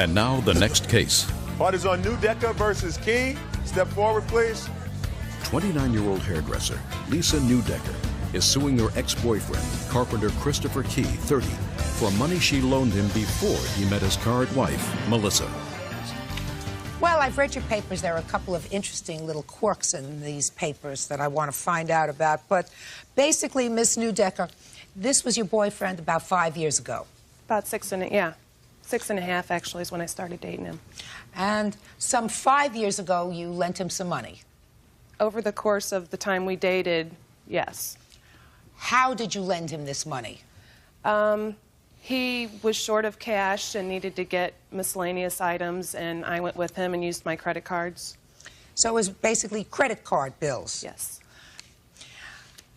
And now the next case. Parties on Newdecker versus Key. Step forward, please. 29-year-old hairdresser Lisa Newdecker is suing her ex-boyfriend, carpenter Christopher Key, 30, for money she loaned him before he met his current wife, Melissa. Well, I've read your papers. There are a couple of interesting little quirks in these papers that I want to find out about. But basically, Miss Newdecker, this was your boyfriend about 5 years ago. About 6.5 actually is when I started dating him. And some 5 years ago, you lent him some money. Over the course of the time we dated, yes. How did you lend him this money? He was short of cash and needed to get miscellaneous items, and I went with him and used my credit cards. So it was basically credit card bills? Yes.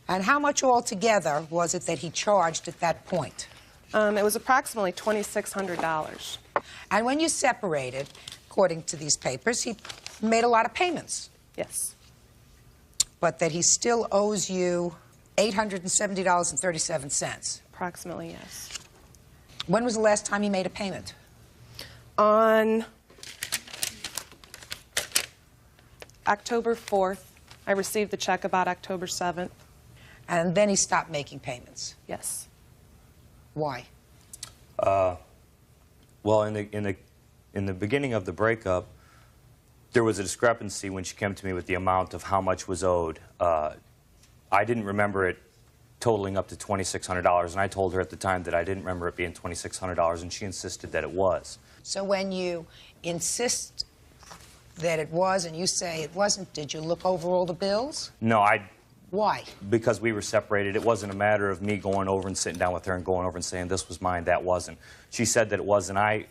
And how much altogether was it that he charged at that point? It was approximately $2,600. And when you separated, according to these papers, he made a lot of payments. Yes. But that he still owes you $870.37. Approximately, yes. When was the last time he made a payment? On October 4th. I received the check about October 7th. And then he stopped making payments? Yes. Why? Well, in the beginning of the breakup, there was a discrepancy when she came to me with the amount of how much was owed. I didn't remember it totaling up to $2,600, and I told her at the time that I didn't remember it being $2,600, and she insisted that it was. So when you insist that it was and you say it wasn't, did you look over all the bills? No, Why? because we were separated, it wasn't a matter of me going over and sitting down with her and going over and saying this was mine, that wasn't. She said that it was, and I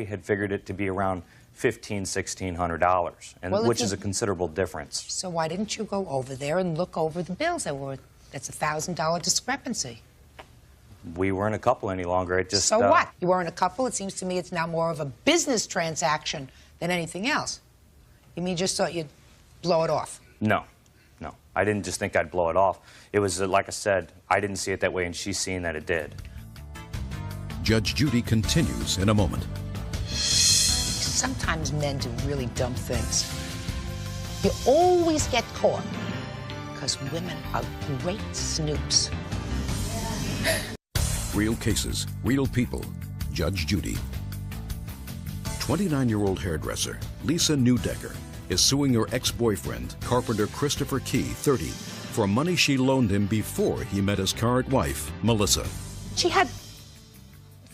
had figured it to be around $1,500, $1,600, and Well, which is a considerable difference. So why didn't you go over there and look over the bills? That's a $1,000 discrepancy. We weren't a couple any longer. It just So what? You weren't a couple? It seems to me it's now more of a business transaction than anything else. You mean you just thought you'd blow it off? No. No. I didn't just think I'd blow it off. It was, like I said, I didn't see it that way, and she's seen that it did. Judge Judy continues in a moment. Sometimes men do really dumb things. You always get caught because women are great snoops. Real cases, real people. Judge Judy. 29-year-old hairdresser Lisa Newdecker is suing her ex-boyfriend, carpenter Christopher Key, 30, for money she loaned him before he met his current wife, Melissa. She had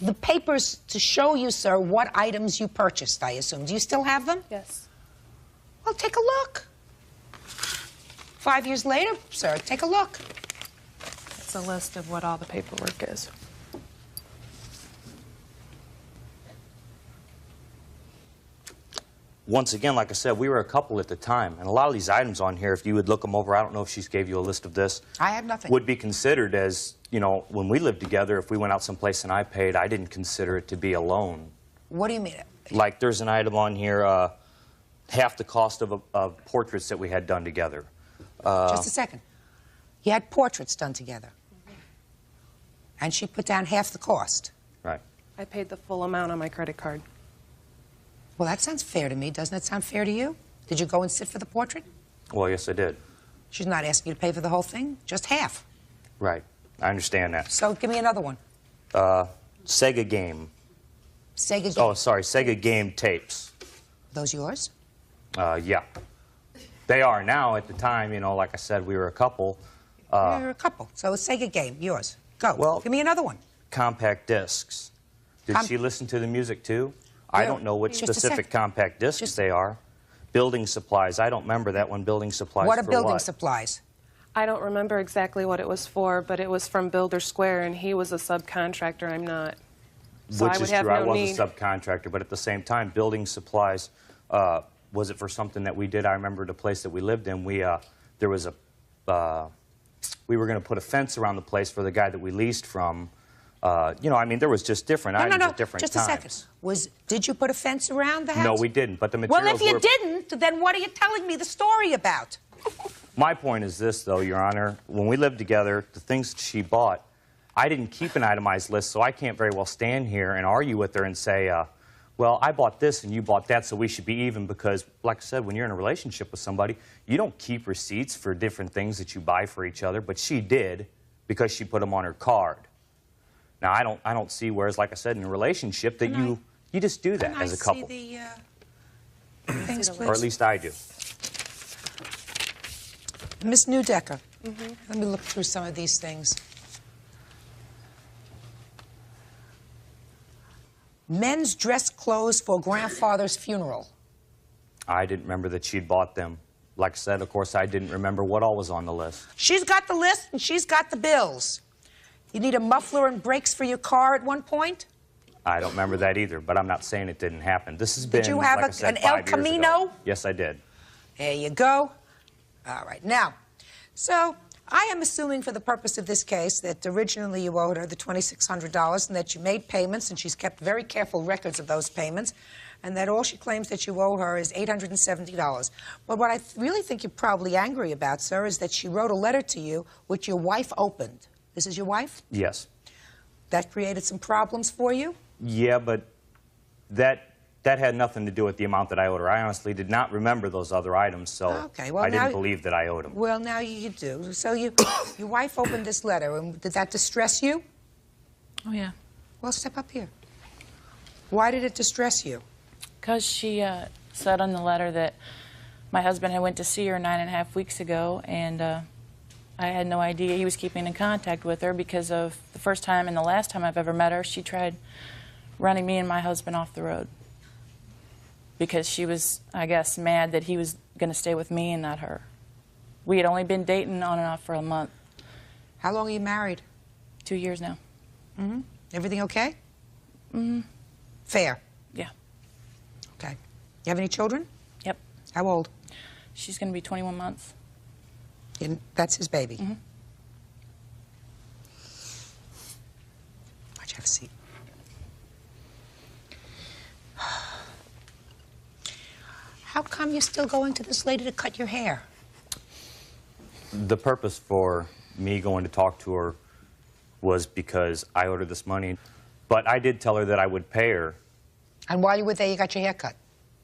the papers to show you, sir, what items you purchased, I assume. Do you still have them? Yes. Well, take a look. 5 years later, sir, take a look. It's a list of what all the paperwork is. Once again, like I said, we were a couple at the time, and a lot of these items on here, if you would look them over, I don't know if she's gave you a list of this. I have nothing. Would be considered as, you know, when we lived together, if we went out someplace and I paid, I didn't consider it to be a loan. What do you mean? Like, there's an item on here, half the cost of portraits that we had done together. Just a second. You had portraits done together. And she put down half the cost. Right. I paid the full amount on my credit card. Well, that sounds fair to me. Doesn't it sound fair to you? Did you go and sit for the portrait? Well, yes, I did. She's not asking you to pay for the whole thing, just half. Right. I understand that. So give me another one. Sega game. Sega game. Oh, sorry, Sega game tapes. Those yours? Yeah. They are now. At the time, you know, like I said, we were a couple. You're a couple. So a Sega game, yours. Go. Well, give me another one. Compact discs. Did she listen to the music, too? I don't know which Just a specific sec. compact discs they are. Building supplies. I don't remember that one. Building supplies What are for building what? supplies? I don't remember exactly what it was for, but it was from Builder Square, and he was a subcontractor. I'm not. So Which I would is have true. I no was need. a subcontractor, but at the same time, building supplies, was it for something that we did? I remember the place that we lived in, there was a, we were going to put a fence around the place for the guy that we leased from. You know, I mean, there was just different items at different just times. a second. Did you put a fence around the house? No, we didn't, but the materials Well, if you didn't, then what are you telling me the story about? My point is this, though, Your Honor. When we lived together, the things she bought, I didn't keep an itemized list, so I can't very well stand here and argue with her and say, well, I bought this and you bought that, so we should be even, because, like I said, when you're in a relationship with somebody, you don't keep receipts for different things that you buy for each other, but she did because she put them on her card. Now, I don't see, whereas, like I said, in a relationship, that you just do that as a couple. Can I see the things, please? Or at least I do. Miss Newdecker, let me look through some of these things. Men's dress clothes for grandfather's funeral. I didn't remember that she'd bought them. Like I said, of course, I didn't remember what all was on the list. She's got the list and she's got the bills. You need a muffler and brakes for your car at one point? I don't remember that either, but I'm not saying it didn't happen. This has been, Did you have like I said, an El 5 years ago. Camino? Yes, I did. There you go. All right. Now, so I am assuming for the purpose of this case that originally you owed her the $2,600 and that you made payments and she's kept very careful records of those payments and that all she claims that you owe her is $870. But what I really think you're probably angry about, sir, is that she wrote a letter to you which your wife opened. This is your wife? Yes. That created some problems for you? Yeah, but that had nothing to do with the amount that I owed her. I honestly did not remember those other items, so okay, well, I didn't believe that I owed them. Well, now you do. So your wife opened this letter, and did that distress you? Oh, yeah. Well, step up here. Why did it distress you? Because she said on the letter that my husband had went to see her 9.5 weeks ago, and I had no idea he was keeping in contact with her because of the first time and the last time I've ever met her, she tried running me and my husband off the road because she was, I guess, mad that he was going to stay with me and not her. We had only been dating on and off for a month. How long are you married? 2 years now. Mm-hmm. Everything okay? Mm-hmm. Fair? Yeah. Okay. You have any children? Yep. How old? She's going to be 21 months. And that's his baby? Mm-hmm. Why'd you have a seat? How come you're still going to this lady to cut your hair? The purpose for me going to talk to her was because I owed her this money. But I did tell her that I would pay her. And while you were there, you got your hair cut?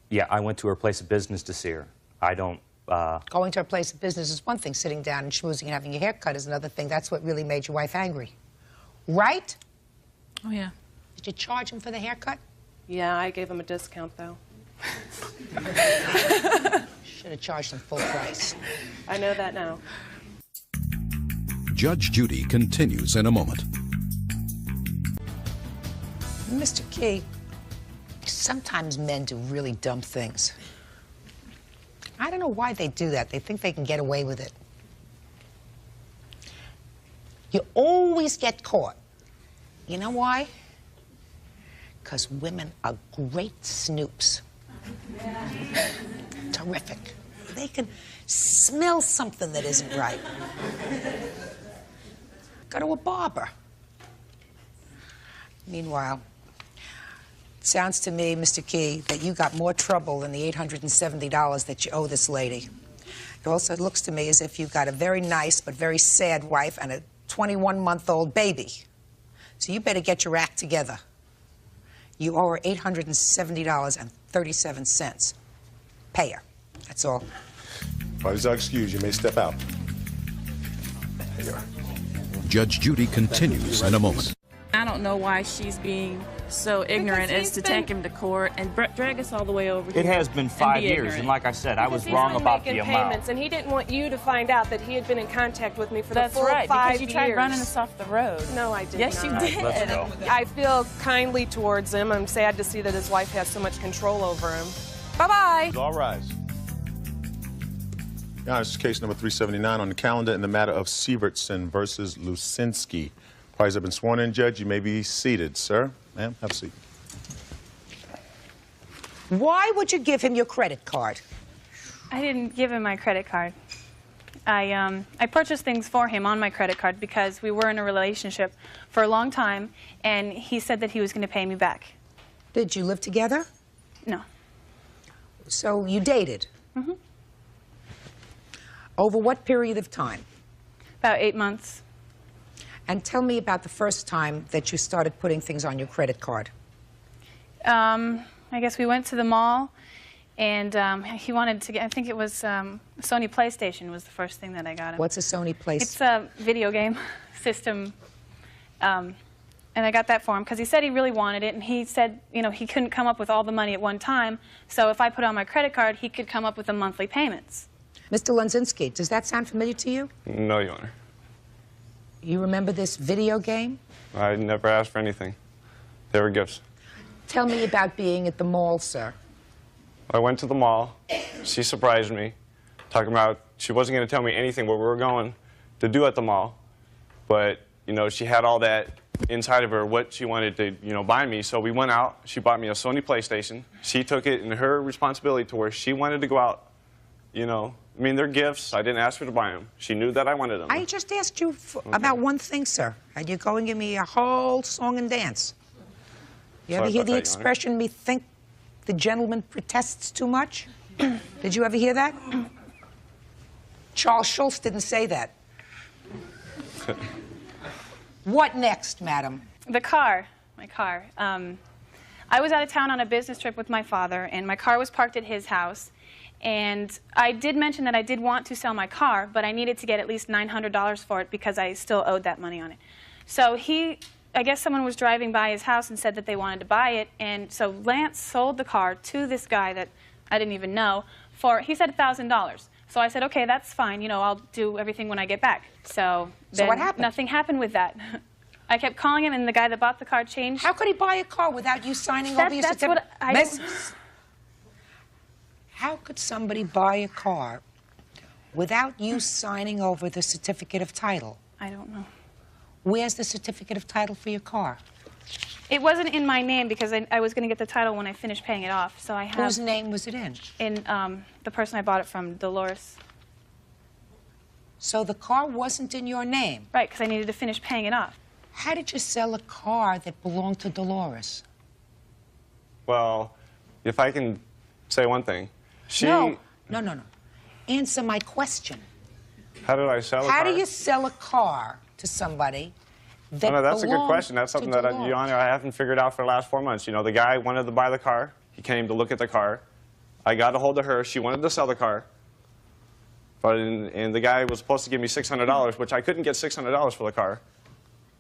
Yeah, I went to her place of business to see her. I don't... Going to her place of business is one thing. Sitting down and schmoozing and having your hair cut is another thing. That's what really made your wife angry. Right? Oh, yeah. Did you charge him for the haircut? Yeah, I gave him a discount, though. Should have charged him full price. I know that now. Judge Judy continues in a moment. Mr. Key, sometimes men do really dumb things. I don't know why they do that. They think they can get away with it. You always get caught. You know why? Because women are great snoops. Terrific. They can smell something that isn't right. Go to a barber. Meanwhile, it sounds to me, Mr. Key, that you got more trouble than the $870 that you owe this lady. It also looks to me as if you've got a very nice but very sad wife and a 21-month-old baby. So you better get your act together. You owe her $870.37. Pay her. That's all. Parties are excused. You may step out. There you are. Judge Judy continues in a moment. I don't know why she's being so ignorant as to take him to court and drag us all the way over here. It has been 5 years, ignorant. and like I said, I was Because wrong he's been about the making amount. payments, and he didn't want you to find out that he had been in contact with me for the full 5 years. That's right, because you tried running us off the road. No, I did Yes, not. you did. Let's go. I feel kindly towards him. I'm sad to see that his wife has so much control over him. Bye-bye. All rise. Your Honor, this is case number 379 on the calendar in the matter of Sievertson versus Lusinski. Parties have been sworn in, Judge. You may be seated. Sir, ma'am, have a seat. Why would you give him your credit card? I didn't give him my credit card. I purchased things for him on my credit card because we were in a relationship for a long time, and he said that he was going to pay me back. Did you live together? No. So you dated? Mm-hmm. Over what period of time? About 8 months. And tell me about the first time that you started putting things on your credit card. I guess we went to the mall, and he wanted to get, I think it was Sony PlayStation was the first thing that I got him. What's a Sony PlayStation? It's a video game system, and I got that for him because he said he really wanted it, and he said, you know, he couldn't come up with all the money at one time, so if I put it on my credit card, he could come up with the monthly payments. Mr. Lunzinski, does that sound familiar to you? No, Your Honor. You remember this video game? I never asked for anything. They were gifts. Tell me about being at the mall, sir. I went to the mall. She surprised me, talking about she wasn't going to tell me anything what we were going to do at the mall. But, you know, she had all that inside of her, what she wanted to, you know, buy me. So we went out. She bought me a Sony PlayStation. She took it in her responsibility to where she wanted to go out, you know. I mean, they're gifts. I didn't ask her to buy them. She knew that I wanted them. I just asked you about one thing, sir, and you go and give me a whole song and dance. You ever hear the expression, "me think the gentleman protests too much"? Did you ever hear that? Charles Schultz didn't say that. What next, madam? The car, my car. I was out of town on a business trip with my father, and my car was parked at his house. And I did mention that I did want to sell my car, but I needed to get at least $900 for it because I still owed that money on it. So I guess someone was driving by his house and said that they wanted to buy it, and so Lance sold the car to this guy that I didn't even know for, he said $1,000. So I said, okay, that's fine, you know, I'll do everything when I get back. So what happened? Nothing happened with that. I kept calling him, and the guy that bought the car changed. How could he buy a car without you signing over your certificate? How could somebody buy a car without you signing over the certificate of title? I don't know. Where's the certificate of title for your car? It wasn't in my name because I was going to get the title when I finished paying it off. So I have. Whose name was it in? In the person I bought it from, Dolores. So the car wasn't in your name? Right, because I needed to finish paying it off. How did you sell a car that belonged to Dolores? Well, if I can say one thing. No. Answer my question. How did I sell a car? How do you sell a car to somebody that No, that's a good belonged question. That's something to that, Dolores? Your Honor, I haven't figured out for the last 4 months. You know, the guy wanted to buy the car. He came to look at the car. I got a hold of her. She wanted to sell the car. But and the guy was supposed to give me $600, which I couldn't get $600 for the car.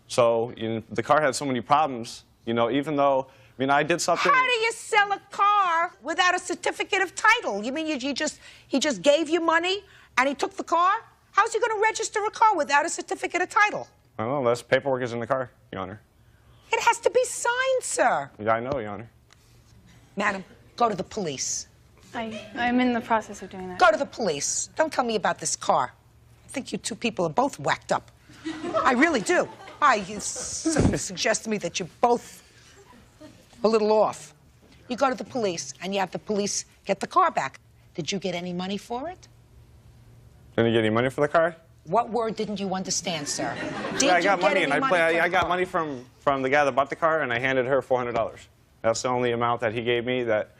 So the car had so many problems, you know, even though, I mean, I did something. How do you sell a car without a certificate of title? You mean he just gave you money and he took the car? How's he going to register a car without a certificate of title? I don't know, less paperwork is in the car, Your Honor. It has to be signed, sir. Yeah, I know, Your Honor. Madam, go to the police. I'm in the process of doing that. Go to the police. Don't tell me about this car. I think you two people are both whacked up. I really do. Something suggests to me that you're both a little off. You go to the police, and you have the police get the car back. Did you get any money for it? Didn't you get any money for the car? What word didn't you understand, sir? Did I got you get money, any and money for the I got car? money from the guy that bought the car, and I handed her $400. That's the only amount that he gave me that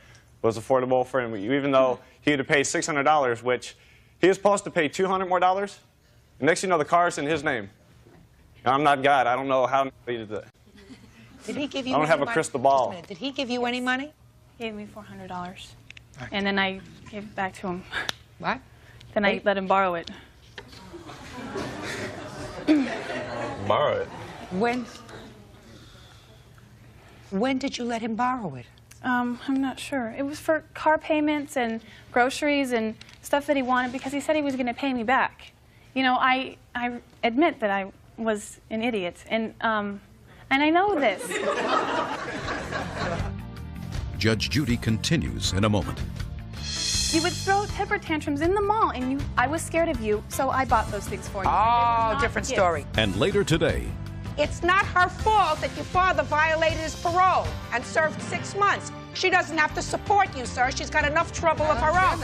was affordable for him, even though he had to pay $600, which he was supposed to pay $200 more. And next thing you know, the car's in his name. And I'm not God. I don't know how he did that. Did he give you I don't any have a money? crystal Just ball. a minute. Did he give you any money? He gave me $400. And then I gave it back to him. What? Then I let him borrow it. Borrow it? When did you let him borrow it? I'm not sure. It was for car payments and groceries and stuff that he wanted because he said he was going to pay me back. You know, I admit that I was an idiot, and I know this. Judge Judy continues in a moment. You would throw temper tantrums in the mall, and I was scared of you, so I bought those things for you. Oh, different story. And later today, It's not her fault that your father violated his parole and served 6 months. She doesn't have to support you, sir. She's got enough trouble of her own.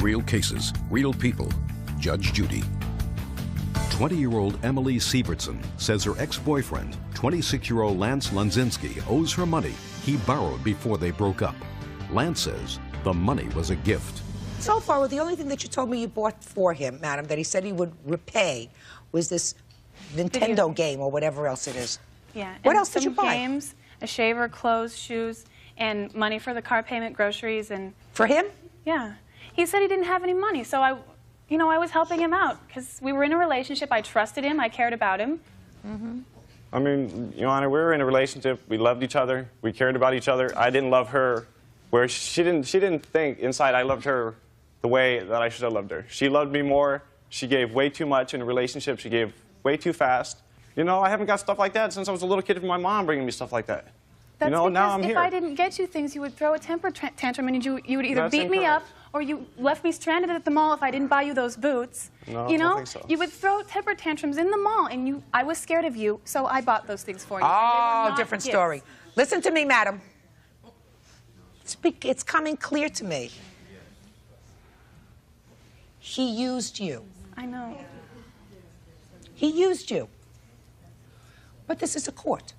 real cases, real people. Judge Judy. 20-year-old Emily Sievertson says her ex-boyfriend, 26-year-old Lance Lunzinski, owes her money he borrowed before they broke up. Lance says the money was a gift. So far, the only thing that you told me you bought for him, madam, that he said he would repay was this Nintendo game or whatever else it is. Yeah. What and else did you some buy? Games, a shaver, clothes, shoes, and money for the car payment, groceries, and... For him? Yeah. He said he didn't have any money, so I was helping him out because we were in a relationship. I trusted him. I cared about him. Mm-hmm. I mean, Your Honor, we were in a relationship. We loved each other. We cared about each other. I didn't love her where she didn't think inside I loved her the way that I should have loved her. She loved me more. She gave way too much in a relationship. She gave way too fast. You know, I haven't got stuff like that since I was a little kid from my mom bringing me stuff like that. That's you know, now I'm because here. if I didn't get you things, you would throw a temper tantrum and you would either That's beat me up incorrect. or you left me stranded at the mall if I didn't buy you those boots. No, you I know? don't think so. You would throw temper tantrums in the mall, and I was scared of you, so I bought those things for you. and they were Oh, not different gifts. story. Listen to me, madam. It's coming clear to me. He used you. I know. He used you. But this is a court.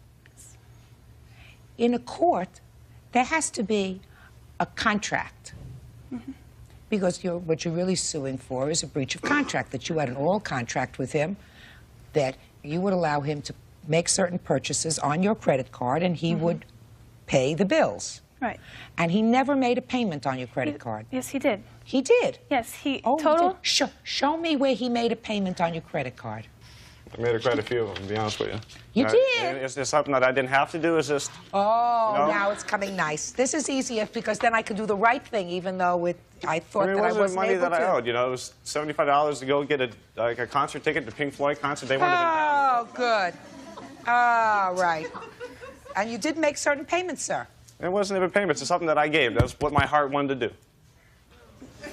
In a court, there has to be a contract. Mm-hmm. Because what you're really suing for is a breach of contract, that you had an oral contract with him, that you would allow him to make certain purchases on your credit card, and he would pay the bills. Right. And he never made a payment on your credit card. Yes, he did. He did? Yes, he Oh, total. He did. Show me where he made a payment on your credit card. I made quite a few of them, to be honest with you. You did? It's just something that I didn't have to do. It's just... Oh, You know? now it's coming nice. This is easier because then I could do the right thing, even though I thought I mean, that it I wasn't wasn't money able that to. I owed. You know, it was $75 to go get a concert ticket to Pink Floyd concert. They wanted to be down. Oh, good. Oh, right. And you did make certain payments, sir. It wasn't even payments. It's something that I gave. That's what my heart wanted to do.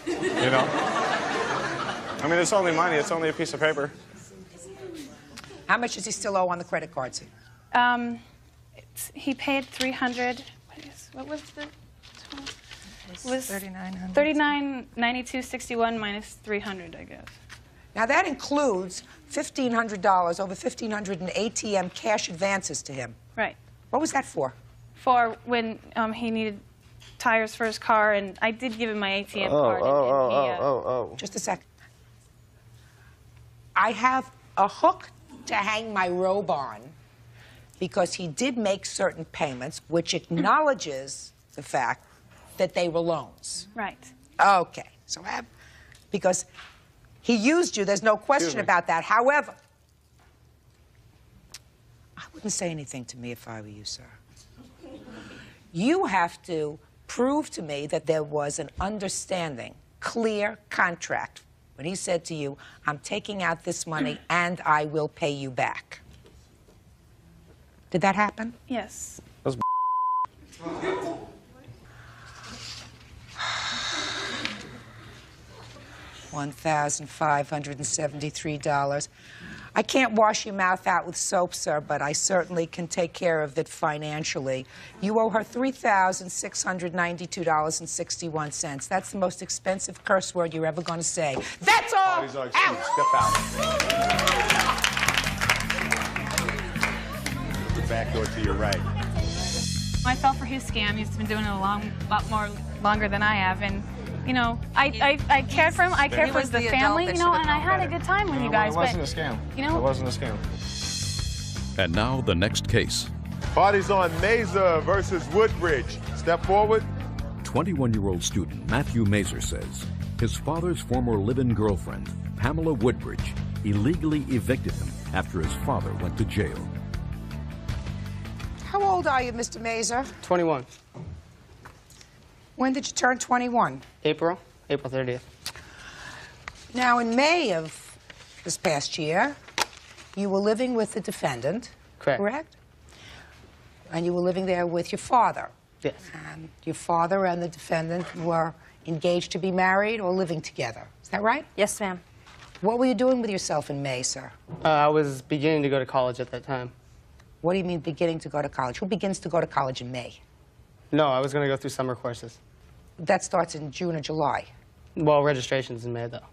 You know? I mean, it's only money. It's only a piece of paper. How much does he still owe on the credit cards? He paid $300. What was the? It was $3,900. $39.92.61 minus $300, I guess. Now, that includes $1,500, over $1,500 in ATM cash advances to him. Right. What was that for? For when he needed tires for his car, and I did give him my ATM card. Just a sec. I have a hook to hang my robe on because he did make certain payments, which acknowledges the fact that they were loans. Right. Okay. So because he used you, there's no question about that. However, I wouldn't say anything to me if I were you, sir. You have to prove to me that there was an understanding, clear contract when he said to you, I'm taking out this money and I will pay you back. Did that happen? Yes. That's $1,573. I can't wash your mouth out with soap, sir, but I certainly can take care of it financially. You owe her $3,692.61. That's the most expensive curse word you're ever going to say. That's all! Bodies are Out! excused. Step out. The back door to your right. I fell for his scam. He's been doing it a lot more longer than I have, and you know, I cared for him. I cared for the family, you know, and I had a good time with you guys. It wasn't a scam. You know, it wasn't a scam. And now the next case. Parties on Mazer versus Woodbridge. Step forward. 21-year-old student Matthew Mazer says his father's former live-in girlfriend, Pamela Woodbridge, illegally evicted him after his father went to jail. How old are you, Mr. Mazer? 21. When did you turn 21? April 30th. Now, in May of this past year, you were living with the defendant, correct? And you were living there with your father. Yes. And your father and the defendant were engaged to be married or living together. Is that right? Yes, ma'am. What were you doing with yourself in May, sir? I was beginning to go to college at that time. What do you mean beginning to go to college? Who begins to go to college in May? No, I was going to go through summer courses. That starts in June or July. Well, registration's in May, though.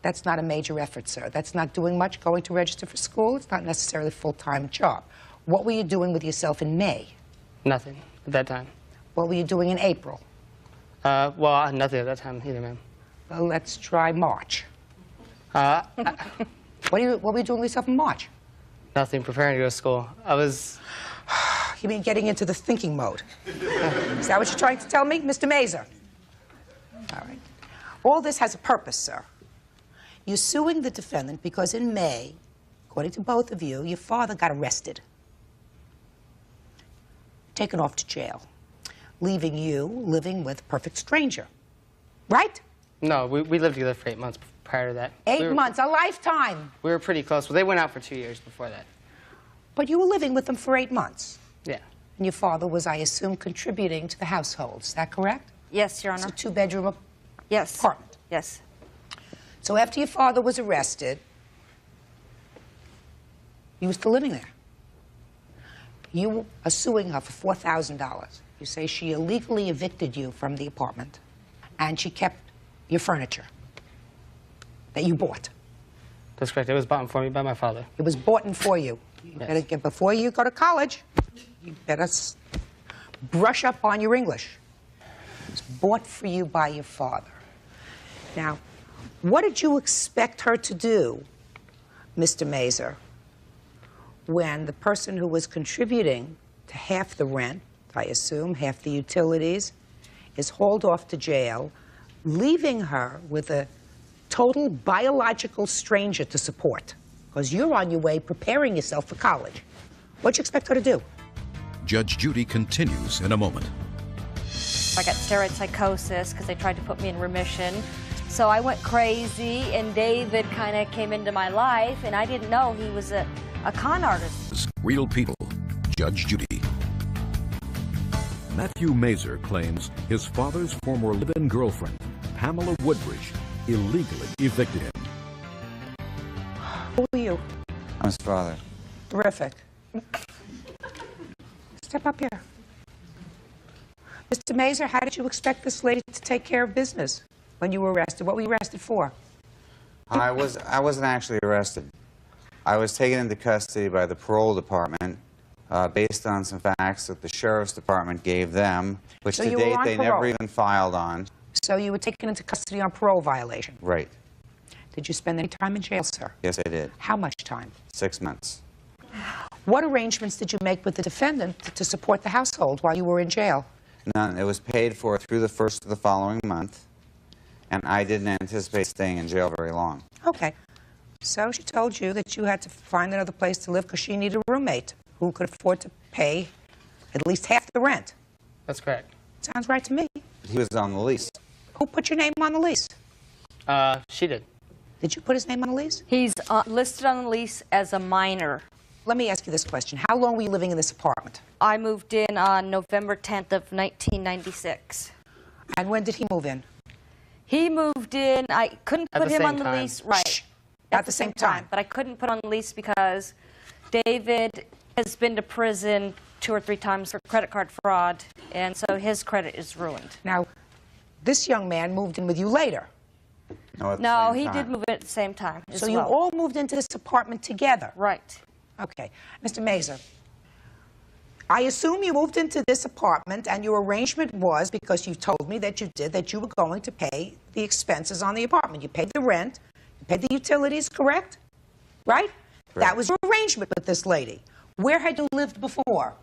That's not a major effort, sir. That's not doing much, going to register for school. It's not necessarily a full-time job. What were you doing with yourself in May? Nothing at that time. What were you doing in April? Well, nothing at that time either, ma'am. Well, let's try March. What were you doing with yourself in March? Nothing, preparing to go to school. I was... You mean getting into the thinking mode? Is that what you're trying to tell me, Mr. Mazur? All right. All this has a purpose, sir. You're suing the defendant because in May, according to both of you, your father got arrested, taken off to jail, leaving you living with a perfect stranger. Right? No, we lived together for 8 months prior to that. 8 months, a lifetime. We were pretty close. Well, they went out for 2 years before that. But you were living with them for 8 months. Yeah. And your father was, I assume, contributing to the household. Is that correct? Yes, Your Honor. It's a two-bedroom Yes. apartment. Yes. So after your father was arrested, you were still living there. You are suing her for $4,000. You say she illegally evicted you from the apartment, and she kept your furniture that you bought. That's correct. It was bought for me by my father. It was bought and for you. You Yes. better get, before you go to college, you better brush up on your English. It's bought for you by your father. Now, what did you expect her to do, Mr. Mazur, when the person who was contributing to half the rent, I assume, half the utilities, is hauled off to jail, leaving her with a total biological stranger to support? Because you're on your way preparing yourself for college. What'd you expect her to do? Judge Judy continues in a moment. I got steroid psychosis because they tried to put me in remission. So I went crazy, and David kind of came into my life, and I didn't know he was a con artist. Real people. Judge Judy. Matthew Mazur claims his father's former live-in girlfriend, Pamela Woodbridge, illegally evicted him. Who are you? I'm his father. Terrific. Step up here. Mr. Mazur, how did you expect this lady to take care of business when you were arrested? What were you arrested for? I wasn't actually arrested. I was taken into custody by the parole department based on some facts that the sheriff's department gave them, which So to you were date on they parole? never even filed on. So you were taken into custody on parole violation. Right. Did you spend any time in jail, sir? Yes, I did. How much time? 6 months. What arrangements did you make with the defendant to support the household while you were in jail? None. It was paid for through the first of the following month, and I didn't anticipate staying in jail very long. Okay. So she told you that you had to find another place to live because she needed a roommate who could afford to pay at least half the rent. That's correct. Sounds right to me. He was on the lease. Who put your name on the lease? She did. Did you put his name on the lease? He's listed on the lease as a minor. Let me ask you this question. How long were you living in this apartment? I moved in on November 10th of 1996. And when did he move in? He moved in, I couldn't At put the him same on the time. lease. Right. Shh. At the same time. But I couldn't put on the lease because David has been to prison 2 or 3 times for credit card fraud, and so his credit is ruined. Now, this young man moved in with you later. No, at the No, same he time. did move in at the same time as So well. you all moved into this apartment together. Right. Okay. Mr. Mazur, I assume you moved into this apartment and your arrangement was, because you told me that you did, that you were going to pay the expenses on the apartment. You paid the rent, you paid the utilities, correct? Right? That was your arrangement with this lady. Where had you lived before?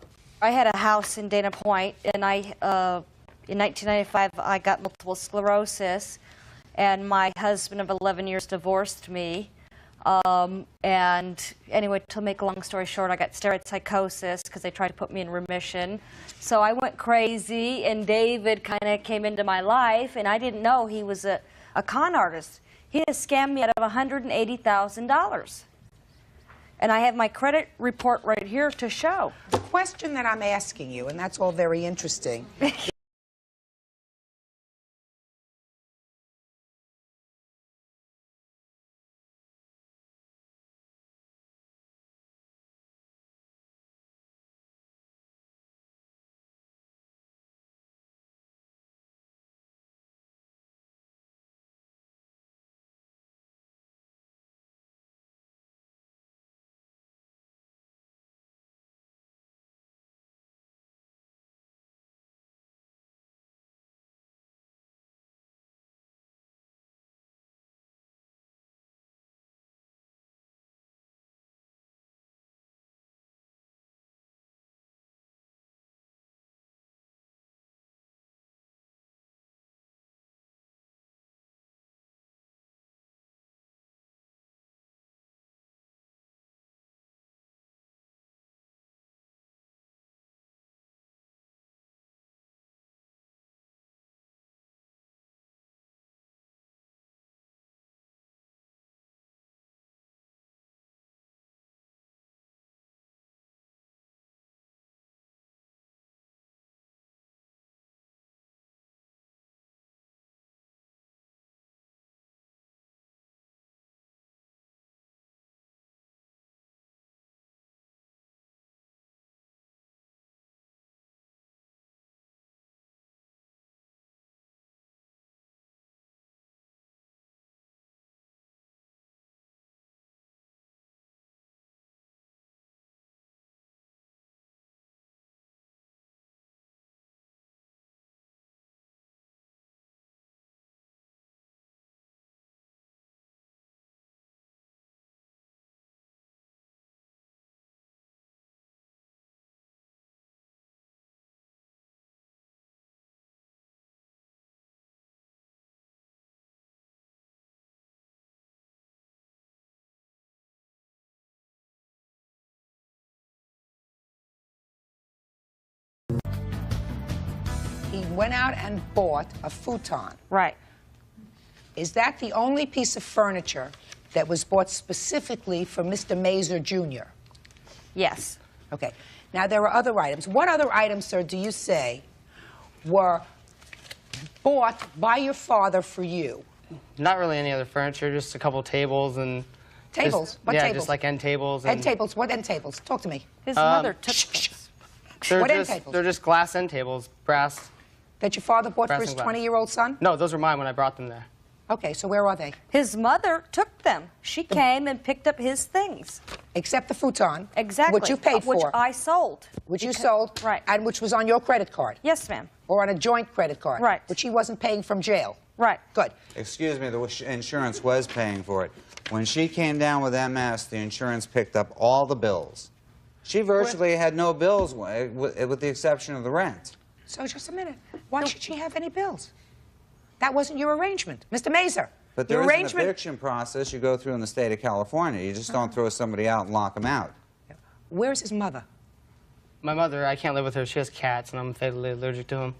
I had a house in Dana Point, and in 1995, I got multiple sclerosis, and my husband of 11 years divorced me. And anyway, to make a long story short, I got steroid psychosis because they tried to put me in remission. So I went crazy, and David kind of came into my life, and I didn't know he was a con artist. He has scammed me out of $180,000. And I have my credit report right here to show. The question that I'm asking you, and that's all very interesting, went out and bought a futon. Right. Is that the only piece of furniture that was bought specifically for Mr. Mazer Jr.? Yes. Okay. Now, there are other items. What other items, sir, do you say were bought by your father for you? Not really any other furniture, just a couple tables and... Tables? What yeah, tables? just like end tables. End tables? What end tables? Talk to me. His mother took those. What end tables? They're just glass end tables, brass. That your father bought for Brass his and glass. 20-year-old son? No, those were mine when I brought them there. Okay, so where are they? His mother took them. She came and picked up his things. Except the futon. Exactly. Which you paid for. Which I sold. Which you sold. Right. And which was on your credit card. Yes, ma'am. Or on a joint credit card. Right. Which he wasn't paying from jail. Right. Good. Excuse me, the insurance was paying for it. When she came down with MS, the insurance picked up all the bills. She virtually had no bills, with the exception of the rent. So just a minute. Why should she have any bills? That wasn't your arrangement. Mr. Mazer. But there is an eviction process you go through in the state of California. You just don't throw somebody out and lock them out. Where's his mother? My mother, I can't live with her. She has cats, and I'm fatally allergic to them.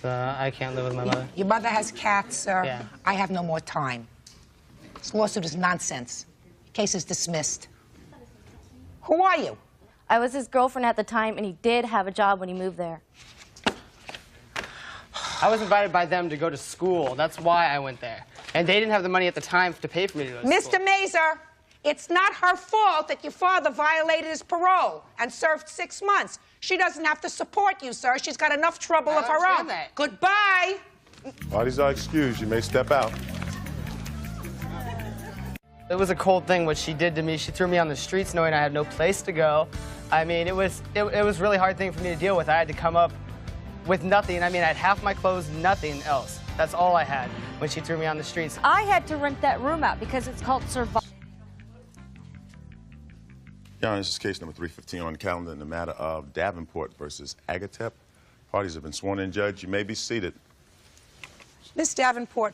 So I can't live with my mother. Your mother has cats, sir? Yeah. I have no more time. This lawsuit is nonsense. Case is dismissed. Who are you? I was his girlfriend at the time, and he did have a job when he moved there. I was invited by them to go to school. That's why I went there. And they didn't have the money at the time to pay for me to go to school. Mr. Mazer, it's not her fault that your father violated his parole and served 6 months. She doesn't have to support you, sir. She's got enough trouble of her own. That. Goodbye. Parties are excused. You may step out. It was a cold thing what she did to me. She threw me on the streets knowing I had no place to go. I mean, it was a really hard thing for me to deal with. I had to come up with nothing. I mean, I had half my clothes, nothing else. That's all I had when she threw me on the streets. I had to rent that room out because it's called survival. Your Honor, this is case number 315 on the calendar in the matter of Davenport versus Agatep. Parties have been sworn in. Judge, you may be seated. Miss Davenport,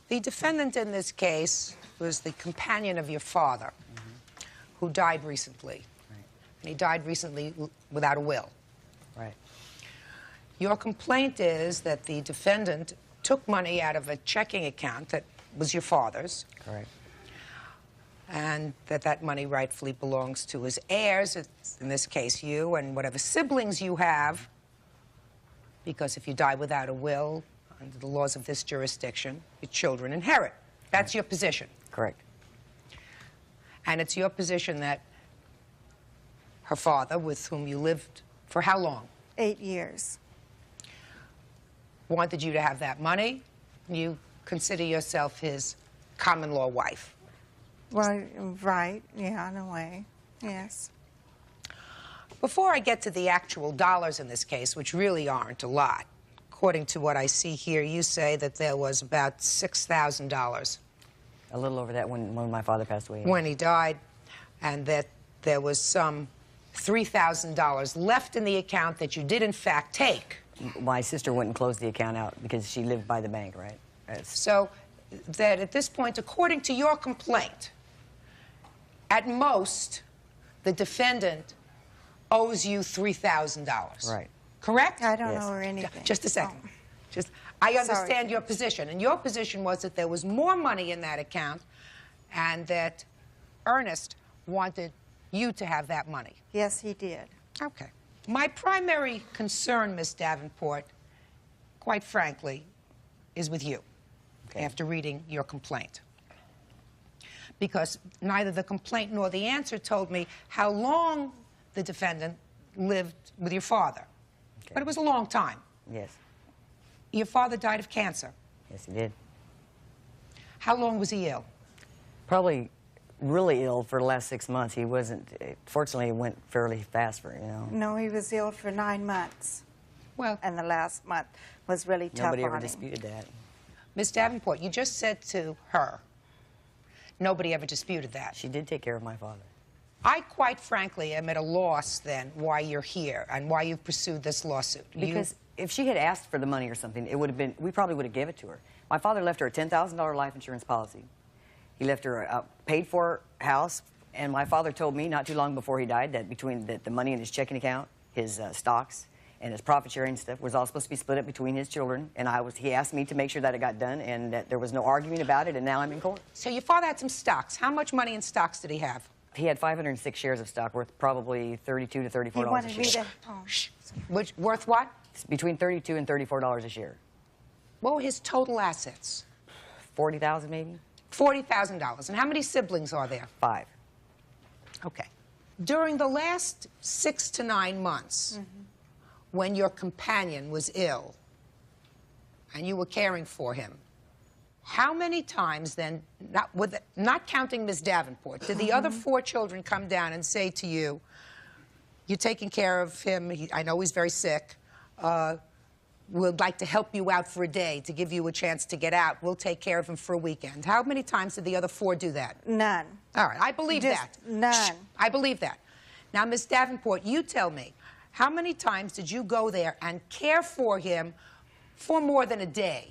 the defendant in this case was the companion of your father, who died recently. Right. And he died recently without a will. Right. Your complaint is that the defendant took money out of a checking account that was your father's. Correct. And that money rightfully belongs to his heirs, in this case you, and whatever siblings you have, because if you die without a will, under the laws of this jurisdiction, your children inherit. That's your position. Correct. And it's your position that her father, with whom you lived for how long? 8 years. Wanted you to have that money. You consider yourself his common-law wife. Well, right, yeah, in a way, yes. Before I get to the actual dollars in this case, which really aren't a lot, according to what I see here, you say that there was about $6,000. A little over that when my father passed away. When he died, and that there was some $3,000 left in the account that you did, in fact, take. My sister went and closed the account out because she lived by the bank, right? So that at this point, according to your complaint, at most, the defendant owes you $3,000. Right. Correct? I don't owe her anything. Just a second. I understand Sorry. your position. And your position was that there was more money in that account and that Ernest wanted you to have that money. Yes, he did. Okay. My primary concern, Miss Davenport, quite frankly, is with you, after reading your complaint. Because neither the complaint nor the answer told me how long the defendant lived with your father. Okay. But it was a long time. Yes. Your father died of cancer. Yes, he did. How long was he ill? Probably really ill for the last 6 months. He wasn't, fortunately, it went fairly fast for, you know. No, he was ill for 9 months. Well, and the last month was really tough on him. Nobody ever disputed that. Miss Davenport, you just said to her, nobody ever disputed that. She did take care of my father. I, quite frankly, am at a loss, then, why you're here and why you've pursued this lawsuit. Because if she had asked for the money or something, it would have been, we probably would have given it to her. My father left her a $10,000 life insurance policy. He left her a paid-for house, and my father told me not too long before he died that between the money in his checking account, his stocks, and his profit sharing stuff was all supposed to be split up between his children. And he asked me to make sure that it got done and that there was no arguing about it, and now I'm in court. So your father had some stocks. How much money in stocks did he have? He had 506 shares of stock worth probably $32 to $34 a share. Which, worth what? It's between $32 and $34 a share. What were his total assets? $40,000 maybe. $40,000. And how many siblings are there? 5. Okay. During the last 6 to 9 months, when your companion was ill and you were caring for him, how many times then, not counting Ms. Davenport, did the other 4 children come down and say to you, you're taking care of him, I know he's very sick, we'd like to help you out for a day to give you a chance to get out, we'll take care of him for a weekend? How many times did the other 4 do that? None. All right, I believe that. None. I believe that. Now, Ms. Davenport, you tell me, how many times did you go there and care for him for more than a day?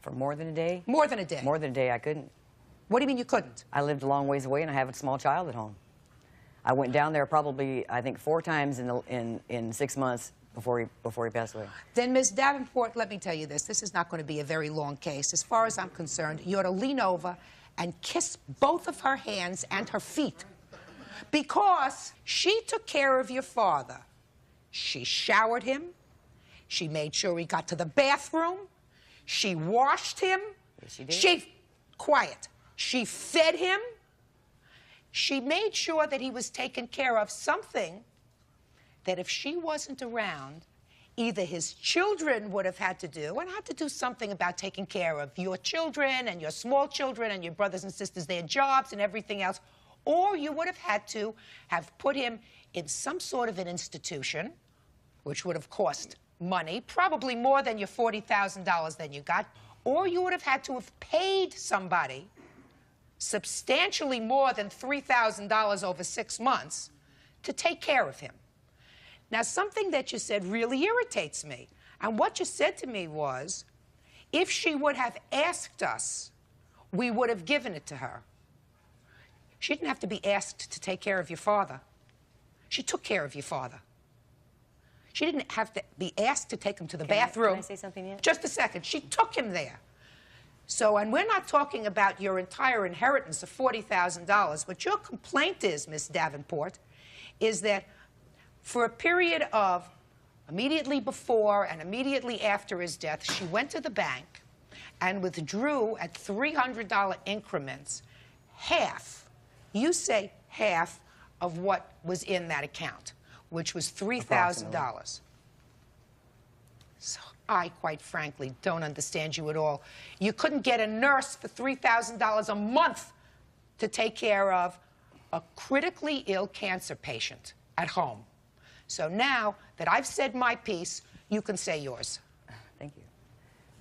For more than a day? More than a day. More than a day, I couldn't. What do you mean you couldn't? I lived a long ways away, and I have a small child at home. I went down there probably, I think, 4 times in 6 months before he passed away. Then, Ms. Davenport, let me tell you this. This is not going to be a very long case. As far as I'm concerned, you ought to lean over and kiss both of her hands and her feet. Because she took care of your father. She showered him. She made sure he got to the bathroom. She washed him. Yes, she did. Quiet. She fed him. She made sure that he was taken care of, something that if she wasn't around, either his children would have had to do, and had to do something about taking care of your children and your small children and your brothers and sisters, their jobs and everything else, or you would have had to have put him in some sort of an institution, which would have cost money, probably more than your $40,000 that you got, or you would have had to have paid somebody substantially more than $3,000 over 6 months to take care of him. Now, something that you said really irritates me. And what you said to me was, if she would have asked us, we would have given it to her. She didn't have to be asked to take care of your father. She took care of your father. She didn't have to be asked to take him to the bathroom. Can I say something yet? Just a second. She took him there. So, and we're not talking about your entire inheritance of $40,000. What your complaint is, Miss Davenport, is that for a period of immediately before and immediately after his death, she went to the bank and withdrew at $300 increments half, you say half, of what was in that account, which was $3,000. So I, quite frankly, don't understand you at all. You couldn't get a nurse for $3,000 a month to take care of a critically ill cancer patient at home. So now that I've said my piece, you can say yours. Thank you.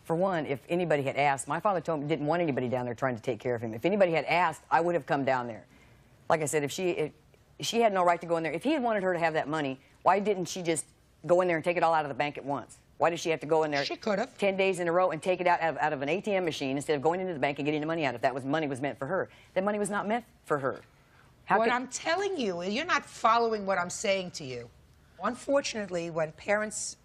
For one, if anybody had asked, my father told me didn't want anybody down there trying to take care of him. If anybody had asked, I would have come down there. Like I said, if she had no right to go in there. If he had wanted her to have that money, why didn't she just go in there and take it all out of the bank at once? Why did she have to go in there? She could have. 10 days in a row and take it out of an ATM machine instead of going into the bank and getting the money out? If that was money was meant for her, that money was not meant for her. What I'm telling you, you're not following what I'm saying to you. Unfortunately, when parents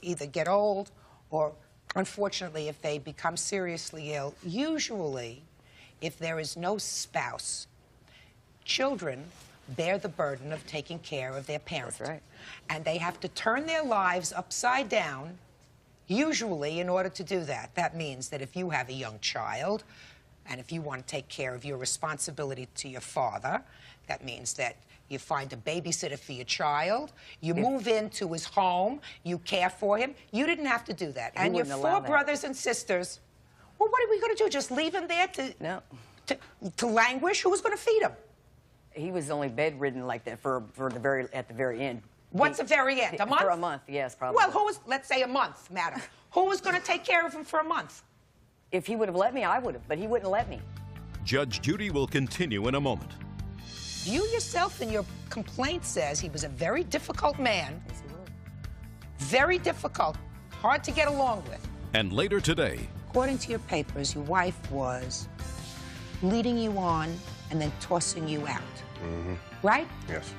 either get old or, unfortunately, if they become seriously ill, usually, if there is no spouse, children bear the burden of taking care of their parents. That's right. And they have to turn their lives upside down, usually, in order to do that. That means that if you have a young child, and if you want to take care of your responsibility to your father, that means that you find a babysitter for your child, you move into his home, you care for him. You didn't have to do that. And your 4 brothers and sisters, well, what are we going to do? Just leave him there to languish? Who was going to feed him? He was only bedridden like that at the very end. What's the very end? A month? For a month, yes, probably. Well, let's say a month, madam. Who was going to take care of him for a month? If he would have let me, I would have, but he wouldn't let me. Judge Judy will continue in a moment. You yourself in your complaint says he was a very difficult man. Yes, he was. Very difficult, hard to get along with. And later today, according to your papers, your wife was leading you on and then tossing you out. Right? Yes.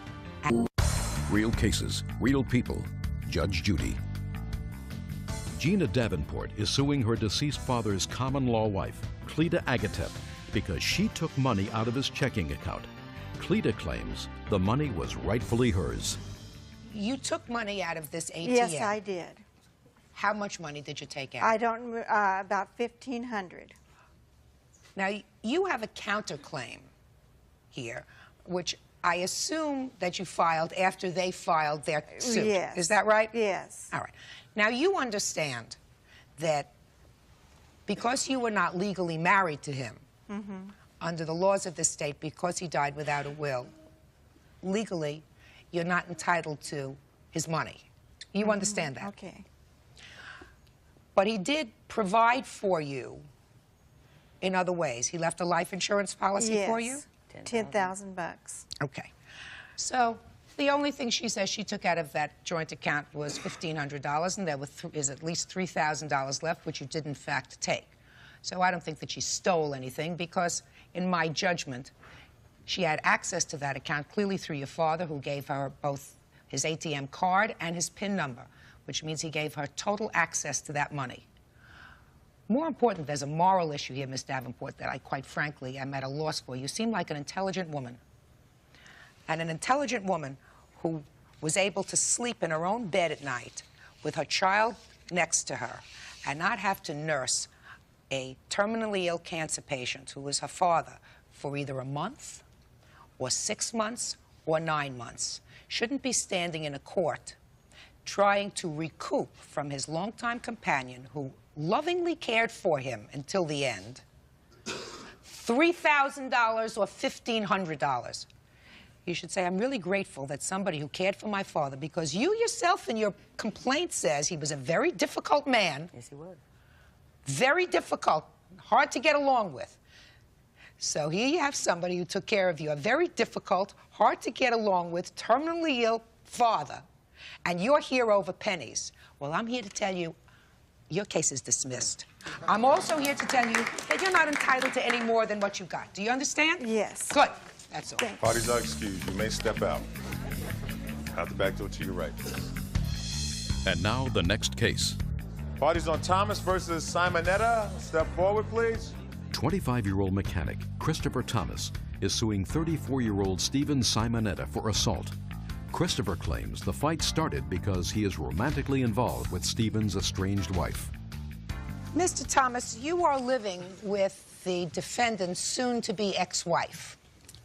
Real cases, real people. Judge Judy. Gina Davenport is suing her deceased father's common-law wife, Cleta Agatep, because she took money out of his checking account. Cleta claims the money was rightfully hers. You took money out of this ATM. Yes, I did. How much money did you take out? I don't, about $1,500. Now, you have a counterclaim here, which I assume that you filed after they filed their suit. Yes. Is that right? Yes. All right. Now, you understand that because you were not legally married to him, under the laws of the state, because he died without a will, legally, you're not entitled to his money. You understand that? Okay. But he did provide for you in other ways. He left a life insurance policy for you? $10,000. Okay. So the only thing she says she took out of that joint account was $1,500, and there is at least $3,000 left, which you did, in fact, take. So I don't think that she stole anything because, in my judgment, she had access to that account clearly through your father, who gave her both his ATM card and his PIN number, which means he gave her total access to that money. More important, there's a moral issue here, Miss Davenport, that I, quite frankly, am at a loss for. You seem like an intelligent woman. And an intelligent woman who was able to sleep in her own bed at night with her child next to her and not have to nurse a terminally ill cancer patient who was her father for either a month or 6 months or 9 months shouldn't be standing in a court trying to recoup from his longtime companion, who lovingly cared for him until the end, $3,000 or $1,500. You should say, I'm really grateful that somebody who cared for my father, because you yourself in your complaint says he was a very difficult man. Yes, he was. Very difficult, hard to get along with. So here you have somebody who took care of you, a very difficult, hard to get along with, terminally ill father, and you're here over pennies. Well, I'm here to tell you, your case is dismissed. I'm also here to tell you that you're not entitled to any more than what you got. Do you understand? Yes. Good. That's all. Parties are excused. You may step out. Out the back door to your right. And now the next case. Parties on Thomas versus Simonetta. Step forward, please. 25-year-old mechanic Christopher Thomas is suing 34-year-old Stephen Simonetta for assault. Christopher claims the fight started because he is romantically involved with Stephen's estranged wife. Mr. Thomas, you are living with the defendant's soon-to-be ex-wife.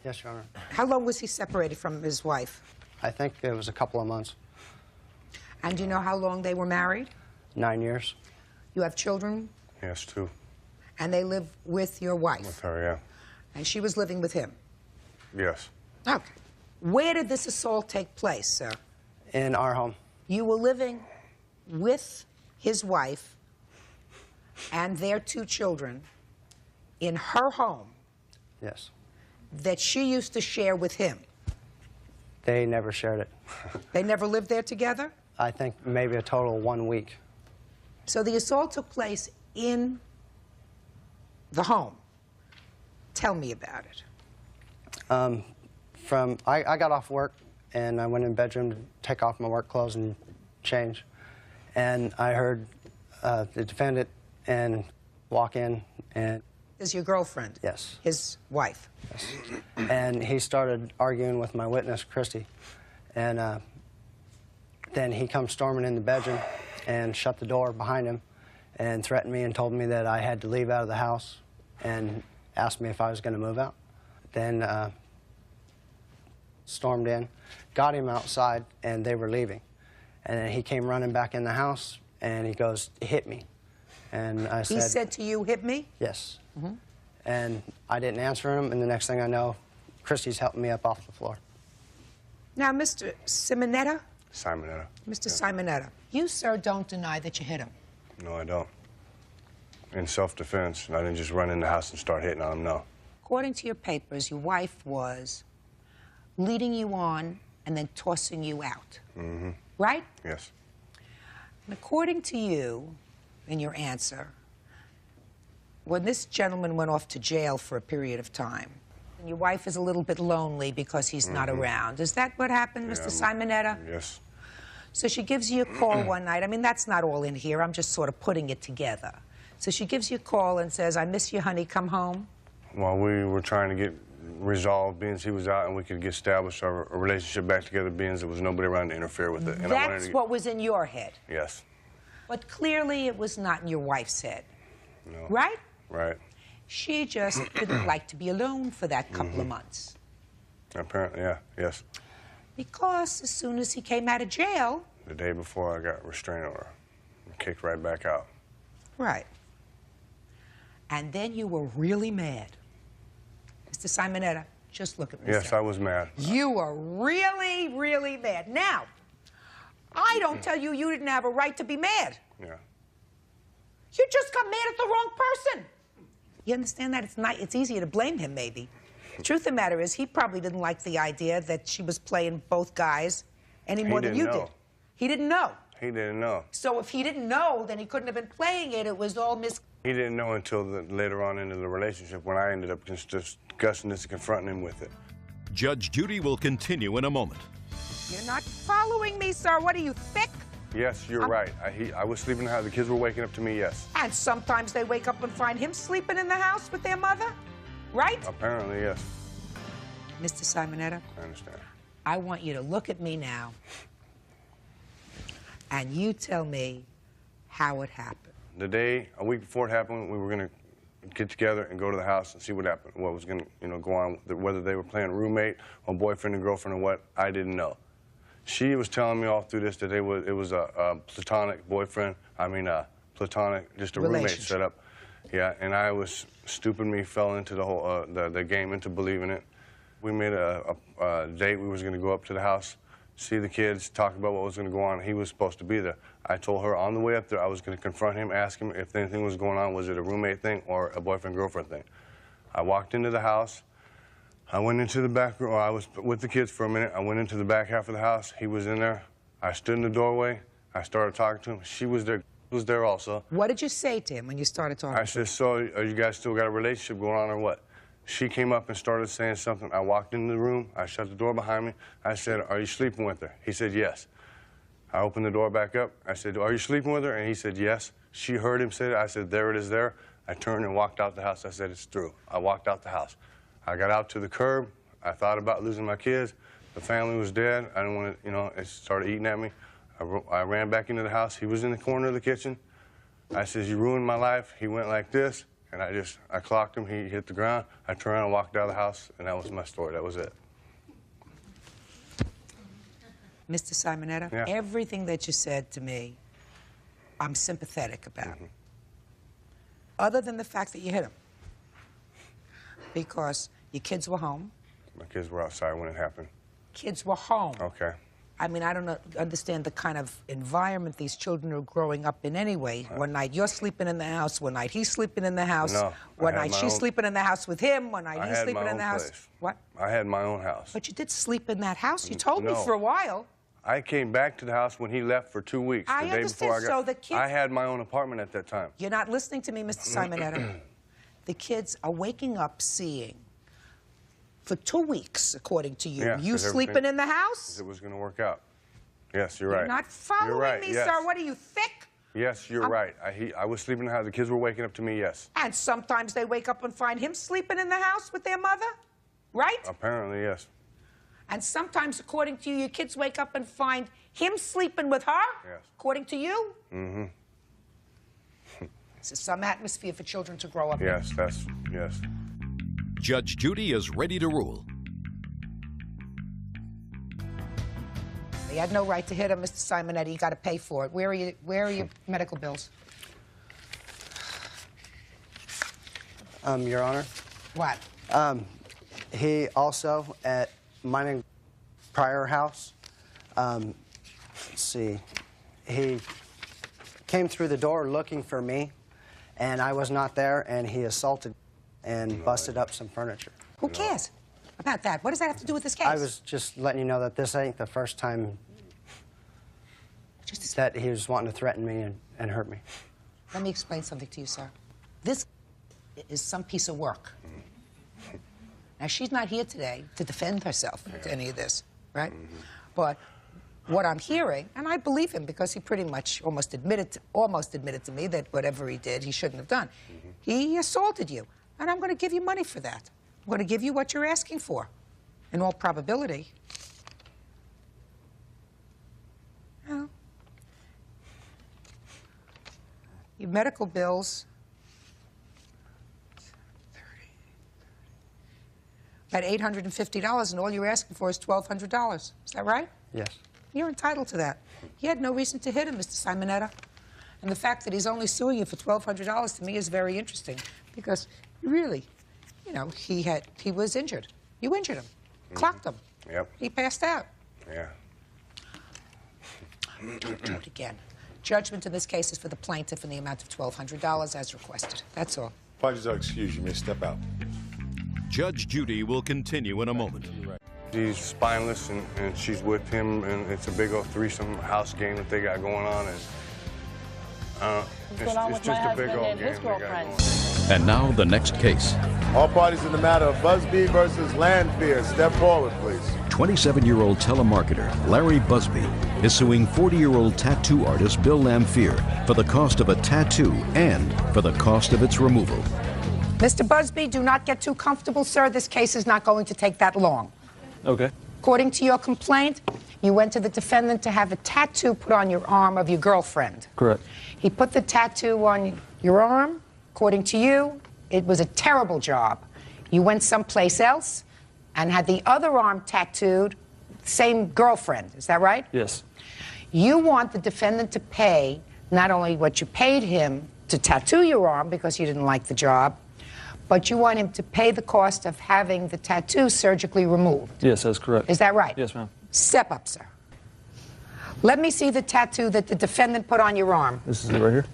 Yes, Your Honor. How long was he separated from his wife? I think it was a couple of months. And do you know how long they were married? 9 years. You have children? Yes, 2. And they live with your wife? With her, yeah. And she was living with him? Yes. Okay. Where did this assault take place, sir? In our home. You were living with his wife and their 2 children in her home? Yes. That she used to share with him? They never shared it. They never lived there together? I think maybe a total of 1 week. So the assault took place in the home. Tell me about it. I got off work and I went in the bedroom to take off my work clothes and change. And I heard the defendant and walk in and... Is your girlfriend? Yes. His wife? Yes. And he started arguing with my witness, Christy. And then he comes storming in the bedroom and shut the door behind him and threatened me and told me that I had to leave out of the house and asked me if I was going to move out. Then stormed in, got him outside, and they were leaving. And then he came running back in the house, and he goes, hit me. And I said... He said to you, hit me? Yes. And I didn't answer him, and the next thing I know, Christy's helping me up off the floor. Now, Mr. Simonetta? Simonetta. Mr. Simonetta, you, sir, don't deny that you hit him. No, I don't. In self-defense, I didn't just run in the house and start hitting on him, no. According to your papers, your wife was leading you on and then tossing you out. Mm-hmm. Right? Yes. And according to you, in your answer, when this gentleman went off to jail for a period of time, and your wife is a little bit lonely because he's not around. Is that what happened, Mr. Simonetta? Yes. So she gives you a call one night. I mean, that's not all in here. I'm just sort of putting it together. So she gives you a call and says, I miss you, honey, come home. While we were trying to get resolved, being he was out, and we could get established our relationship back together, being there was nobody around to interfere with it. And That's what was in your head. Yes. But clearly it was not in your wife's head. No. Right? Right. She just didn't like to be alone for that couple of months. Apparently, yeah, yes. Because as soon as he came out of jail... The day before I got restraining order, kicked right back out. Right. And then you were really mad. Mr. Simonetta, just look at me. Yes, sir. I was mad. You were really, really mad. Now, I don't tell you you didn't have a right to be mad. Yeah. You just got mad at the wrong person. You understand that? It's easier to blame him, maybe. The truth of the matter is, he probably didn't like the idea that she was playing both guys any more than you did. He didn't know. He didn't know. So if he didn't know, then he couldn't have been playing it. It was all He didn't know until later on into the relationship when I ended up just discussing this and confronting him with it. Judge Judy will continue in a moment. You're not following me, sir. What are you, thick? Yes, you're right. I was sleeping in the house. The kids were waking up to me, yes. And sometimes they wake up and find him sleeping in the house with their mother, right? Apparently, yes. Mr. Simonetta, I understand. I want you to look at me now, and you tell me how it happened. The day, a week before it happened, we were going to get together and go to the house and see what happened, what was going to, go on, whether they were playing roommate or boyfriend and girlfriend or what, I didn't know. She was telling me all through this that it was a platonic boyfriend, platonic, just a roommate set up. Yeah, and I was stupid. Me fell into the whole the game, into believing it. We made a date. We was going to go up to the house, see the kids, talk about what was going to go on. He was supposed to be there. I told her on the way up there I was going to confront him, ask him if anything was going on. Was it a roommate thing or a boyfriend-girlfriend thing? I walked into the house. I went into the back room. I was with the kids for a minute. I went into the back half of the house. He was in there. I stood in the doorway. I started talking to him. She was there also. What did you say to him when you started talking? I said, so are you guys still got a relationship going on or what? She came up and started saying something. I walked into the room. I shut the door behind me. I said, are you sleeping with her? He said, yes. I opened the door back up. I said, are you sleeping with her? And he said, yes. She heard him say it. I said, there it is there. I turned and walked out the house. I said, it's through. I walked out the house. I got out to the curb. I thought about losing my kids. The family was dead. I didn't want to, it started eating at me. I ran back into the house. He was in the corner of the kitchen. I said, you ruined my life. He went like this, and I clocked him. He hit the ground. I turned around and walked out of the house, and that was my story. That was it. Mr. Simonetta, yeah. Everything that you said to me, I'm sympathetic about. Other than the fact that you hit him. Because your kids were home. My kids were outside when it happened. Kids were home. Okay. I mean, I don't understand the kind of environment these children are growing up in anyway. One night you're sleeping in the house, one night he's sleeping in the house. No, one night she's sleeping in the house with him, one night he's sleeping in the house. Place. What? I had my own house. But you did sleep in that house. You told me for a while. I came back to the house when he left for 2 weeks. I the day understand. before I got, So the kids... I had my own apartment at that time. You're not listening to me, Mr. Simonetta. The kids are waking up seeing, for 2 weeks, according to you, you sleeping in the house? It was going to work out. Yes, you're right. You're not following me, sir. What are you, thick? Yes, you're right. I was sleeping in the house. The kids were waking up to me, yes. And sometimes they wake up and find him sleeping in the house with their mother, right? Apparently, yes. And sometimes, according to you, your kids wake up and find him sleeping with her, according to you? Mm-hmm. This is some atmosphere for children to grow up in. Yes, yes. Judge Judy is ready to rule. They had no right to hit him, Mr. Simonetta. You got to pay for it. Where are your medical bills? Your Honor. What? He also, at my prior house, let's see, he came through the door looking for me, and I was not there, and he assaulted and busted up some furniture. Who cares about that? What does that have to do with this case? I was just letting you know that this ain't the first time that he was wanting to threaten me and hurt me. Let me explain something to you, sir. This is some piece of work. Now, she's not here today to defend herself to any of this, right? But what I'm hearing, and I believe him because he pretty much almost admitted to me that whatever he did, he shouldn't have done. He assaulted you, and I'm going to give you money for that. I'm going to give you what you're asking for, in all probability. Well, your medical bills, at $850, and all you're asking for is $1,200. Is that right? Yes. You're entitled to that. You had no reason to hit him, Mr. Simonetta. And the fact that he's only suing you for $1,200 to me is very interesting, because really, you know, he was injured. You injured him, clocked him. Yep. He passed out. Yeah. Don't do it again. Judgment in this case is for the plaintiff in the amount of $1,200 as requested. That's all. Parties are excused. You may step out. Judge Judy will continue in a moment. She's spineless, and she's with him, and it's a big old threesome house game that they got going on, and it's just a big old game they got going on. And now the next case. All parties in the matter of Busby versus Landfear. Step forward, please. 27-year-old telemarketer Larry Busby is suing 40-year-old tattoo artist Bill Lamphere for the cost of a tattoo and for the cost of its removal. Mr. Busby, do not get too comfortable, sir. This case is not going to take that long. Okay. According to your complaint, you went to the defendant to have a tattoo put on your arm of your girlfriend. Correct. He put the tattoo on your arm. According to you, it was a terrible job. You went someplace else and had the other arm tattooed, same girlfriend. Is that right? Yes. You want the defendant to pay not only what you paid him to tattoo your arm because you didn't like the job, but you want him to pay the cost of having the tattoo surgically removed. Yes, that's correct. Is that right? Yes, ma'am. Step up, sir. Let me see the tattoo that the defendant put on your arm. This is it right here.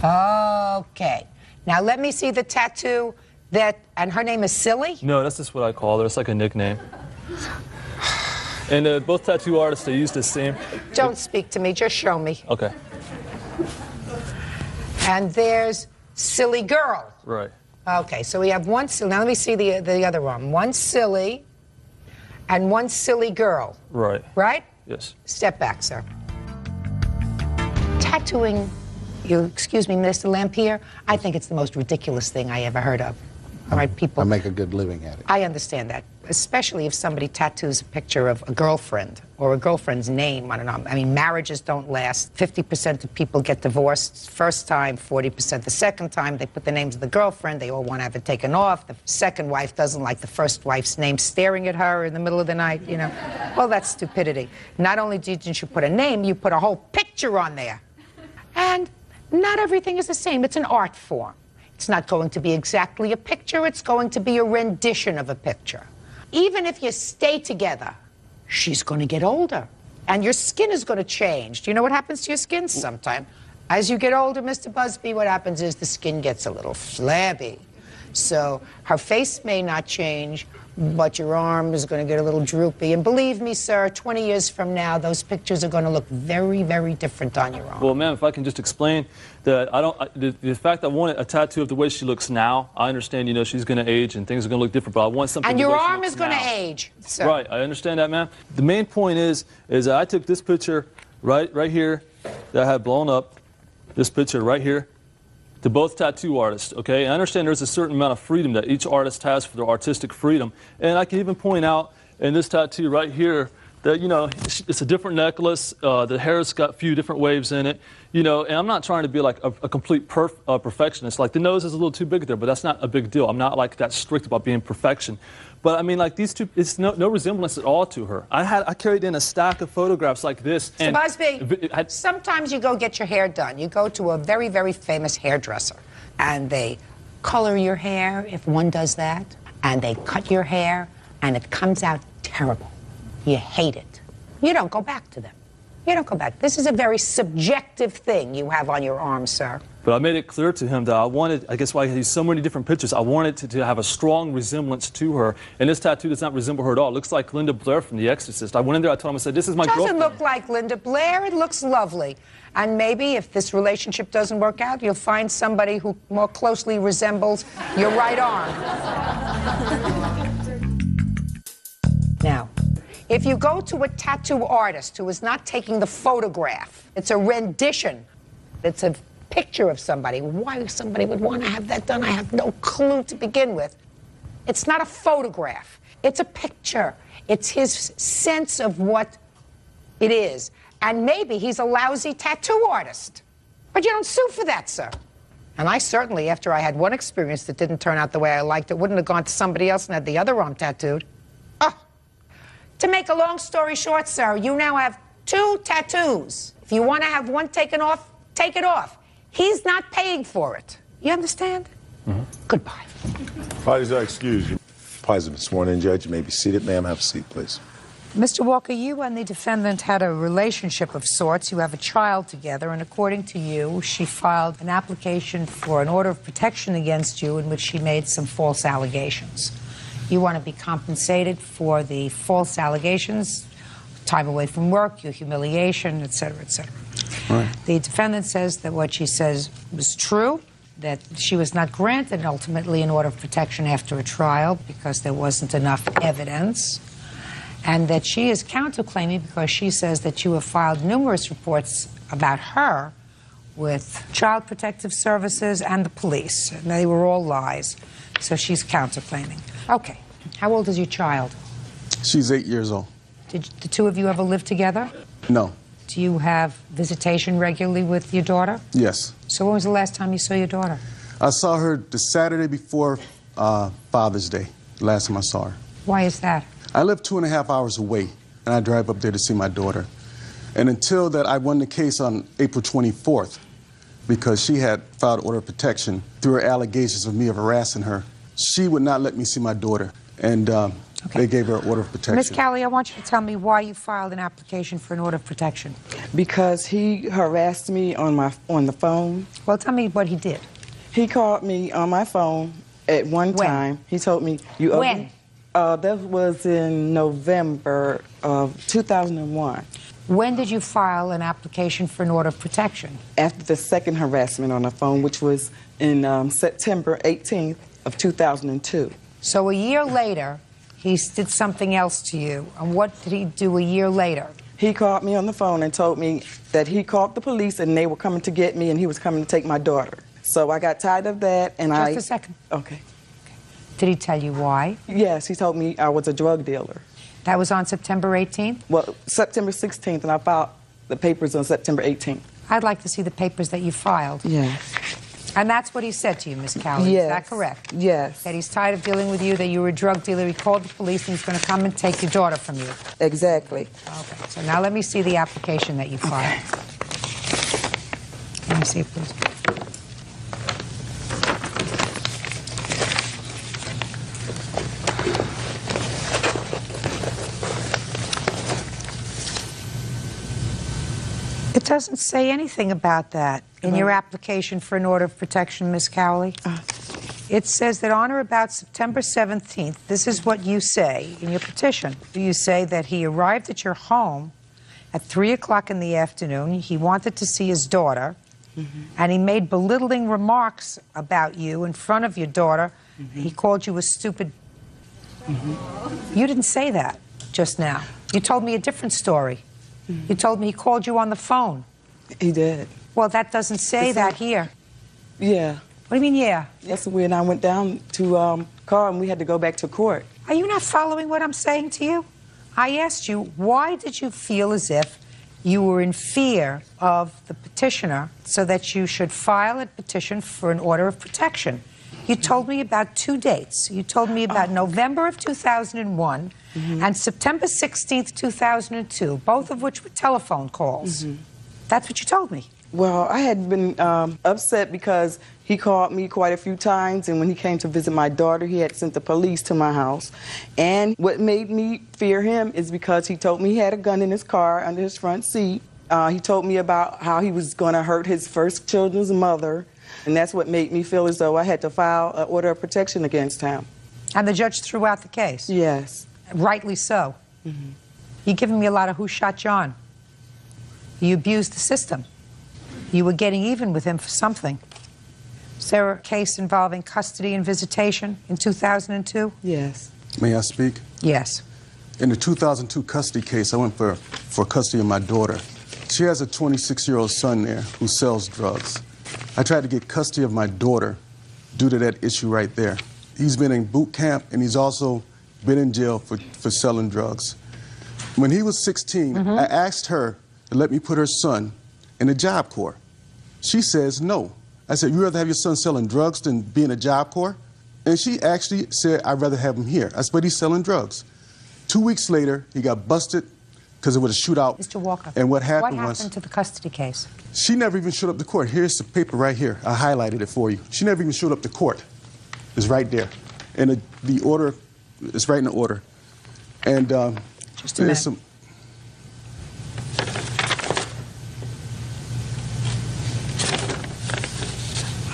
Okay. Now let me see the tattoo that, and her name is Silly? No, that's just what I call her. It's like a nickname. And both tattoo artists, they use the same. Don't speak to me, just show me. Okay. And there's Silly Girl. Right. Okay, so we have one silly. Now let me see the other one. One silly and one silly girl. Right. Right? Yes. Step back, sir. Tattooing, excuse me, Mr. Lamphere, I think it's the most ridiculous thing I ever heard of. All right, people. I make a good living at it. I understand that, especially if somebody tattoos a picture of a girlfriend or a girlfriend's name on an arm. I mean, marriages don't last. 50% of people get divorced first time, 40% the second time. They put the names of the girlfriend. They all want to have it taken off. The second wife doesn't like the first wife's name staring at her in the middle of the night, you know. Well, that's stupidity. Not only didn't you put a name, you put a whole picture on there. And not everything is the same. It's an art form. It's not going to be exactly a picture. It's going to be a rendition of a picture. Even if you stay together, she's going to get older. And your skin is going to change. Do you know what happens to your skin sometime? As you get older, Mr. Busby, what happens is the skin gets a little flabby. So her face may not change, but your arm is going to get a little droopy. And believe me, sir, 20 years from now, those pictures are going to look very, very different on your arm. Well, ma'am, if I can just explain that the fact I want a tattoo of the way she looks now, I understand, you know, she's going to age and things are going to look different, but I want something and the your way she arm looks is going to now. age, sir. Right, I understand that, ma'am. The main point is that I took this picture right here that I had blown up, this picture right here, to both tattoo artists, okay? And I understand there's a certain amount of freedom that each artist has for their artistic freedom. And I can even point out in this tattoo right here that, you know, it's a different necklace. The hair's got a few different waves in it, you know, and I'm not trying to be like a complete perfectionist. Like the nose is a little too big there, but that's not a big deal. I'm not like that strict about being perfection. But I mean, like these two, it's no resemblance at all to her. I carried in a stack of photographs like this. Mr. Busby, sometimes you go get your hair done. You go to a very, very famous hairdresser, and they color your hair, if one does that, and they cut your hair, and it comes out terrible. You hate it. You don't go back to them. You don't go back. This is a very subjective thing you have on your arm, sir. But I made it clear to him that I wanted, I guess why I used so many different pictures, I wanted to have a strong resemblance to her. And this tattoo does not resemble her at all. It looks like Linda Blair from The Exorcist. I went in there, I told him, I said, this is my girlfriend. It doesn't look like Linda Blair. It looks lovely. And maybe if this relationship doesn't work out, you'll find somebody who more closely resembles your right arm. Now, If you go to a tattoo artist who is not taking the photograph, it's a rendition, it's a picture of somebody. Why somebody would want to have that done, I have no clue to begin with. It's not a photograph. It's a picture. It's his sense of what it is. And maybe he's a lousy tattoo artist. But you don't sue for that, sir. And I certainly, after I had one experience that didn't turn out the way I liked it, wouldn't have gone to somebody else and had the other arm tattooed. Oh. To make a long story short, sir, you now have 2 tattoos. If you want to have one taken off, take it off. He's not paying for it. You understand? Mm-hmm. Goodbye. Parties are excused. Parties have been sworn in, Judge. You may be seated. Ma'am, have a seat, please. Mr. Walker, you and the defendant had a relationship of sorts. You have a child together, and according to you, she filed an application for an order of protection against you in which she made some false allegations. You want to be compensated for the false allegations, time away from work, your humiliation, et cetera, et cetera. Right. The defendant says that what she says was true, that she was not granted ultimately an order of protection after a trial because there wasn't enough evidence, and that she is counterclaiming because she says that you have filed numerous reports about her with Child Protective Services and the police, and they were all lies. So she's counterclaiming. Okay. How old is your child? She's 8 years old. Did the 2 of you ever live together? No. Do you have visitation regularly with your daughter? Yes. So when was the last time you saw your daughter? I saw her the Saturday before Father's Day, the last time I saw her. Why is that? I live 2.5 hours away, and I drive up there to see my daughter. And until that, I won the case on April 24th because she had filed order of protection through her allegations of me harassing her. She would not let me see my daughter, and they gave her an order of protection. Miss Callie, I want you to tell me why you filed an application for an order of protection. Because he harassed me on the phone. Well, tell me what he did. He called me on my phone at one time. He told me, "You owe me." That was in November of 2001. When did you file an application for an order of protection? After the second harassment on the phone, which was in September 18th of 2002. So a year later, he did something else to you. And what did he do a year later? He called me on the phone and told me that he called the police and they were coming to get me and he was coming to take my daughter. So I got tired of that and Just a second. Okay. Did he tell you why? Yes, he told me I was a drug dealer. That was on September 18th? Well, September 16th, and I filed the papers on September 18th. I'd like to see the papers that you filed. Yes. And that's what he said to you, Miss Callie. Yes. Is that correct? Yes. That he's tired of dealing with you, that you were a drug dealer, he called the police, and he's going to come and take your daughter from you. Exactly. Okay, so now let me see the application that you filed. Okay. Let me see it, please. It doesn't say anything about that in your application for an order of protection, Miss Cowley. It says that on or about September 17th, this is what you say in your petition. You say that he arrived at your home at 3 o'clock in the afternoon. He wanted to see his daughter, and he made belittling remarks about you in front of your daughter. He called you a stupid... You didn't say that just now. You told me a different story. You told me he called you on the phone. He did. Well, that doesn't say that here. Yeah. What do you mean, yeah? Yes, when I went down to car and we had to go back to court. Are you not following what I'm saying to you? I asked you, why did you feel as if you were in fear of the petitioner so that you should file a petition for an order of protection? You told me about 2 dates. You told me about November of 2001 and September 16th, 2002, both of which were telephone calls. That's what you told me. Well, I had been upset because he called me quite a few times, and when he came to visit my daughter, he had sent the police to my house. And what made me fear him is because he told me he had a gun in his car under his front seat. He told me about how he was going to hurt his first children's mother, and that's what made me feel as though I had to file an order of protection against him. And the judge threw out the case? Yes. Rightly so. You're giving me a lot of who shot John. You abused the system. You were getting even with him for something. Is there a case involving custody and visitation in 2002? Yes. May I speak? Yes. In the 2002 custody case, I went for custody of my daughter. She has a 26-year-old son there who sells drugs. I tried to get custody of my daughter due to that issue right there. He's been in boot camp, and he's also been in jail for selling drugs. When he was 16, I asked her to let me put her son in a Job Corps. She says no. I said, you'd rather have your son selling drugs than be in a Job Corps? And she actually said, I'd rather have him here. I said, but he's selling drugs. 2 weeks later, he got busted because it was a shootout. Mr. Walker, and what happened to the custody case? She never even showed up to court. Here's the paper right here. I highlighted it for you. She never even showed up to court. It's right there. And the order, it's right in the order. And just a minute.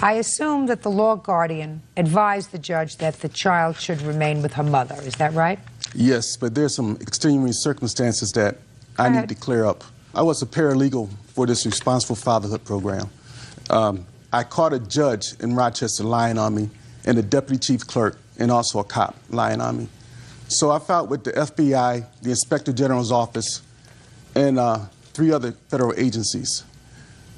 I assume that the law guardian advised the judge that the child should remain with her mother. Is that right? Yes, but there's some extreme circumstances that I need to clear up. I was a paralegal for this Responsible Fatherhood program. I caught a judge in Rochester lying on me, and a deputy chief clerk, and also a cop lying on me. So I filed with the FBI, the Inspector General's office, and 3 other federal agencies.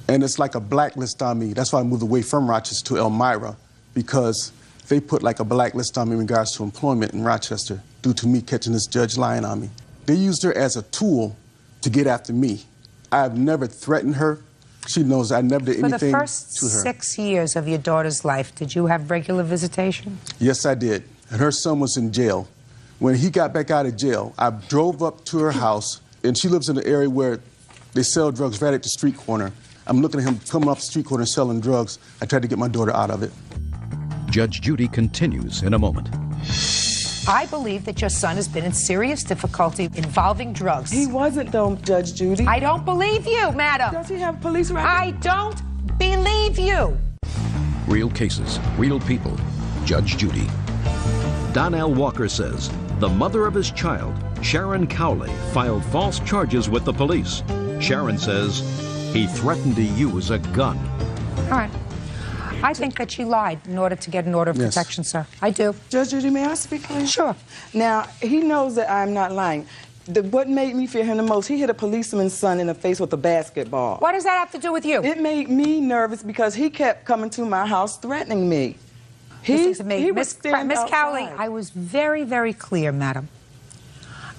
And it's like a blacklist on me. That's why I moved away from Rochester to Elmira, because they put like a blacklist on me in regards to employment in Rochester due to me catching this judge lying on me. They used her as a tool to get after me. I've never threatened her. She knows I never did anything to her. For the first 6 years of your daughter's life, did you have regular visitation? Yes, I did. And her son was in jail. When he got back out of jail, I drove up to her house, and she lives in an area where they sell drugs right at the street corner. I'm looking at him coming off the street corner selling drugs. I tried to get my daughter out of it. Judge Judy continues in a moment. I believe that your son has been in serious difficulty involving drugs. He wasn't, though, Judge Judy. I don't believe you, madam. Does he have police records? I don't believe you. Real cases, real people. Judge Judy. Donnell Walker says the mother of his child, Sharon Cowley, filed false charges with the police. Sharon says he threatened to use a gun. All right. I think that she lied in order to get an order of protection, sir. I do. Judge Judy, may I speak, please? Sure. Now, he knows that I'm not lying. What made me fear him the most, he hit a policeman's son in the face with a basketball. What does that have to do with you? It made me nervous because he kept coming to my house threatening me. Listen to me. Miss Cowley, I was very, very clear, madam.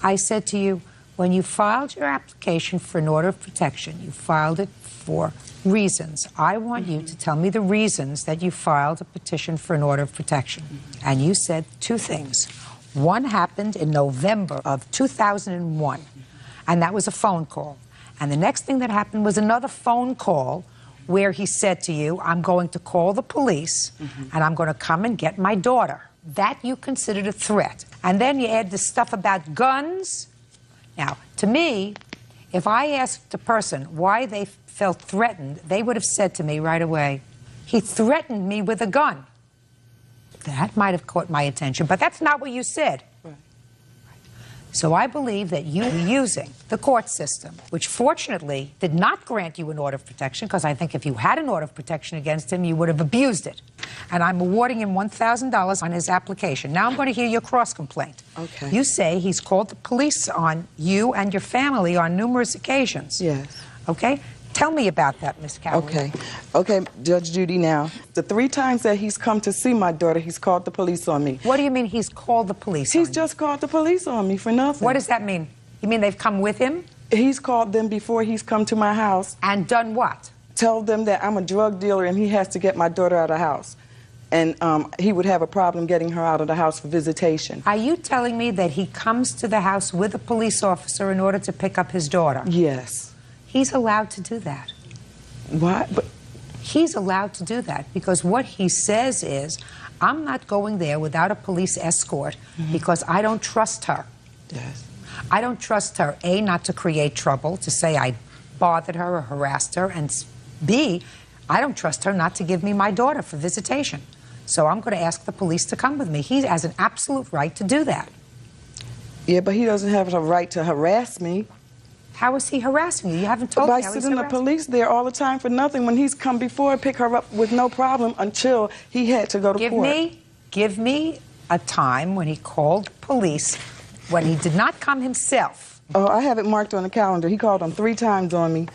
I said to you, when you filed your application for an order of protection, you filed it for reasons. I want you to tell me the reasons that you filed a petition for an order of protection. And you said 2 things. One happened in November of 2001, and that was a phone call. And the next thing that happened was another phone call where he said to you, I'm going to call the police, and I'm going to come and get my daughter. That you considered a threat. And then you add this stuff about guns. Now, to me, if I asked a person why they felt threatened, they would have said to me right away, he threatened me with a gun. That might have caught my attention, but that's not what you said. Right. So I believe that you were using the court system, which fortunately did not grant you an order of protection, because I think if you had an order of protection against him, you would have abused it. And I'm awarding him $1,000 on his application. Now I'm going to hear your cross-complaint. Okay. You say he's called the police on you and your family on numerous occasions. Yes. Okay? Tell me about that, Ms. Cowley. Okay. Okay, Judge Judy, now, the 3 times that he's come to see my daughter, he's called the police on me. What do you mean he's called the police He's just called the police on me for nothing. What does that mean? You mean they've come with him? He's called them before he's come to my house. And done what? Tell them that I'm a drug dealer and he has to get my daughter out of the house. And he would have a problem getting her out of the house for visitation. Are you telling me that he comes to the house with a police officer in order to pick up his daughter? Yes. He's allowed to do that. What? But he's allowed to do that because what he says is, I'm not going there without a police escort because I don't trust her. Yes. I don't trust her, A, not to create trouble, to say I bothered her or harassed her, and B, I don't trust her not to give me my daughter for visitation. So I'm going to ask the police to come with me. He has an absolute right to do that. Yeah, but he doesn't have the right to harass me. How is he harassing you? You haven't told me how he's harassing the police there all the time for nothing when he's come before and pick her up with no problem until he had to go to court. Give me a time when he called police when he did not come himself. Oh, I have it marked on the calendar. He called on 3 times on me.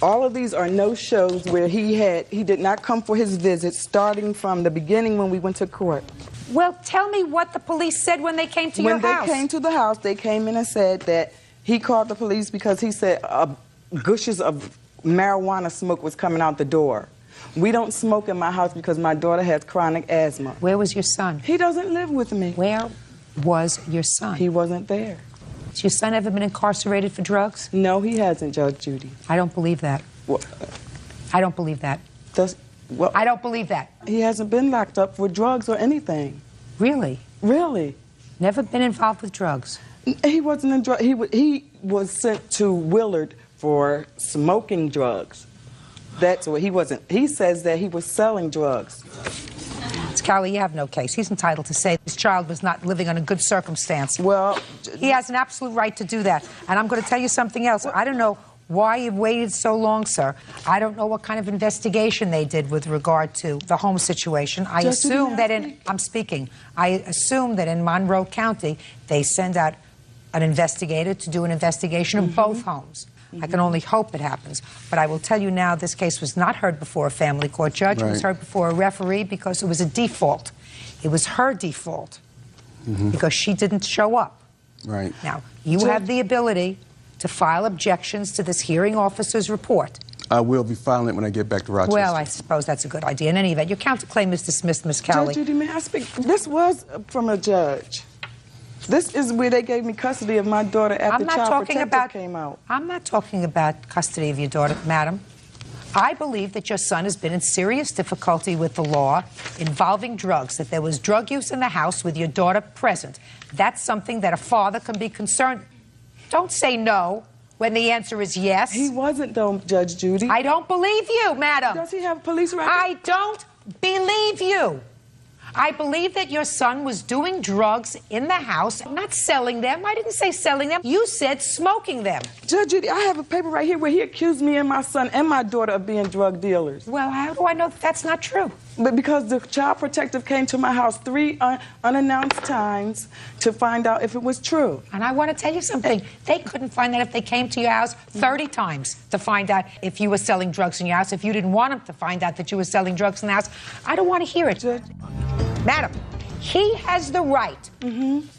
All of these are no-shows where he did not come for his visit, starting from the beginning when we went to court. Well, tell me what the police said when they came to your house. When they came to the house, they came in and said that he called the police because he said gushes of marijuana smoke was coming out the door. We don't smoke in my house because my daughter has chronic asthma. Where was your son? He doesn't live with me. Where was your son? He wasn't there. Has your son ever been incarcerated for drugs? No, he hasn't, Judge Judy. I don't believe that. What? I don't believe that. I don't believe that. He hasn't been locked up for drugs or anything. Really? Really. Never been involved with drugs? He wasn't in drugs. He was sent to Willard for smoking drugs. That's what he wasn't. He says that he was selling drugs. Scally, you have no case. He's entitled to say his child was not living under good circumstance. Well, he has an absolute right to do that. And I'm going to tell you something else. I don't know why you've waited so long, sir. I don't know what kind of investigation they did with regard to the home situation. I assume that I assume that in Monroe County, they send out an investigator to do an investigation of both homes. I can only hope it happens. But I will tell you now, this case was not heard before a family court judge. It was heard before a referee because it was a default. It was her default because she didn't show up. Right. Now, you have the ability to file objections to this hearing officer's report. I will be filing it when I get back to Rochester. Well, I suppose that's a good idea. In any event, your counterclaim is dismissed, Miss Cowley. Judge Judy, may I speak? This was from a judge. This is where they gave me custody of my daughter after Child Protective came out. I'm not talking about custody of your daughter, madam. I believe that your son has been in serious difficulty with the law involving drugs, that there was drug use in the house with your daughter present. That's something that a father can be concerned. Don't say no when the answer is yes. He wasn't, though, Judge Judy. I don't believe you, madam. Does he have a police record? I don't believe you. I believe that your son was doing drugs in the house, not selling them. I didn't say selling them. You said smoking them. Judge Judy, I have a paper right here where he accused me and my son and my daughter of being drug dealers. Well, how do I know that's not true? But because the Child Protective came to my house 3 unannounced times to find out if it was true. And I want to tell you something. They couldn't find that if they came to your house 30 times to find out if you were selling drugs in your house, if you didn't want them to find out that you were selling drugs in the house. I don't want to hear it. Judge. Madam, he has the right,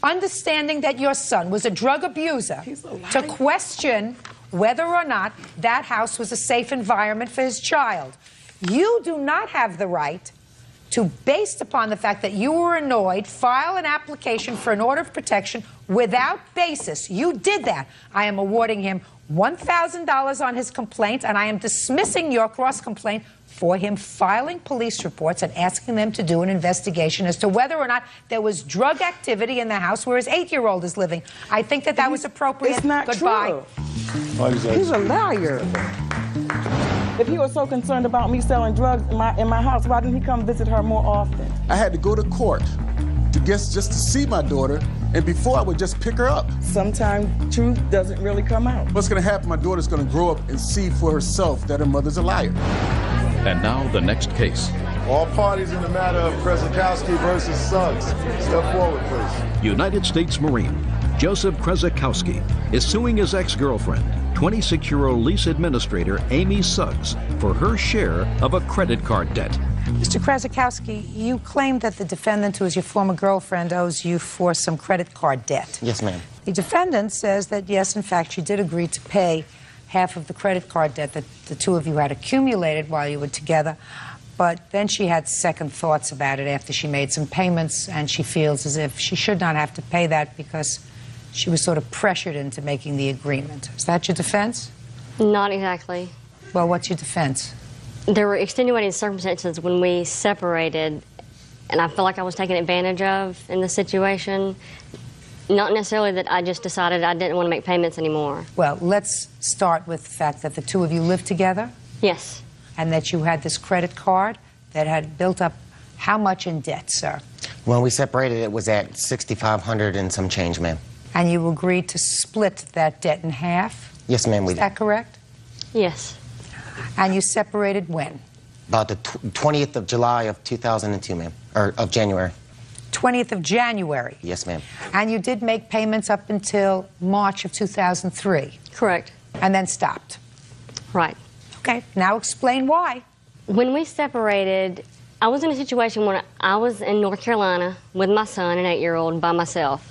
understanding that your son was a drug abuser, to question whether or not that house was a safe environment for his child. You do not have the right to, based upon the fact that you were annoyed, file an application for an order of protection without basis. You did that. I am awarding him $1,000 on his complaint, and I am dismissing your cross-complaint for him filing police reports and asking them to do an investigation as to whether or not there was drug activity in the house where his 8-year-old is living. I think that that was appropriate. It's not Goodbye. true. He's a liar. If he was so concerned about me selling drugs in my house, why didn't he come visit her more often? I had to go to court to just to see my daughter, and before I would just pick her up. Sometimes truth doesn't really come out. What's going to happen? My daughter's going to grow up and see for herself that her mother's a liar. And now the next case. All parties in the matter of Krezakowski versus Suggs. Step forward, please. United States Marine Joseph Krezakowski is suing his ex-girlfriend, 26-year-old lease administrator Amy Suggs, for her share of a credit card debt. Mr. Krezakowski, you claim that the defendant, who is your former girlfriend, owes you for some credit card debt. Yes, ma'am. The defendant says that, yes, in fact, she did agree to pay half of the credit card debt that the two of you had accumulated while you were together. But then she had second thoughts about it after she made some payments, and she feels as if she should not have to pay that because she was sort of pressured into making the agreement. Is that your defense? Not exactly. Well, what's your defense? There were extenuating circumstances when we separated, and I feel like I was taken advantage of in the situation. Not necessarily that I just decided I didn't want to make payments anymore. Well, let's start with the fact that the two of you lived together. Yes. And that you had this credit card that had built up how much in debt, sir? When we separated, it was at $6,500 and some change, ma'am. And you agreed to split that debt in half? Yes, ma'am, we did. Is that correct? Yes. And you separated when? About the 20th of July of 2002, ma'am, or of January. 20th of January. Yes, ma'am. And you did make payments up until March of 2003. Correct. And then stopped. Right. Okay, now explain why. When we separated, I was in a situation where I was in North Carolina with my son, an 8-year-old, by myself.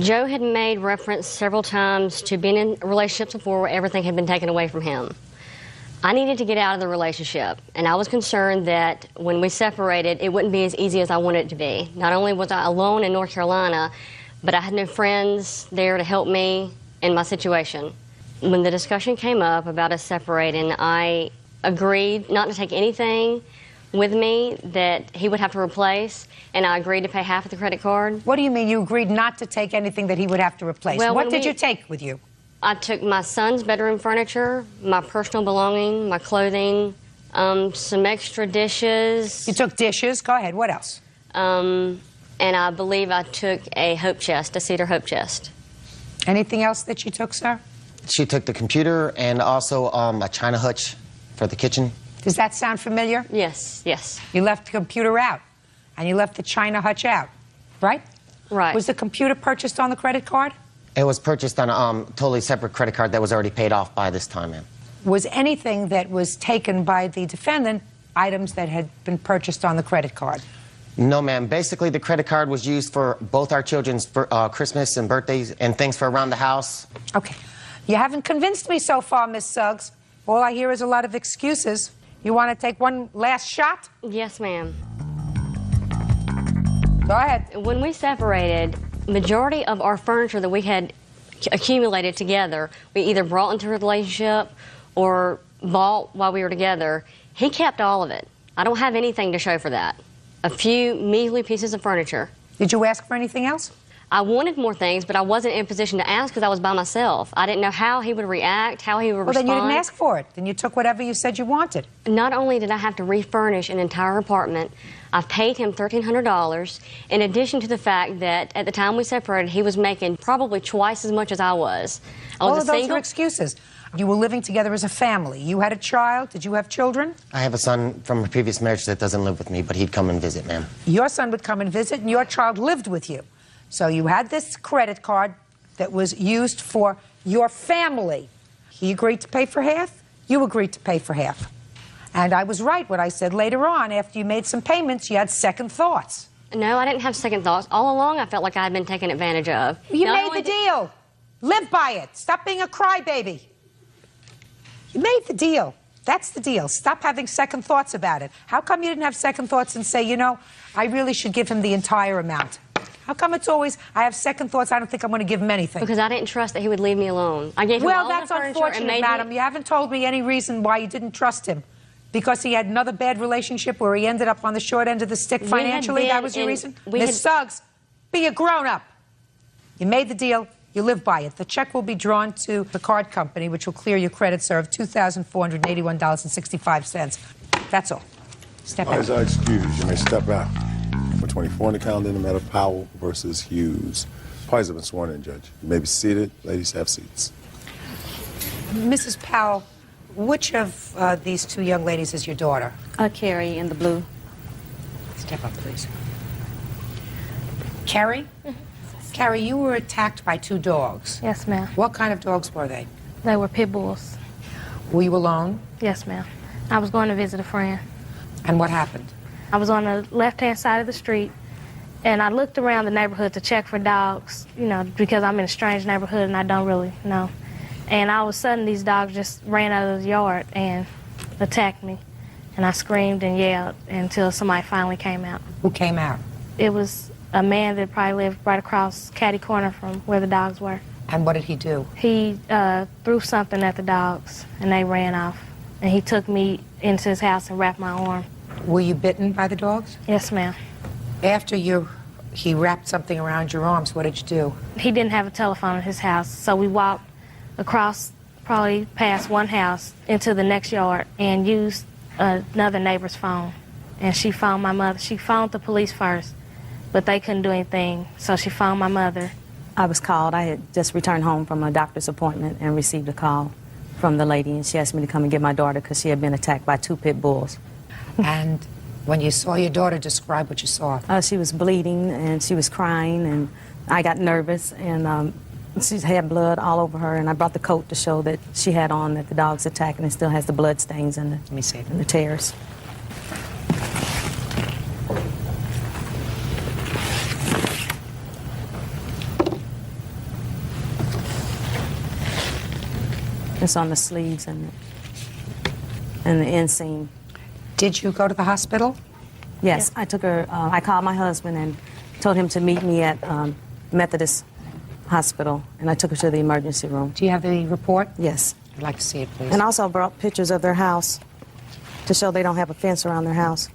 Joe had made reference several times to being in relationships before where everything had been taken away from him. I needed to get out of the relationship, and I was concerned that when we separated, it wouldn't be as easy as I wanted it to be. Not only was I alone in North Carolina, but I had no friends there to help me in my situation. When the discussion came up about us separating, I agreed not to take anything with me that he would have to replace, and I agreed to pay half of the credit card. What do you mean you agreed not to take anything that he would have to replace? Well, what did you take with you? I took my son's bedroom furniture, my personal belongings, my clothing, some extra dishes. You took dishes? Go ahead. What else? And I believe I took a hope chest, a cedar hope chest. Anything else that you took, sir? She took the computer and also a china hutch for the kitchen. Does that sound familiar? Yes, yes. You left the computer out, and you left the china hutch out, right? Right. Was the computer purchased on the credit card? It was purchased on a totally separate credit card that was already paid off by this time, ma'am. Was anything that was taken by the defendant items that had been purchased on the credit card? No, ma'am. Basically, the credit card was used for both our children's Christmas and birthdays and things for around the house. Okay. You haven't convinced me so far, Miss Suggs. All I hear is a lot of excuses. You want to take one last shot? Yes, ma'am. Go ahead. When we separated, majority of our furniture that we had accumulated together, we either brought into a relationship or bought while we were together. He kept all of it. I don't have anything to show for that. A few measly pieces of furniture. Did you ask for anything else? I wanted more things, but I wasn't in a position to ask because I was by myself. I didn't know how he would react, how he would respond. Well, then you didn't ask for it. Then you took whatever you said you wanted. Not only did I have to refurnish an entire apartment, I've paid him $1,300, in addition to the fact that at the time we separated, he was making probably twice as much as I was. All of those are excuses. You were living together as a family. You had a child. Did you have children? I have a son from a previous marriage that doesn't live with me, but he'd come and visit, ma'am. Your son would come and visit, and your child lived with you. So you had this credit card that was used for your family. He agreed to pay for half. You agreed to pay for half. And I was right when I said later on, after you made some payments, you had second thoughts. No, I didn't have second thoughts. All along, I felt like I had been taken advantage of. You made the deal. Live by it. Stop being a crybaby. You made the deal. That's the deal. Stop having second thoughts about it. How come you didn't have second thoughts and say, you know, I really should give him the entire amount? How come it's always, I have second thoughts, I don't think I'm going to give him anything? Because I didn't trust that he would leave me alone. I gave him all the furniture. Well, that's unfortunate, madam. You haven't told me any reason why you didn't trust him. Because he had another bad relationship where he ended up on the short end of the stick financially? That was your reason? Miss Suggs, be a grown-up. You made the deal. You live by it. The check will be drawn to the card company, which will clear your credit, sir, of $2,481.65. That's all. Step out. Eyes are excused. You may step out. Number 24 on the calendar in the matter of Powell versus Hughes. Parties have been sworn in, Judge. You may be seated. Ladies, have seats. Mrs. Powell, which of these two young ladies is your daughter? Carrie in the blue. Step up, please. Carrie? Carrie, you were attacked by two dogs. Yes, ma'am. What kind of dogs were they? They were pit bulls. Were you alone? Yes, ma'am. I was going to visit a friend. And what happened? I was on the left-hand side of the street, and I looked around the neighborhood to check for dogs, you know, because I'm in a strange neighborhood and I don't really know. And all of a sudden, these dogs just ran out of the yard and attacked me. And I screamed and yelled until somebody finally came out. Who came out? It was a man that probably lived right across Caddy Corner from where the dogs were. And what did he do? He threw something at the dogs, and they ran off. And he took me into his house and wrapped my arm. Were you bitten by the dogs? Yes, ma'am. After he wrapped something around your arms, what did you do? He didn't have a telephone in his house, so we walked across, probably past one house, into the next yard and used another neighbor's phone. And she phoned my mother. She phoned the police first, but they couldn't do anything, so she phoned my mother. I was called. I had just returned home from a doctor's appointment and received a call from the lady, and she asked me to come and get my daughter because she had been attacked by two pit bulls. And When you saw your daughter, describe what you saw. She was bleeding and she was crying, and I got nervous, and she had blood all over her, and I brought the coat to show that she had on, that the dog's attacking, and still has the blood stains and Let me see. and the tears. It's on the sleeves and the inseam. Did you go to the hospital? Yes, I took her. I called my husband and told him to meet me at Methodist Hospital, and I took her to the emergency room. Do you have the report? Yes. I'd like to see it, please. And also brought pictures of their house to show they don't have a fence around their house.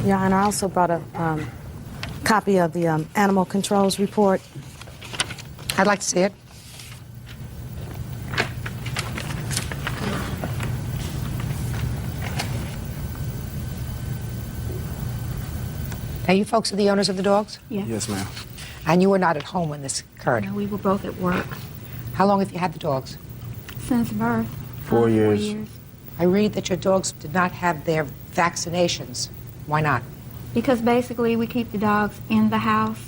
Your Honor, I also brought a copy of the animal controls report. I'd like to see it. Now, you folks are the owners of the dogs? Yes. Yes, ma'am. And you were not at home when this occurred? No, we were both at work. How long have you had the dogs? Since birth. 4 years. 4 years. I read that your dogs did not have their vaccinations. Why not? Because basically we keep the dogs in the house.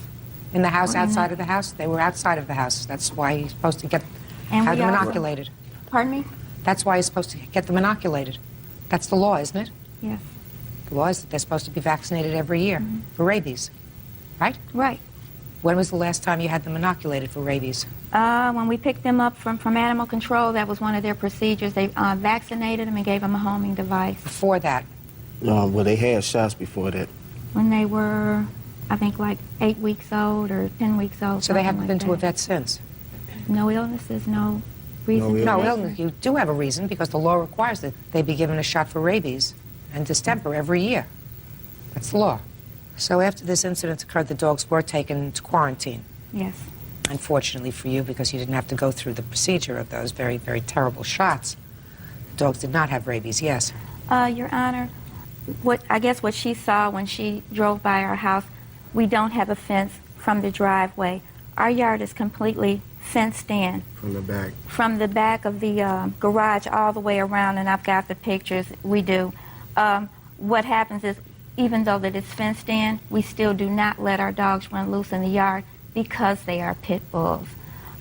In the house, Or in outside the- of the house? They were outside of the house. That's why you're supposed to And have we them also- inoculated. Pardon me? That's why you're supposed to get them inoculated. That's the law, isn't it? Yes. The law is that they're supposed to be vaccinated every year for rabies, right? Right. When was the last time you had them inoculated for rabies? When we picked them up from animal control, that was one of their procedures. They vaccinated them and gave them a homing device. Before that? Well, they had shots before that. When they were, I think, like 8 weeks old or 10 weeks old. So they something haven't like been to a that. vet since? No illnesses, no reason to No be. illness. You do have a reason because the law requires that they be given a shot for rabies and distemper every year. That's the law. So after this incident occurred, the dogs were taken to quarantine. Yes. Unfortunately for you, because you didn't have to go through the procedure of those very, very terrible shots. The dogs did not have rabies, yes. Your Honor, I guess what she saw when she drove by our house, we don't have a fence from the driveway. Our yard is completely fenced in. From the back. From the back of the garage all the way around, and I've got the pictures. We do. What happens is, even though that it's fenced in, we still do not let our dogs run loose in the yard because they are pit bulls.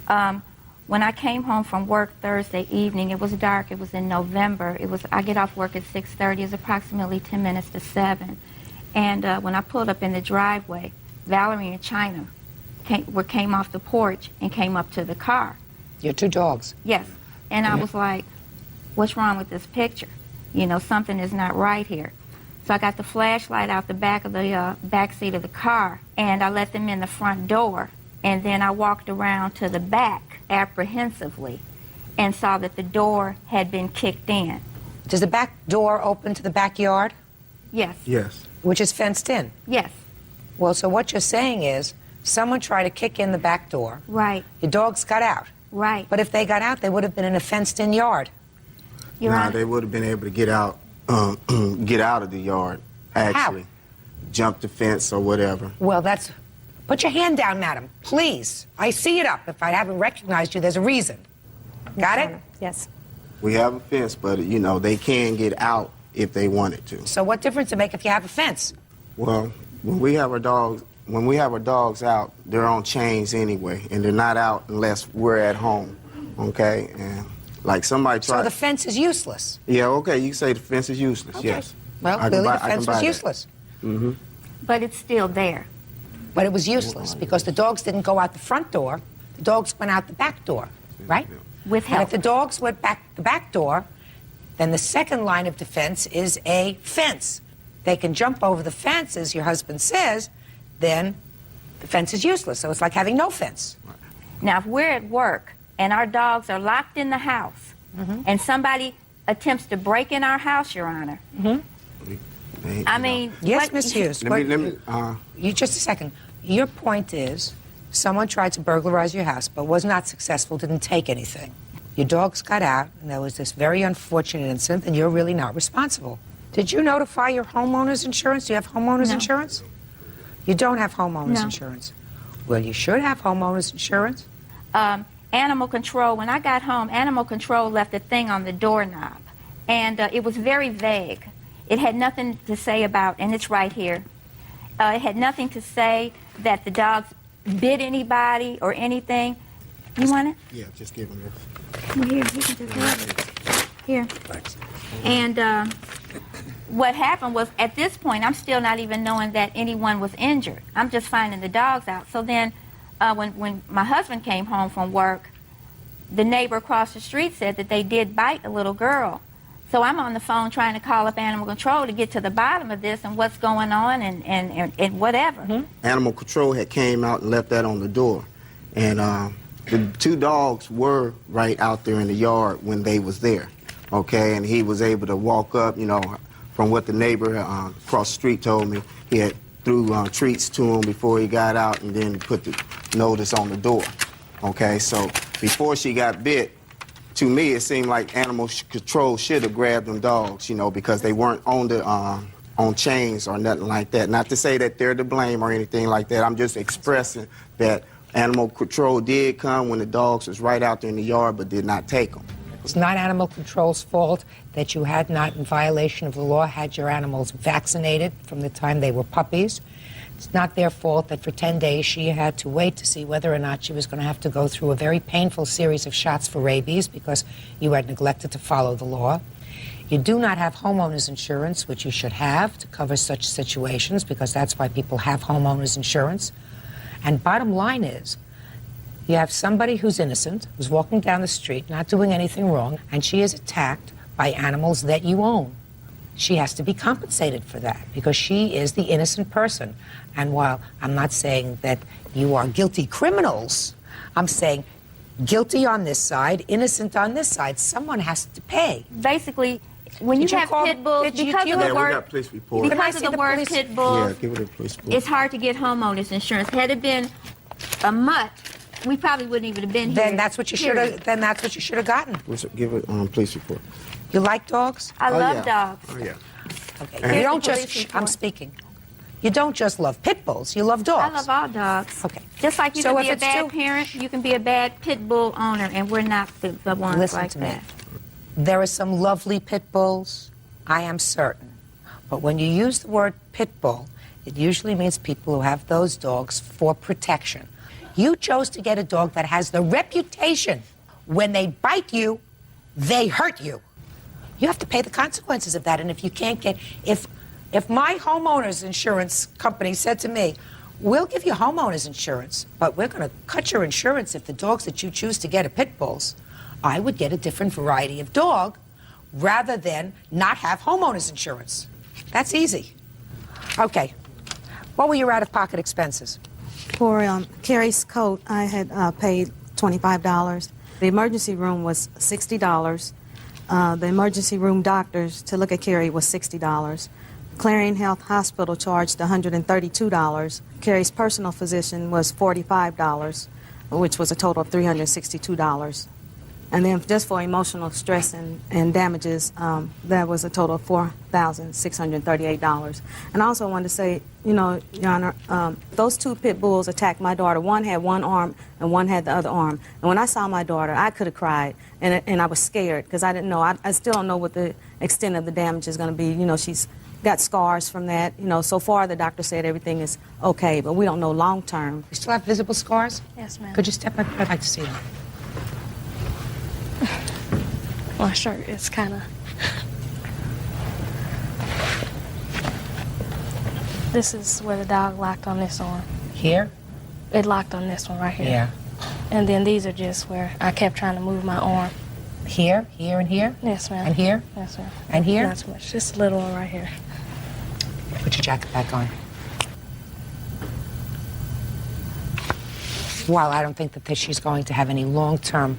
When I came home from work Thursday evening, it was dark. It was in November. I get off work at 6:30. It's approximately 10 minutes to 7. And when I pulled up in the driveway, Valerie and China came off the porch and came up to the car. Your two dogs? Yes. And I was like, what's wrong with this picture? You know, something is not right here. So I got the flashlight out the back of the back seat of the car, and I let them in the front door. And then I walked around to the back apprehensively and saw that the door had been kicked in. Does the back door open to the backyard? Yes. Yes. Which is fenced in? Yes. Well, so what you're saying is someone tried to kick in the back door. Right. Your dogs got out. Right. But if they got out, they would have been in a fenced-in yard. They would have been able to get out of the yard, actually. Jump the fence or whatever. Well, that's... Put your hand down, madam, please. I see it up. If I haven't recognized you, there's a reason. Got it? Yes. We have a fence, but, you know, they can get out if they wanted to. So what difference does it make if you have a fence? Well, when we have our dogs out, they're on chains anyway, and they're not out unless we're at home, okay? And like somebody tried... So the fence is useless? Yeah, okay, you can say the fence is useless, Okay. yes. Well, clearly the fence was useless. Mm-hmm. But it's still there. But it was useless because the dogs didn't go out the front door. The dogs went out the back door, right? With help. And if the dogs went back the back door, then the second line of defense is a fence. They can jump over the fence, as your husband says, then the fence is useless. So it's like having no fence. Now, if we're at work and our dogs are locked in the house and somebody attempts to break in our house, Your Honor, I mean... Yes, Miss Hughes. You just a second. Your point is someone tried to burglarize your house but was not successful, didn't take anything. Your dogs got out, and there was this very unfortunate incident, and you're really not responsible. Did you notify your homeowner's insurance? Do you have homeowner's No. insurance? You don't have homeowner's No. insurance. Well, you should have homeowners insurance. Animal control, when I got home, animal control left a thing on the doorknob. And it was very vague. It had nothing to say about, and it's right here. It had nothing to say that the dogs bit anybody or anything. You want it? Yeah, just give him this. Well, here, you can just have it. Here. Thanks. And what happened was, at this point, I'm still not even knowing that anyone was injured. I'm just finding the dogs out. So then, when my husband came home from work, the neighbor across the street said that they did bite a little girl. So I'm on the phone trying to call up animal control to get to the bottom of this and what's going on and whatever. Mm-hmm. Animal control had came out and left that on the door. And the two dogs were right out there in the yard when they was there. Okay, and he was able to walk up, you know, from what the neighbor across the street told me. He had threw treats to him before he got out and then put the notice on the door. Okay, so before she got bit, to me it seemed like animal control should have grabbed them dogs, you know, because they weren't on the on chains or nothing like that. Not to say that they're to blame or anything like that. I'm just expressing that animal control did come when the dogs was right out there in the yard but did not take them. It's not animal control's fault that you had not, in violation of the law, had your animals vaccinated from the time they were puppies. It's not their fault that for 10 days she had to wait to see whether or not she was going to have to go through a very painful series of shots for rabies because you had neglected to follow the law. You do not have homeowners insurance, which you should have to cover such situations, because that's why people have homeowners insurance. And bottom line is, you have somebody who's innocent, who's walking down the street, not doing anything wrong, and she is attacked by animals that you own. She has to be compensated for that because she is the innocent person. And while I'm not saying that you are guilty criminals, I'm saying guilty on this side, innocent on this side. Someone has to pay. Basically, when you have pit bulls, because of the word, because of the word pit bulls, it's hard to get homeowners insurance. Had it been a mutt, we probably wouldn't even have been here. Then that's what you should have. Then that's what you should have gotten. Give it police report. You like dogs? I love dogs. Oh yeah. Okay. You don't just. I'm speaking. You don't just love pit bulls. You love dogs. I love all dogs. Okay. Just like you can be a bad parent, you can be a bad pit bull owner, and we're not the ones Listen like to that. me. There are some lovely pit bulls, I am certain. But when you use the word pit bull, it usually means people who have those dogs for protection. You chose to get a dog that has the reputation, when they bite you, they hurt you. You have to pay the consequences of that. And if you can't get, if my homeowner's insurance company said to me, we'll give you homeowner's insurance, but we're going to cut your insurance if the dogs that you choose to get are pit bulls, I would get a different variety of dog rather than not have homeowner's insurance. That's easy. Okay. What were your out-of-pocket expenses? For Carrie's coat, I had paid $25. The emergency room was $60. The emergency room doctors to look at Carrie was $60. Clarion Health Hospital charged $132. Carrie's personal physician was $45, which was a total of $362. And then just for emotional stress and damages, that was a total of $4,638. And I also wanted to say, you know, Your Honor, those two pit bulls attacked my daughter. One had one arm and one had the other arm. And when I saw my daughter, I could have cried, and I was scared because I didn't know. I still don't know what the extent of the damage is going to be. You know, she's got scars from that. You know, so far the doctor said everything is okay, but we don't know long term. You still have visible scars? Yes, ma'am. Could you step up? I'd like to see them. My shirt is kind of... This is where the dog locked on this arm. Here? It locked on this one right here. Yeah. And then these are just where I kept trying to move my arm. Here, here, and here? Yes, ma'am. And here? Yes, ma'am. And here? Not too much. Just a little one right here. Put your jacket back on. While I don't think that she's going to have any long-term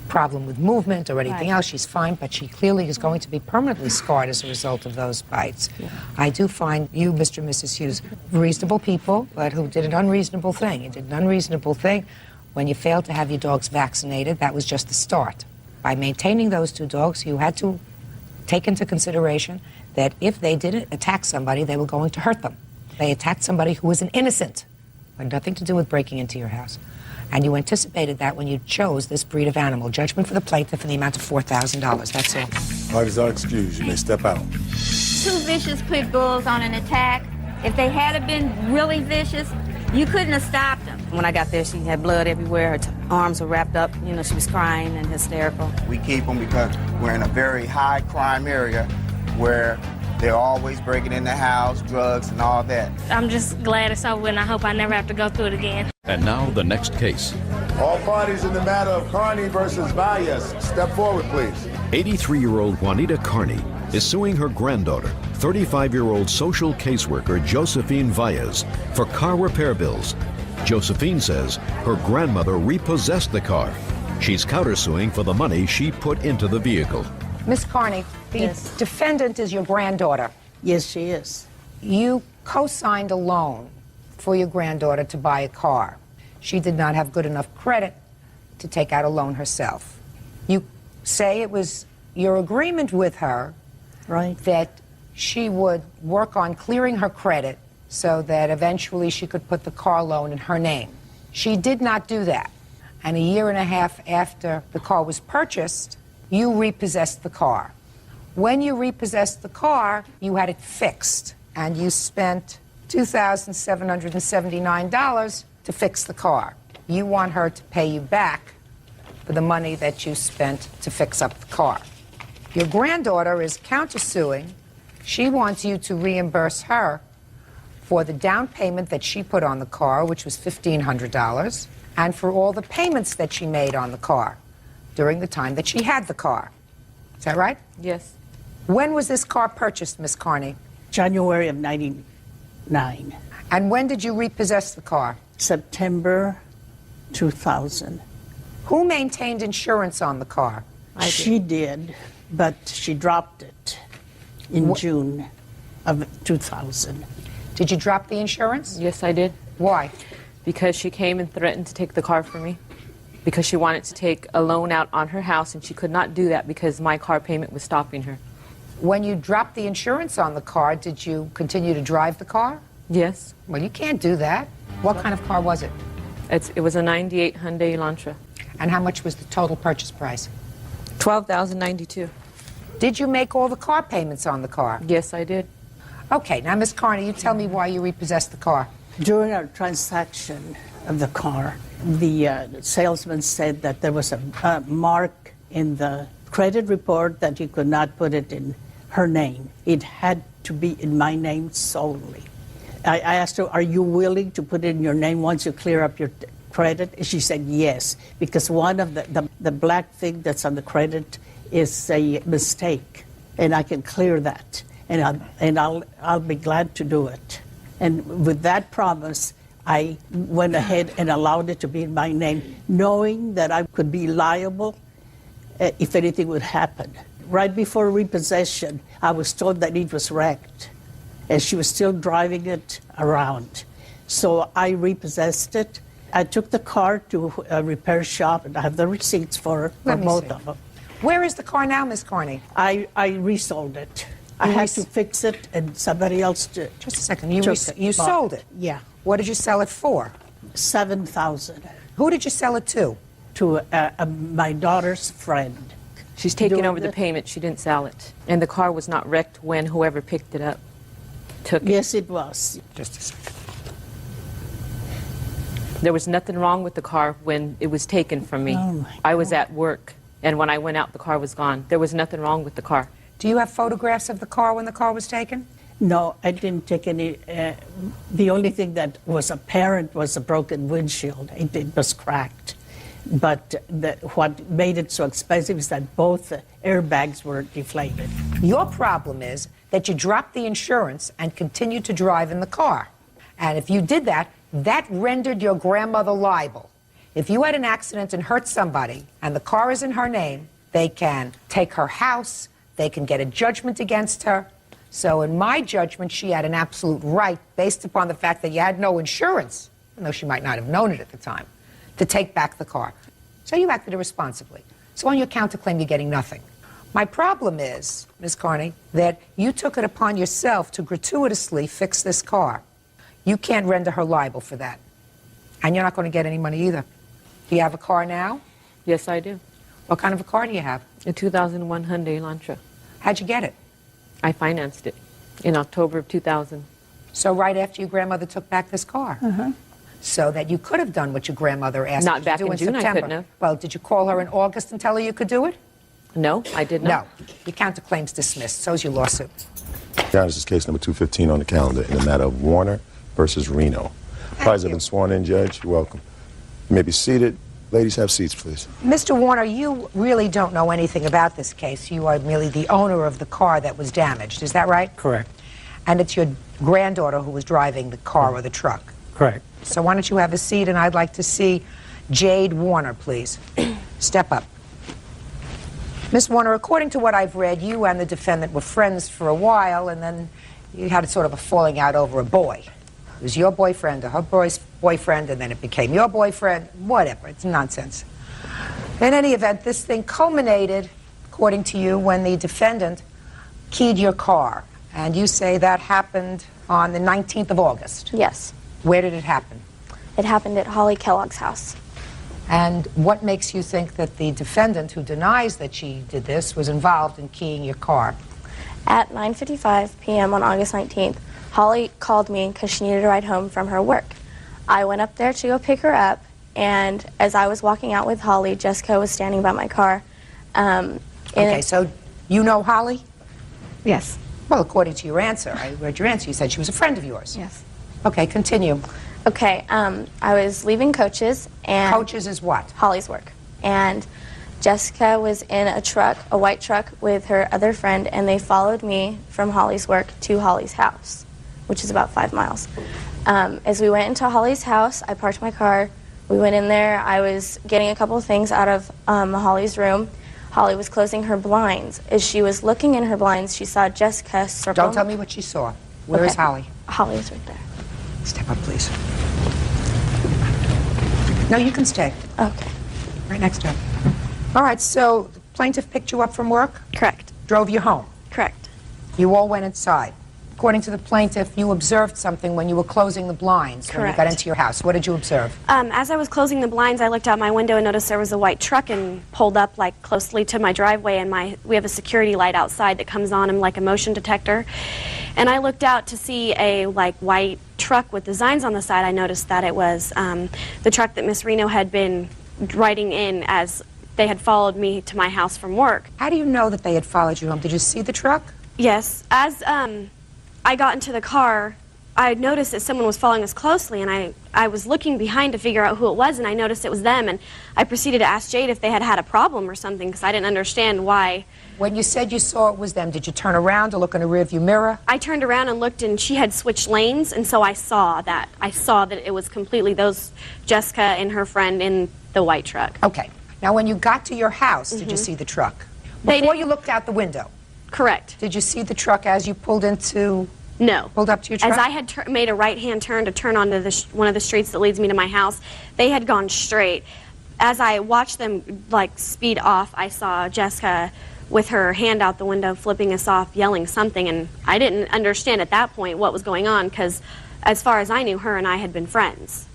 problem with movement or anything else, she's fine, but she clearly is going to be permanently scarred as a result of those bites. Yeah. I do find you, Mr. and Mrs. Hughes, reasonable people, but who did an unreasonable thing. You did an unreasonable thing when you failed to have your dogs vaccinated. That was just the start. By maintaining those two dogs, you had to take into consideration that if they didn't attack somebody, they were going to hurt them. They attacked somebody who was an innocent. Had nothing to do with breaking into your house. And you anticipated that when you chose this breed of animal. Judgment for the plaintiff in the amount of $4,000. That's all. Parties are excused. You may step out. 2 vicious pit bulls on an attack. If they had been really vicious, you couldn't have stopped them. When I got there, she had blood everywhere. Her arms were wrapped up. You know, she was crying and hysterical. We keep them because we're in a very high crime area where they're always breaking in the house, drugs and all that. I'm just glad it's over and I hope I never have to go through it again. And now the next case. All parties in the matter of Carney versus Valles, step forward, please. 83-year-old Juanita Carney is suing her granddaughter, 35-year-old social caseworker Josephine Valles, for car repair bills. Josephine says her grandmother repossessed the car. She's countersuing for the money she put into the vehicle. Miss Carney, the defendant is your granddaughter. Yes, she is. You co-signed a loan for your granddaughter to buy a car. She did not have good enough credit to take out a loan herself. You say it was your agreement with her that she would work on clearing her credit so that eventually she could put the car loan in her name. She did not do that. And a year and a half after the car was purchased, you repossessed the car. When you repossessed the car, you had it fixed, and you spent $2,779 to fix the car. You want her to pay you back for the money that you spent to fix up the car. Your granddaughter is countersuing. She wants you to reimburse her for the down payment that she put on the car, which was $1,500, and for all the payments that she made on the car during the time that she had the car. Is that right? Yes. When was this car purchased, Miss Carney? January of '99. And when did you repossess the car? September 2000. Who maintained insurance on the car? She did, but she dropped it in June of 2000. Did you drop the insurance? Yes, I did. Why? Because she came and threatened to take the car from me. Because she wanted to take a loan out on her house, and she could not do that because my car payment was stopping her. When you dropped the insurance on the car, did you continue to drive the car? Yes. Well, you can't do that. What kind of car was it? It was a 98 Hyundai Elantra. And how much was the total purchase price? $12,092. Did you make all the car payments on the car? Yes, I did. Okay, now, Miss Carney, you tell me why you repossessed the car. During our transaction of the car, the salesman said that there was a mark in the credit report that you could not put it in her name. It had to be in my name solely. I asked her, are you willing to put it in your name once you clear up your credit? And she said yes, because one of the black thing that's on the credit is a mistake, and I can clear that, and I'll be glad to do it. And with that promise, I went ahead and allowed it to be in my name, knowing that I could be liable if anything would happen. Right before repossession, I was told that it was wrecked, and she was still driving it around. So I repossessed it. I took the car to a repair shop, and I have the receipts for both of them. Where is the car now, Miss Carney? I resold it. I had to fix it, and somebody else did. Just a second. You sold it? Yeah. What did you sell it for? $7,000. Who did you sell it to? To my daughter's friend. She's taking over the payment. She didn't sell it. And the car was not wrecked when whoever picked it up took it. Yes, it was. Just a second. There was nothing wrong with the car when it was taken from me. Oh I was at work, and when I went out, the car was gone. There was nothing wrong with the car. Do you have photographs of the car when the car was taken? No, I didn't take any. The only thing that was apparent was a broken windshield. It was cracked. But what made it so expensive is that both airbags were deflated. Your problem is that you dropped the insurance and continued to drive in the car. And if you did that, that rendered your grandmother liable. If you had an accident and hurt somebody and the car is in her name, they can take her house, they can get a judgment against her. So in my judgment, she had an absolute right, based upon the fact that you had no insurance, even though she might not have known it at the time, to take back the car. So you acted irresponsibly. So on your counterclaim, you're getting nothing. My problem is, Ms. Carney, that you took it upon yourself to gratuitously fix this car. You can't render her liable for that. And you're not going to get any money either. Do you have a car now? Yes, I do. What kind of a car do you have? A 2001 Hyundai Elantra. How'd you get it? I financed it in October of 2000. So right after your grandmother took back this car? So that you could have done what your grandmother asked Not you back to do in June, I September. couldn't have. Well, did you call her in August and tell her you could do it? No, I did not. No. Your counterclaim's dismissed. So's your lawsuit. Now, this is case number 215 on the calendar in the matter of Warner versus Reno. Parties have been sworn in, Judge. You're welcome. You may be seated. Ladies, have seats, please. Mr. Warner, you really don't know anything about this case. You are merely the owner of the car that was damaged. Is that right? Correct. And it's your granddaughter who was driving the car or the truck. Correct. So why don't you have a seat, and I'd like to see Jade Warner, please. Step up. Miss Warner, according to what I've read, you and the defendant were friends for a while, and then you had a sort of a falling out over a boy. It was your boyfriend or her boyfriend, and then it became your boyfriend. Whatever. It's nonsense. In any event, this thing culminated, according to you, when the defendant keyed your car. And you say that happened on the 19th of August. Yes. Where did it happen? It happened at Holly Kellogg's house. And what makes you think that the defendant, who denies that she did this, was involved in keying your car? At 9:55 p.m. on August 19th, Holly called me because she needed a ride home from her work. I went up there to go pick her up, and as I was walking out with Holly, Jessica was standing by my car. Okay, so you know Holly? Yes. Well, according to your answer, I read your answer, you said she was a friend of yours. Yes. Okay, continue. Okay, I was leaving Coach's, and... Coach's is what? Holly's work. And Jessica was in a truck, a white truck, with her other friend, and they followed me from Holly's work to Holly's house, which is about 5 miles. As we went into Holly's house, I parked my car. We went in there. I was getting a couple of things out of Holly's room. Holly was closing her blinds. As she was looking in her blinds, she saw Jessica circle... Don't tell me what she saw. Where is Holly? Holly is right there. Step up, please. No, you can stay. Okay. Right next to her. All right, so the plaintiff picked you up from work? Correct. Drove you home? Correct. You all went inside. According to the plaintiff, you observed something when you were closing the blinds when you got Correct. into your house. What did you observe? As I was closing the blinds, I looked out my window and noticed there was a white truck and pulled up like closely to my driveway, and we have a security light outside that comes on and like a motion detector. And I looked out to see a like white truck with designs on the side. I noticed that it was the truck that Miss Reno had been riding in as they had followed me to my house from work. How do you know that they had followed you home? Did you see the truck? Yes. As I got into the car, I noticed that someone was following us closely, and I was looking behind to figure out who it was, and I noticed it was them, and I proceeded to ask Jade if they had had a problem or something, because I didn't understand why. When you said you saw it was them, did you turn around to look in a rearview mirror? I turned around and looked, and she had switched lanes, and so I saw that. I saw that it was completely those, Jessica and her friend in the white truck. Okay. Now, when you got to your house, did you see the truck? Before you looked out the window? Correct. Did you see the truck as you pulled into... No. Pulled up to your truck? As I had made a right-hand turn to turn onto one of the streets that leads me to my house, they had gone straight. As I watched them, like, speed off, I saw Jessica with her hand out the window, flipping us off, yelling something, and I didn't understand at that point what was going on, because as far as I knew, her and I had been friends.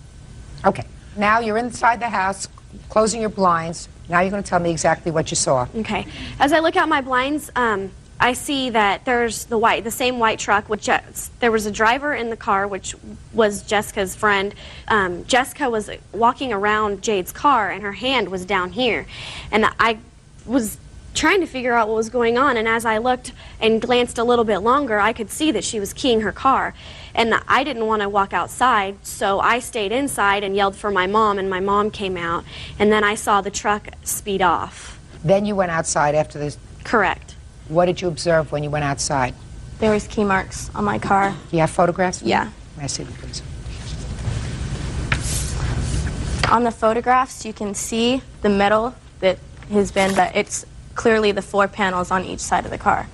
Okay. Now you're inside the house, closing your blinds. Now you're going to tell me exactly what you saw. Okay. As I look out my blinds, I see that there's the same white truck, which there was a driver in the car, which was Jessica's friend. Jessica was walking around Jade's car, and her hand was down here. And I was trying to figure out what was going on, and as I looked and glanced a little bit longer, I could see that she was keying her car. And I didn't want to walk outside, so I stayed inside and yelled for my mom, and my mom came out, and then I saw the truck speed off. Then you went outside after this? Correct. What did you observe when you went outside? There was key marks on my car. Do you have photographs? Yeah. May I see them, please? On the photographs, you can see the metal that has been, but it's clearly the 4 panels on each side of the car.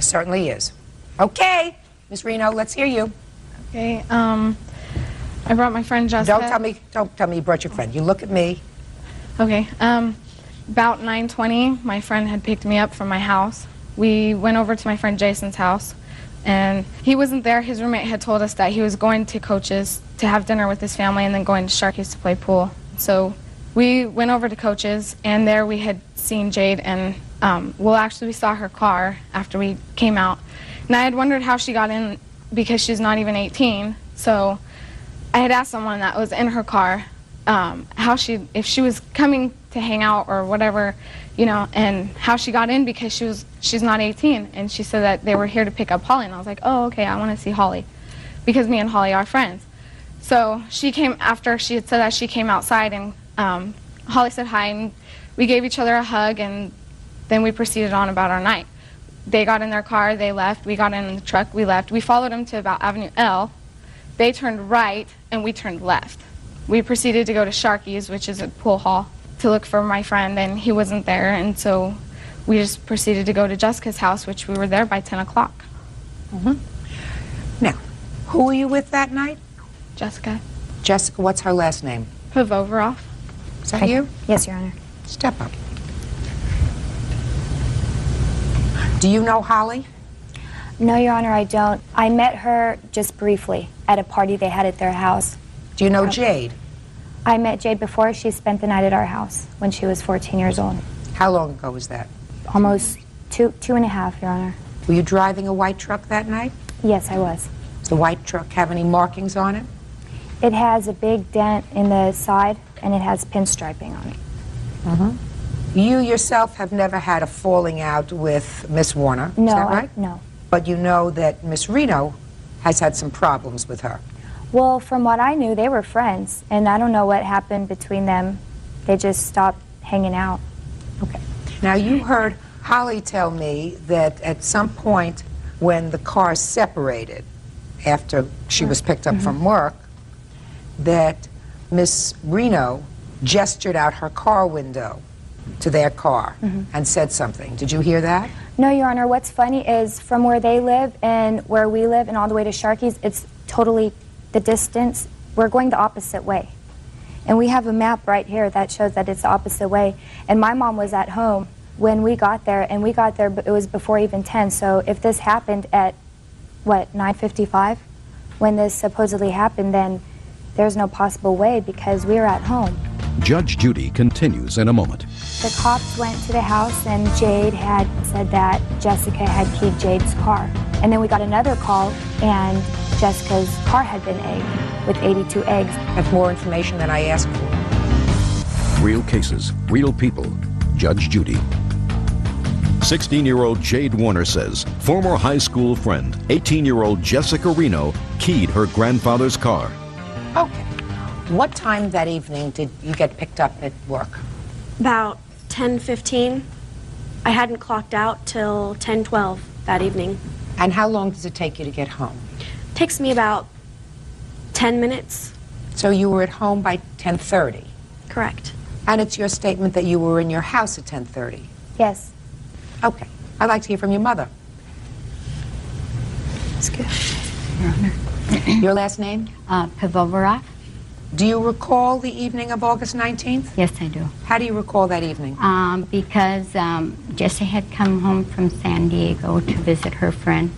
Certainly is. Okay, Ms. Reno, let's hear you. Okay, I brought my friend Jessica. Don't tell me you brought your friend. You look at me. Okay, about 9:20, my friend had picked me up from my house. We went over to my friend Jason's house. and he wasn't there. His roommate had told us that he was going to Coach's to have dinner with his family and then going to Sharky's to play pool. So we went over to Coach's, and there we had seen Jade, and actually we saw her car after we came out. And I had wondered how she got in because she's not even 18. So I had asked someone that was in her car if she was coming to hang out or whatever, you know, and how she got in because she's not 18. And she said that they were here to pick up Holly. And I was like, oh, okay, I want to see Holly because me and Holly are friends. So she came after she had said that. She came outside, and Holly said hi, and we gave each other a hug, and then we proceeded on about our night. They got in their car, they left, we got in the truck, we left. We followed them to about Avenue L. They turned right, and we turned left. We proceeded to go to Sharky's, which is a pool hall, to look for my friend, and he wasn't there, and so we just proceeded to go to Jessica's house, which we were there by 10 o'clock. Now, who were you with that night? Jessica. Jessica, what's her last name? Pavovarov. Is that you? Yes, Your Honor. Step up. Do you know Holly? No, Your Honor, I don't. I met her just briefly at a party they had at their house. Do you know Jade? I met Jade before. She spent the night at our house when she was 14 years old. How long ago was that? Almost two and a half, Your Honor. Were you driving a white truck that night? Yes, I was. Does the white truck have any markings on it? It has a big dent in the side, and it has pinstriping on it. You yourself have never had a falling out with Miss Warner, No, is that right? no. But you know that Miss Reno has had some problems with her. Well, from what I knew, they were friends, and I don't know what happened between them. They just stopped hanging out. Okay. Now, you heard Holly tell me that at some point when the cars separated after she was picked up from work, that Miss Reno gestured out her car window to their car and said something. Did you hear that? No, Your Honor. What's funny is from where they live and where we live and all the way to Sharky's, it's totally the distance. We're going the opposite way. And we have a map right here that shows that it's the opposite way. And my mom was at home when we got there, and we got there, it was before even 10. So if this happened at, what, 9:55, when this supposedly happened, then there's no possible way because we were at home. Judge Judy continues in a moment. The cops went to the house, and Jade had said that Jessica had keyed Jade's car. And then we got another call, and Jessica's car had been egged with 82 eggs. That's more information than I asked for. Real cases, real people. Judge Judy. 16-year-old Jade Warner says former high school friend, 18-year-old Jessica Reno, keyed her grandfather's car. Okay. What time that evening did you get picked up at work? About 10:15. I hadn't clocked out till 10:12 that evening. And how long does it take you to get home? Takes me about 10 minutes. So you were at home by 10:30? Correct. And it's your statement that you were in your house at 10:30? Yes. Okay. I'd like to hear from your mother. That's good. Your Honor. Your last name? Pavovarov. Do you recall the evening of August 19th? Yes, I do. How do you recall that evening? Because Jessie had come home from San Diego to visit her friend,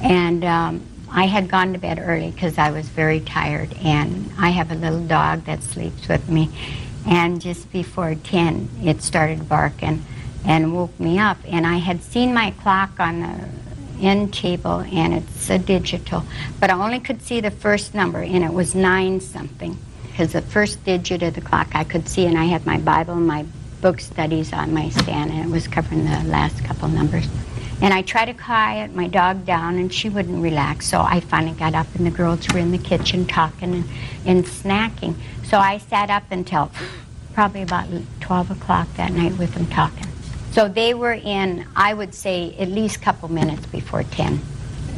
and I had gone to bed early because I was very tired, and I have a little dog that sleeps with me, and just before 10 it started barking and woke me up, and I had seen my clock on the end table, and it's a digital, but I only could see the first number, and it was 9 something. Because the first digit of the clock I could see, and I had my Bible and my book studies on my stand, and it was covering the last couple numbers. And I tried to quiet my dog down, and she wouldn't relax, so I finally got up, and the girls were in the kitchen talking and snacking. So I sat up until probably about 12 o'clock that night with them talking. So they were in, I would say, at least a couple minutes before 10.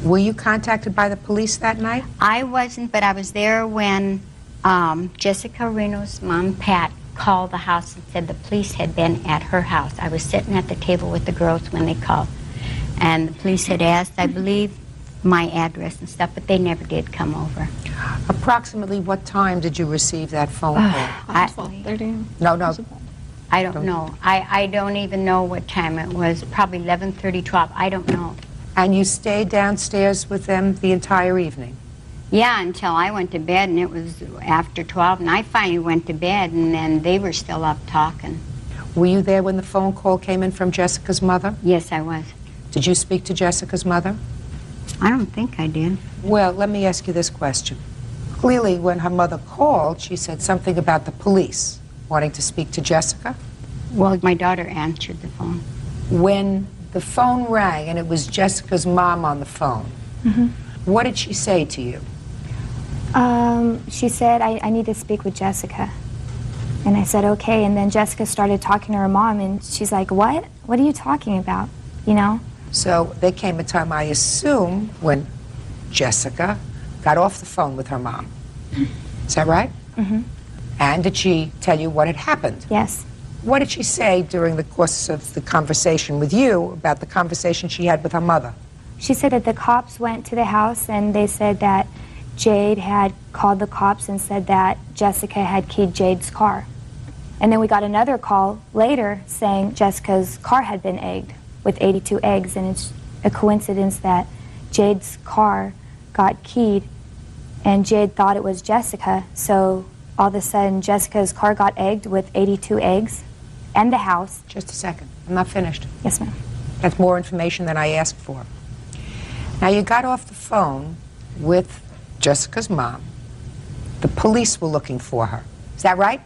Were you contacted by the police that night? I wasn't, but I was there when Jessica Reno's mom, Pat, called the house and said the police had been at her house. I was sitting at the table with the girls when they called. And the police had asked, I believe, my address and stuff, but they never did come over. Approximately what time did you receive that phone call? 12:30. No. I don't know. I don't even know what time it was. Probably 11:30, 12. I don't know. And you stayed downstairs with them the entire evening? Yeah, until I went to bed, and it was after 12, and I finally went to bed, and then they were still up talking. Were you there when the phone call came in from Jessica's mother? Yes, I was. Did you speak to Jessica's mother? I don't think I did. Well, let me ask you this question. Clearly, when her mother called, she said something about the police wanting to speak to Jessica. Well, my daughter answered the phone. When the phone rang and it was Jessica's mom on the phone, what did she say to you? She said, I need to speak with Jessica. And I said, okay. And then Jessica started talking to her mom, and she's like, what? What are you talking about? You know? So there came a time, I assume, when Jessica got off the phone with her mom. Is that right? Mm-hmm. And did she tell you what had happened? Yes. What did she say during the course of the conversation with you about the conversation she had with her mother? She said that the cops went to the house and they said that Jade had called the cops and said that Jessica had keyed Jade's car. And then we got another call later saying Jessica's car had been egged with 82 eggs, and it's a coincidence that Jade's car got keyed and Jade thought it was Jessica, so all of a sudden Jessica's car got egged with 82 eggs and the house. Just a second, I'm not finished. Yes, ma'am. That's more information than I asked for. Now, you got off the phone with Jessica's mom. The police were looking for her. Is that right?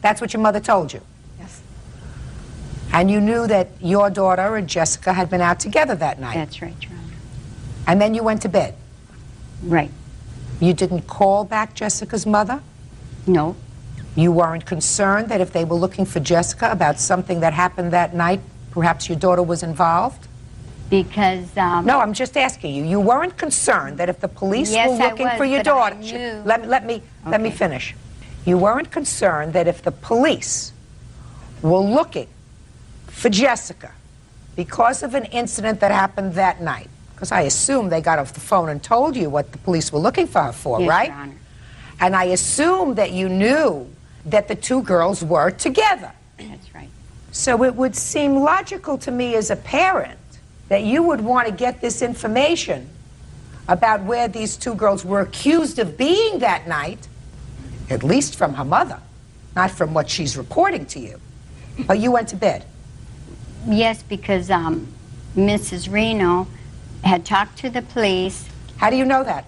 That's what your mother told you? Yes. And you knew that your daughter and Jessica had been out together that night? That's right, Your Honor. And then you went to bed? Right. You didn't call back Jessica's mother? No. You weren't concerned that if they were looking for Jessica about something that happened that night, perhaps your daughter was involved? Because, No, I'm just asking you. You weren't concerned that if the police were looking for your daughter... Let me finish. You weren't concerned that if the police were looking for Jessica because of an incident that happened that night, because I assume they got off the phone and told you what the police were looking for her for, yes, right? Your Honor. And I assume that you knew that the two girls were together. That's right. So it would seem logical to me as a parent that you would want to get this information about where these two girls were accused of being that night, at least from her mother, not from what she's reporting to you. But you went to bed. Yes, because Mrs. Reno had talked to the police. How do you know that?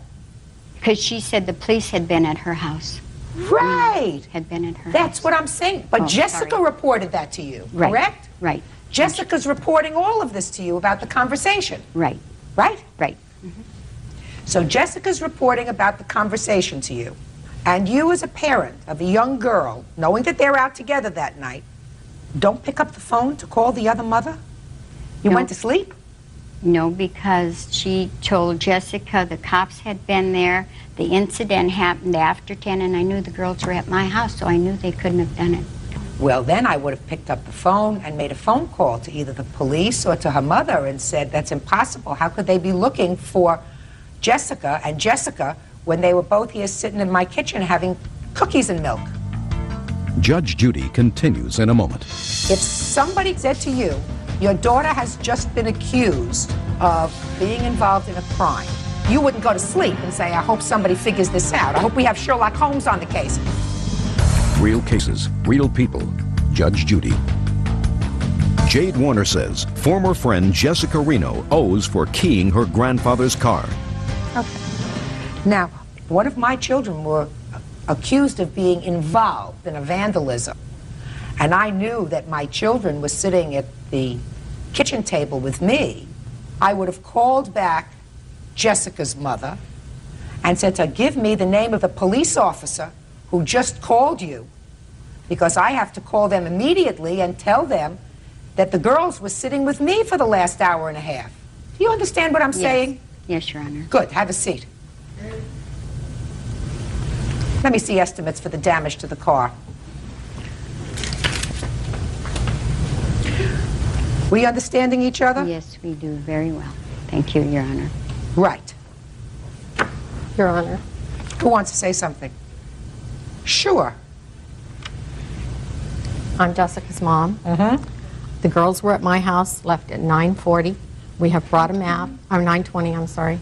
Because she said the police had been at her house. Right. Had been at her That's house. what I'm saying. But Jessica reported that to you, Right. correct? Right. Jessica's reporting all of this to you about the conversation. Right. Right? Right. So Jessica's reporting about the conversation to you. And you as a parent of a young girl, knowing that they're out together that night, don't pick up the phone to call the other mother? You went to sleep? No, because she told Jessica the cops had been there. The incident happened after 10, and I knew the girls were at my house, so I knew they couldn't have done it. Well, then I would have picked up the phone and made a phone call to either the police or to her mother and said, that's impossible. How could they be looking for Jessica and Jessica when they were both here sitting in my kitchen having cookies and milk? Judge Judy continues in a moment. If somebody said to you, your daughter has just been accused of being involved in a crime, you wouldn't go to sleep and say, I hope somebody figures this out. I hope we have Sherlock Holmes on the case. Real cases, real people. Judge Judy. Jade Warner says former friend Jessica Reno owes for keying her grandfather's car. Okay. Now, one of my children were accused of being involved in a vandalism. And I knew that my children were sitting at the kitchen table with me. I would have called back Jessica's mother and said to give me the name of the police officer who just called you, because I have to call them immediately and tell them that the girls were sitting with me for the last hour and a half. Do you understand what I'm saying? Yes, Your Honor. Good. Have a seat. Let me see estimates for the damage to the car. We understanding each other? Yes, we do very well. Thank you, Your Honor. Right. Your Honor. Who wants to say something? Sure. I'm Jessica's mom. The girls were at my house, left at 9:40. We have brought a map, or 920, I'm sorry,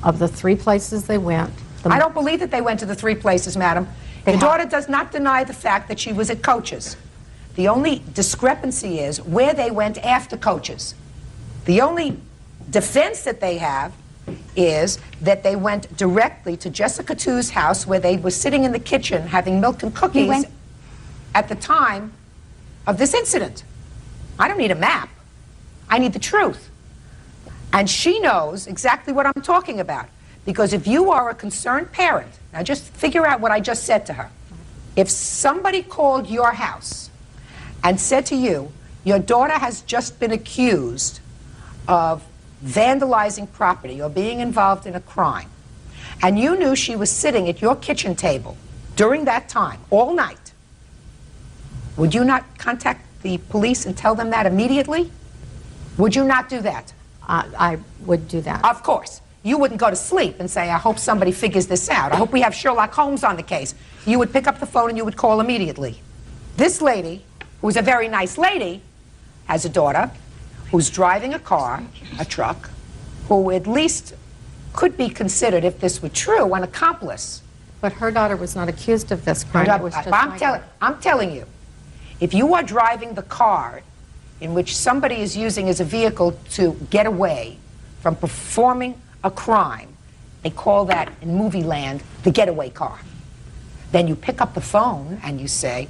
of the 3 places they went. I don't believe that they went to the 3 places, madam. Your daughter does not deny the fact that she was at Coach's. The only discrepancy is where they went after Coach's. The only defense that they have is that they went directly to Jessica Tu's house where they were sitting in the kitchen having milk and cookies at the time of this incident. I don't need a map. I need the truth. And she knows exactly what I'm talking about. Because if you are a concerned parent, now just figure out what I just said to her. If somebody called your house and said to you, your daughter has just been accused of vandalizing property or being involved in a crime, and you knew she was sitting at your kitchen table during that time, all night, would you not contact the police and tell them that immediately? Would you not do that? I would do that. Of course. You wouldn't go to sleep and say, I hope somebody figures this out. I hope we have Sherlock Holmes on the case. You would pick up the phone and you would call immediately. This lady, who's a very nice lady, has a daughter who's driving a car, a truck, who at least could be considered, if this were true, an accomplice. But her daughter was not accused of this crime. It was just I'm telling you, if you are driving the car in which somebody is using as a vehicle to get away from performing a crime, they call that in movie land the getaway car. Then you pick up the phone and you say,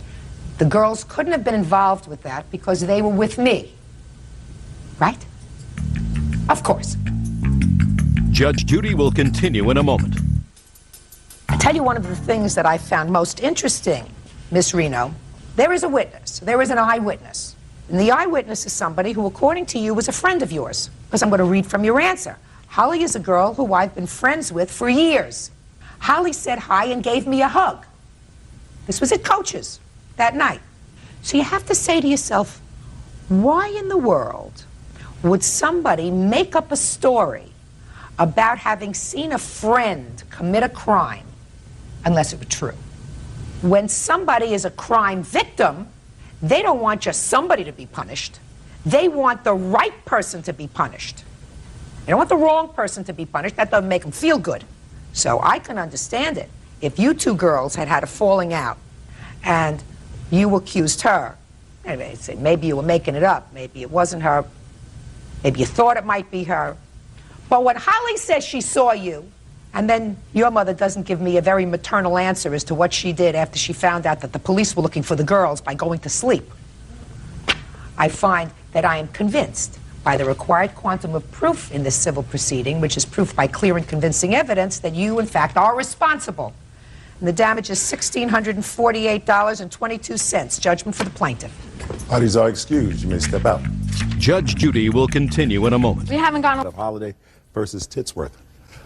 the girls couldn't have been involved with that because they were with me. Right? Of course. Judge Judy will continue in a moment. I tell you one of the things that I found most interesting, Miss Reno. There is a witness. There is an eyewitness. And the eyewitness is somebody who, according to you, was a friend of yours. Because I'm going to read from your answer. Holly is a girl who I've been friends with for years. Holly said hi and gave me a hug. This was at Coach's that night. So you have to say to yourself, why in the world would somebody make up a story about having seen a friend commit a crime unless it were true? When somebody is a crime victim, they don't want just somebody to be punished. They want the right person to be punished. They don't want the wrong person to be punished. That doesn't make them feel good. So I can understand it. If you two girls had had a falling out and you accused her, anyway, say maybe you were making it up, maybe it wasn't her, maybe you thought it might be her. But when Holly says she saw you, and then your mother doesn't give me a very maternal answer as to what she did after she found out that the police were looking for the girls by going to sleep, I find that I am convinced by the required quantum of proof in this civil proceeding, which is proof by clear and convincing evidence, that you, in fact, are responsible. And the damage is $1,648.22. Judgment for the plaintiff. Parties are excused. You may step out. Judge Judy will continue in a moment. We haven't gone Of Holiday versus Titsworth.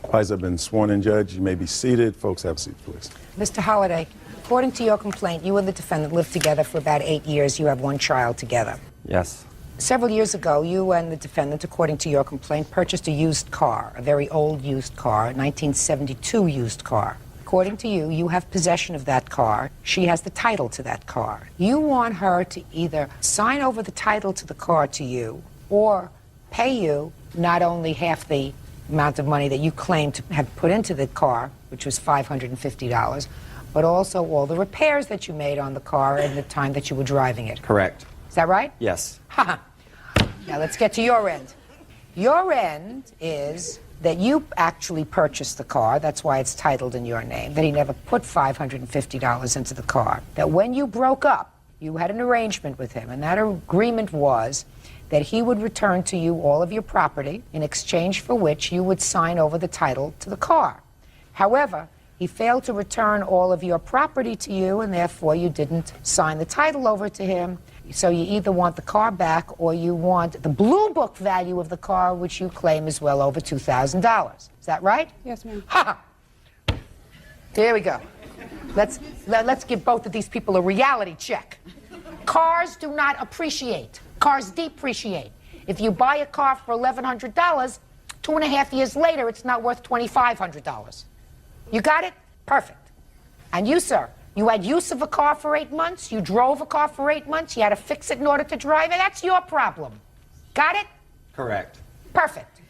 Parties have been sworn in, Judge. You may be seated. Folks, have a seat, please. Mr. Holliday, according to your complaint, you and the defendant lived together for about 8 years. You have 1 child together. Yes. Several years ago, you and the defendant, according to your complaint, purchased a used car, a very old used car, a 1972 used car. According to you, you have possession of that car. She has the title to that car. You want her to either sign over the title to the car to you or pay you not only half the amount of money that you claim to have put into the car, which was $550, but also all the repairs that you made on the car in the time that you were driving it. Correct. Is that right? Yes. Ha. Now let's get to your end. Your end is that you actually purchased the car. That's why it's titled in your name. That he never put $550 into the car. That when you broke up, you had an arrangement with him, and that agreement was that he would return to you all of your property, in exchange for which you would sign over the title to the car. However, he failed to return all of your property to you, and therefore you didn't sign the title over to him. So you either want the car back or you want the blue book value of the car, which you claim is well over $2,000. Is that right? Yes, ma'am. Ha! Here we go. Let's give both of these people a reality check. Cars do not appreciate. Cars depreciate. If you buy a car for $1,100, 2.5 years later, it's not worth $2,500. You got it? Perfect. And you, sir, you had use of a car for 8 months, you drove a car for 8 months, you had to fix it in order to drive it. That's your problem. Got it? Correct. Perfect.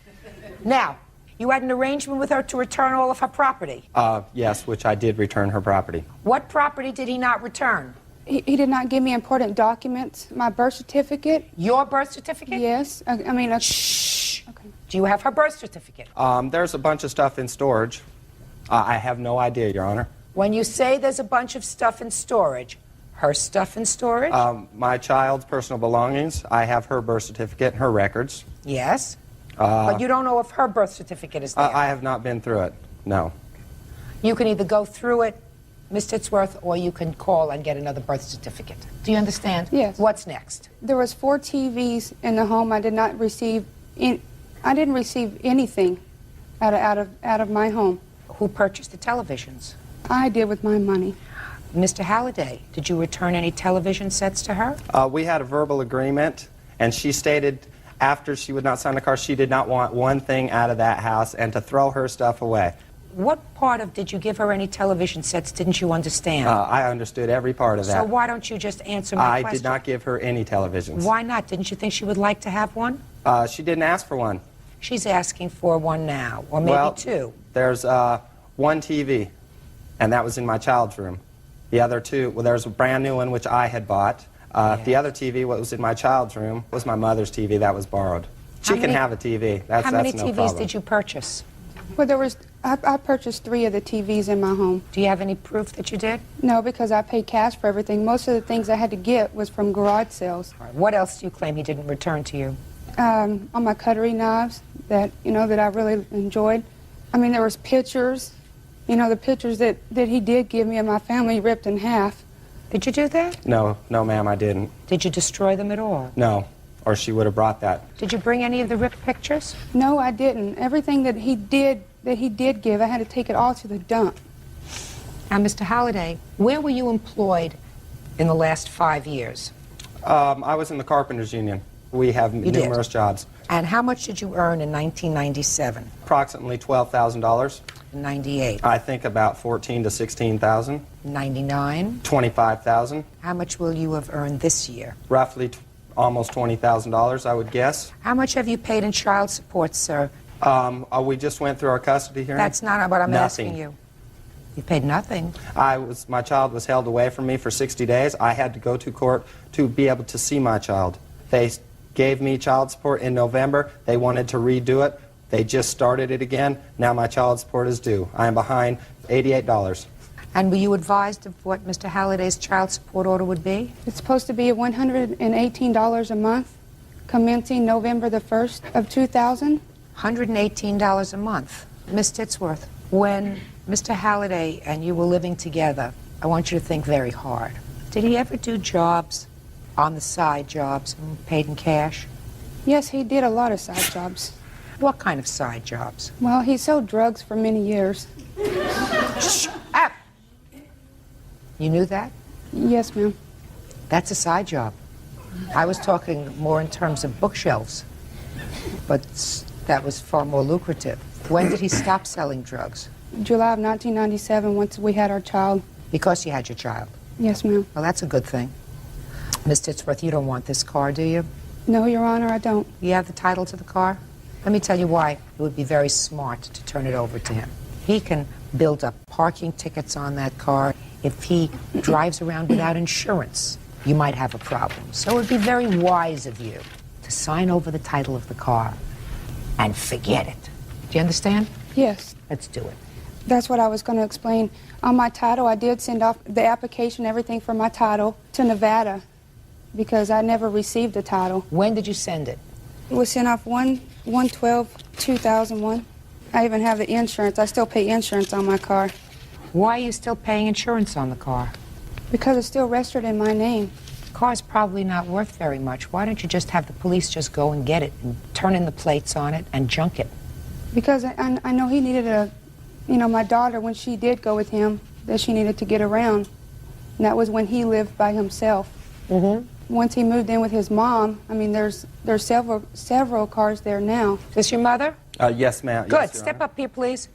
Now, you had an arrangement with her to return all of her property. Yes, which I did return her property. What property did he not return? He did not give me important documents. My birth certificate. Your birth certificate? Yes. I mean... Shh. Okay. Do you have her birth certificate? There's a bunch of stuff in storage. I have no idea, Your Honor. When you say there's a bunch of stuff in storage, her stuff in storage? My child's personal belongings. I have her birth certificate and her records. Yes. But you don't know if her birth certificate is there. I have not been through it, no. You can either go through it, Ms. Titsworth, or you can call and get another birth certificate. Do you understand? Yes. What's next? There was 4 TVs in the home. I didn't receive anything out of my home. Who purchased the televisions? I did with my money. Mr. Halliday, did you return any television sets to her? We had a verbal agreement, and she stated after she would not sign the car, she did not want one thing out of that house and to throw her stuff away. What part of did you give her any television sets didn't you understand? I understood every part of that. So why don't you just answer my question? I did not give her any televisions. Why not? Didn't you think she would like to have one? She didn't ask for one. She's asking for one now, or maybe 2. There's one TV, and that was in my child's room. The other 2, well, there's a brand new one which I had bought. Yes. The other TV, what was in my child's room, was my mother's TV that was borrowed. She can have a TV. That's no problem. How many TVs did you purchase? Well, I purchased 3 of the TVs in my home. Do you have any proof that you did? No, because I paid cash for everything. Most of the things I had to get was from garage sales. All right. What else do you claim he didn't return to you? All my cutlery knives that I really enjoyed. I mean, there was pictures. The pictures that he did give me of my family ripped in half. Did you do that? No, ma'am, I didn't. Did you destroy them at all? No, or she would have brought that. Did you bring any of the ripped pictures? No, I didn't. Everything that he did give, I had to take it all to the dump. Now, Mr. Halliday, where were you employed in the last 5 years? I was in the Carpenters Union. We have numerous jobs. And how much did you earn in 1997? Approximately $12,000. 98. I think about 14 to 16,000. 99. 25,000. How much will you have earned this year? Roughly almost $20,000, I would guess. How much have you paid in child support, sir? We just went through our custody hearing. That's not what I'm Nothing. asking you. You paid nothing. My child was held away from me for 60 days. I had to go to court to be able to see my child. They gave me child support in November. They wanted to redo it. They just started it again. Now my child support is due. I am behind $88. And were you advised of what Mr. Halliday's child support order would be? It's supposed to be $118 a month, commencing November the 1st of 2000. $118 a month. Ms. Titsworth, when Mr. Halliday and you were living together, I want you to think very hard. Did he ever do jobs, on the side jobs, paid in cash? Yes, he did a lot of side jobs. What kind of side jobs? Well, he sold drugs for many years. Shh! Up! You knew that? Yes, ma'am. That's a side job. I was talking more in terms of bookshelves, but that was far more lucrative. When did he stop selling drugs? July of 1997, once we had our child. Because you had your child? Yes, ma'am. Well, that's a good thing. Ms. Titsworth, you don't want this car, do you? No, Your Honor, I don't. You have the title to the car? Let me tell you why it would be very smart to turn it over to him. He can build up parking tickets on that car. If he drives around without insurance, you might have a problem. So it would be very wise of you to sign over the title of the car and forget it. Do you understand? Yes. Let's do it. That's what I was going to explain. On my title, I did send off the application, everything for my title, to Nevada because I never received the title. When did you send it? It was sent off 1/12/2001. I even have the insurance. I still pay insurance on my car. Why are you still paying insurance on the car? Because it's still registered in my name. The car's probably not worth very much. Why don't you just have the police just go and get it and turn in the plates on it and junk it? Because I know he needed my daughter, when she did go with him, that she needed to get around. And that was when he lived by himself. Mm-hmm. Once he moved in with his mom, I mean, there's several cars there now. Is this your mother? Yes, ma'am. Good. Yes, Step up here, please.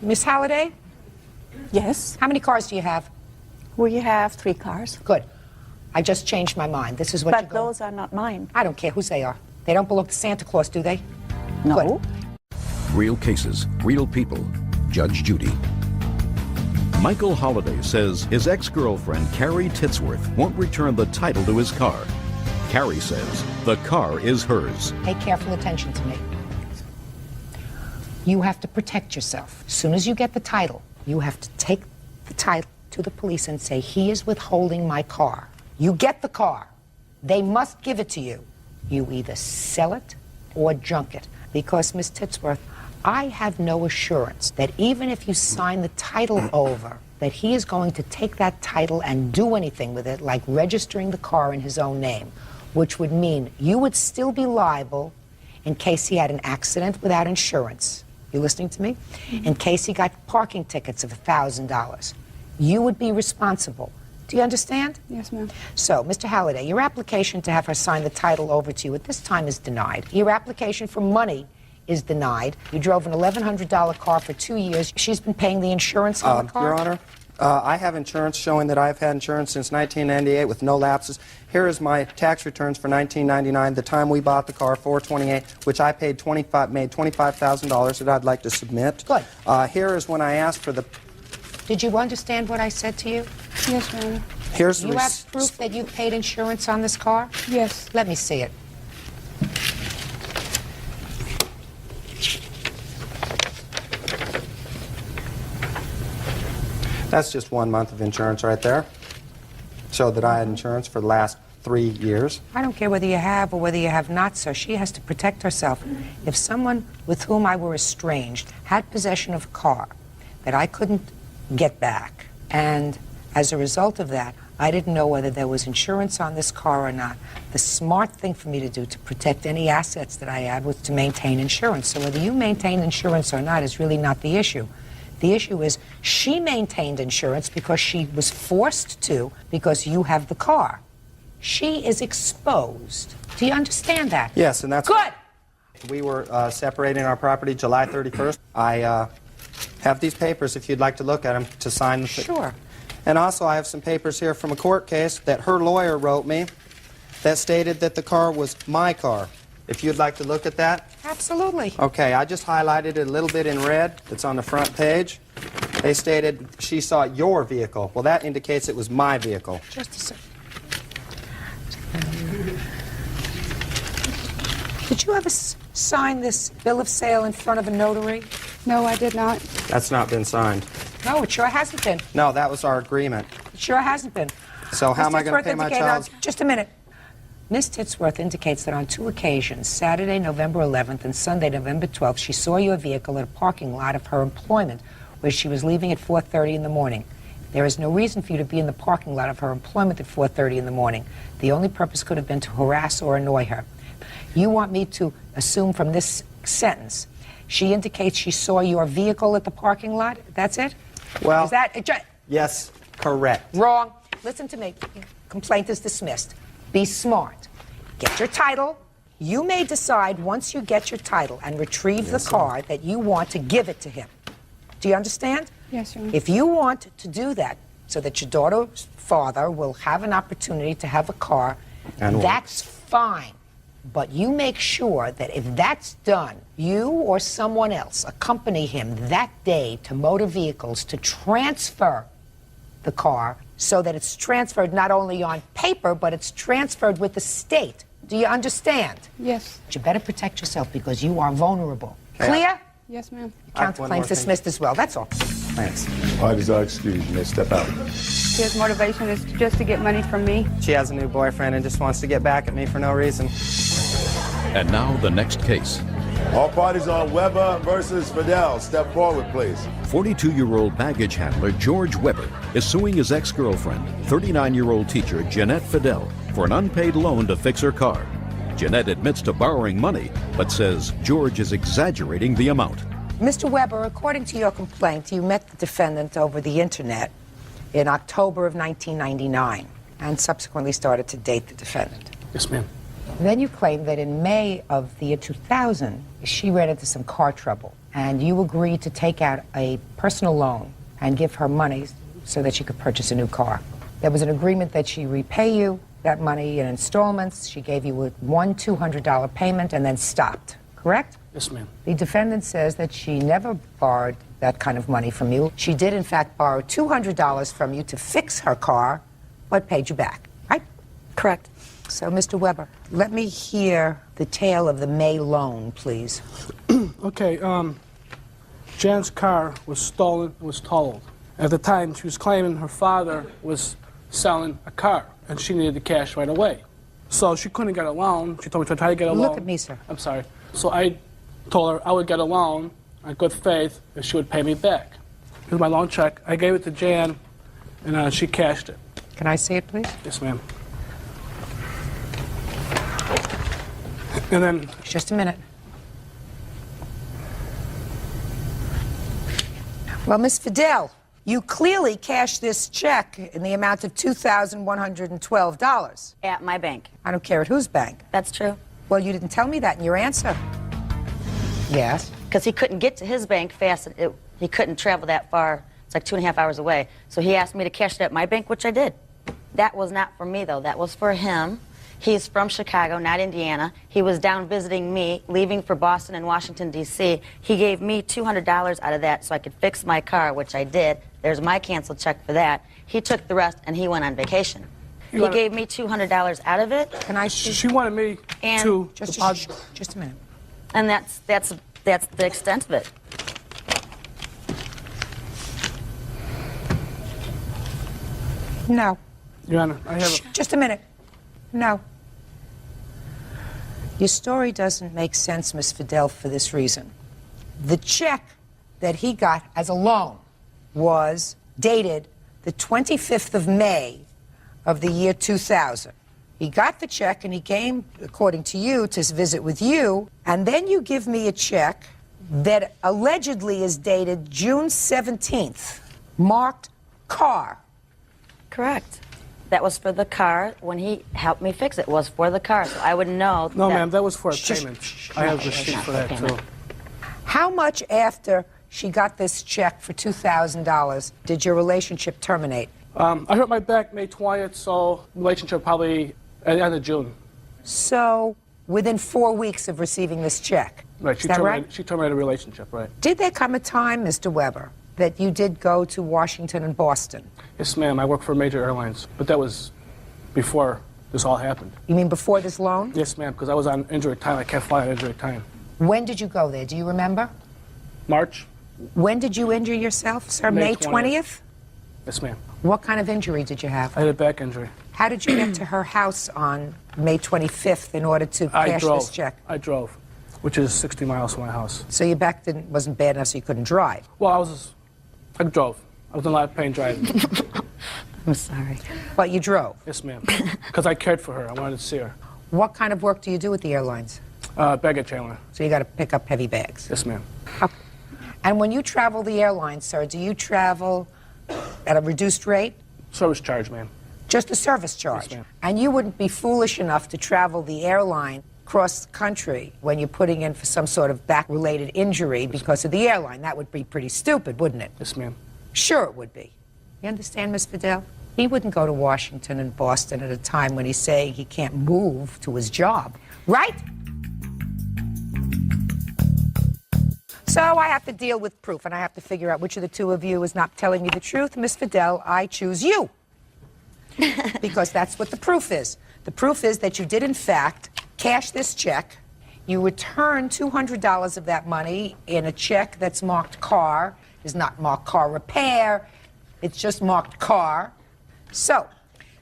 Miss Halliday? Yes. How many cars do you have? We have 3 cars. Good. I just changed my mind. This is what But you're going. those are not mine. I don't care whose they are. They don't belong to Santa Claus, do they? No. Real cases, real people. Judge Judy. Michael Holliday says his ex-girlfriend, Carrie Titsworth, won't return the title to his car. Carrie says the car is hers. Pay careful attention to me. You have to protect yourself. As soon as you get the title, you have to take the title to the police and say, he is withholding my car. You get the car. They must give it to you. You either sell it or junk it. Because, Miss Titsworth, I have no assurance that even if you sign the title over, that he is going to take that title and do anything with it, like registering the car in his own name, which would mean you would still be liable in case he had an accident without insurance. You listening to me? In case he got parking tickets of $1,000. You would be responsible. Do you understand? Yes, ma'am. So, Mr. Halliday, your application to have her sign the title over to you at this time is denied. Your application for money is denied. You drove an $1,100 car for 2 years. She's been paying the insurance on the car? Your Honor, I have insurance showing that I've had insurance since 1998 with no lapses. Here is my tax returns for 1999, the time we bought the car, $428, which I paid made $25,000 that I'd like to submit. Good. Here is when I asked for the... Did you understand what I said to you? Yes, ma'am. Here's You have proof that you paid insurance on this car? Yes. Let me see it. That's just 1 month of insurance right there. Showed that I had insurance for the last 3 years. I don't care whether you have or whether you have not, so she has to protect herself. If someone with whom I were estranged had possession of a car that I couldn't get back, and as a result of that, I didn't know whether there was insurance on this car or not, the smart thing for me to do to protect any assets that I had was to maintain insurance. So whether you maintain insurance or not is really not the issue. The issue is she maintained insurance because she was forced to, because you have the car. She is exposed. Do you understand that? Yes, and that's... Good! We were separating our property July 31st. I have these papers, if you'd like to look at them, to sign. Sure. And also I have some papers here from a court case that her lawyer wrote me that stated that the car was my car. If you'd like to look at that. Absolutely. Okay, I just highlighted it a little bit in red. It's on the front page. They stated she saw your vehicle. Well, that indicates it was my vehicle. Just a second. Did you ever sign this bill of sale in front of a notary? No, I did not. That's not been signed. No, it sure hasn't been. No, that was our agreement. It sure hasn't been. So how am I going to Titsworth pay my indicated child? Just a minute. Ms. Titsworth indicates that on 2 occasions, Saturday, November 11th and Sunday, November 12th, she saw your vehicle at a parking lot of her employment where she was leaving at 4:30 in the morning. There is no reason for you to be in the parking lot of her employment at 4:30 in the morning. The only purpose could have been to harass or annoy her. You want me to assume from this sentence, she indicates she saw your vehicle at the parking lot? That's it? Well, is that yes, correct. Wrong. Listen to me. Complaint is dismissed. Be smart. Get your title. You may decide once you get your title and retrieve the car that you want to give it to him. Do you understand? Yes, Your Honor. If you want to do that so that your daughter's father will have an opportunity to have a car, that's fine. But you make sure that if that's done, you or someone else accompany him that day to motor vehicles to transfer the car so that it's transferred not only on paper, but it's transferred with the state. Do you understand? Yes. You better protect yourself because you are vulnerable. Okay. Clear? Yes, ma'am. Counterclaim's dismissed as well. That's all. Thanks. Parties are excused. You may step out. His motivation is just to get money from me. She has a new boyfriend and just wants to get back at me for no reason. And now the next case. All parties on Weber versus Fidel. Step forward, please. 42-year-old baggage handler George Weber is suing his ex-girlfriend, 39-year-old teacher Jeanette Fidel, for an unpaid loan to fix her car. Jeanette admits to borrowing money, but says George is exaggerating the amount. Mr. Weber, according to your complaint, you met the defendant over the internet in October of 1999 and subsequently started to date the defendant. Yes, ma'am. Then you claim that in May of the year 2000, she ran into some car trouble, and you agreed to take out a personal loan and give her money so that she could purchase a new car. There was an agreement that she repay you that money in installments. She gave you one $200 payment and then stopped, correct? Yes, ma'am. The defendant says that she never borrowed that kind of money from you. She did, in fact, borrow $200 from you to fix her car, but paid you back, right? Correct. So, Mr. Weber, let me hear the tale of the May loan, please. Okay, Jan's car was stolen and was totaled. At the time, she was claiming her father was selling a car, and she needed the cash right away. So she couldn't get a loan. She told me to try to get a loan. Look at me, sir. I'm sorry. So I told her I would get a loan on good faith if she would pay me back. Here's my loan check. I gave it to Jan, and she cashed it. Can I see it, please? Yes, ma'am. And then... Just a minute. Well, Miss Fidel, you clearly cashed this check in the amount of $2,112. At my bank. I don't care at whose bank. That's true. Well, you didn't tell me that in your answer. Yes? Because he couldn't get to his bank fast. He couldn't travel that far. It's like 2.5 hours away. So he asked me to cash it at my bank, which I did. That was not for me, though. That was for him. He's from Chicago, not Indiana. He was down visiting me, leaving for Boston and Washington, D.C. He gave me $200 out of that so I could fix my car, which I did. There's my canceled check for that. He took the rest, and he went on vacation. He gave me $200 out of it. Can I see? She wanted me to deposit. Just a minute. And that's the extent of it. No. Your Honor, I have Just a minute. No. Your story doesn't make sense, Miss Fidel, for this reason. The check that he got as a loan was dated the 25th of May of the year 2000. He got the check and he came, according to you, to visit with you, and then you give me a check that allegedly is dated June 17th, marked car. Correct. That was for the car. When he helped me fix it, was for the car, so I would know. No, ma'am, that was for a payment. I have receipt for that, too. How much after she got this check for $2,000 did your relationship terminate? I hurt my back May 20th, so relationship probably at the end of June. So, within 4 weeks of receiving this check. Right, Is that right? She terminated a relationship, right. Did there come a time, Mr. Weber, that you did go to Washington and Boston? Yes, ma'am, I work for major airlines, but that was before this all happened. You mean before this loan? Yes, ma'am, because I was on injury time. I can't fly on injury time. When did you go there? Do you remember? March. When did you injure yourself, sir? May 20th? Yes, ma'am. What kind of injury did you have? I had a back injury. How did you get to her house on May 25th in order to cash this check? I drove, which is 60 miles from my house. So your back wasn't bad enough so you couldn't drive? Well, I drove. I was in a lot of pain driving. I'm sorry. But you drove? Yes, ma'am. Because I cared for her. I wanted to see her. What kind of work do you do with the airlines? Baggage handler. So you got to pick up heavy bags? Yes, ma'am. Okay. And when you travel the airline, sir, do you travel at a reduced rate? Service charge, ma'am. Just a service charge? Yes, ma'am. And you wouldn't be foolish enough to travel the airline across the country when you're putting in for some sort of back-related injury because of the airline. That would be pretty stupid, wouldn't it? Yes, ma'am. Sure it would be. You understand, Miss Fidel? He wouldn't go to Washington and Boston at a time when he's saying he can't move to his job, right? So I have to deal with proof, and I have to figure out which of the two of you is not telling me the truth. Miss Fidel, I choose you. Because that's what the proof is. The proof is that you did, in fact, cash this check. You returned $200 of that money in a check that's marked car. It's not marked car repair. It's just marked car. So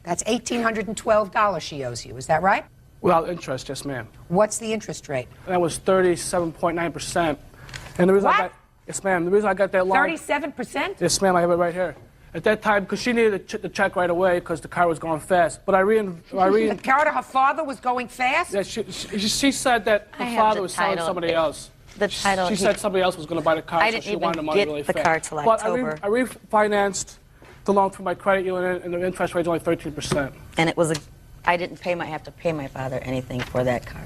that's $1,812 she owes you. Is that right? Without interest, yes, ma'am. What's the interest rate? That was 37.9%. And the reason What? Yes, ma'am. The reason I got that loan. 37%? Yes, ma'am. I have it right here. At that time, because she needed the check right away because the car was going fast. But The car to her father was going fast? Yeah, she said that her father was selling somebody else. The title. She said somebody else was going to buy the car, I so didn't she even wanted the money get really the fast. car till But October. I refinanced the loan through my credit union, and the interest rate is only 13%. And it was I didn't have to pay my father anything for that car.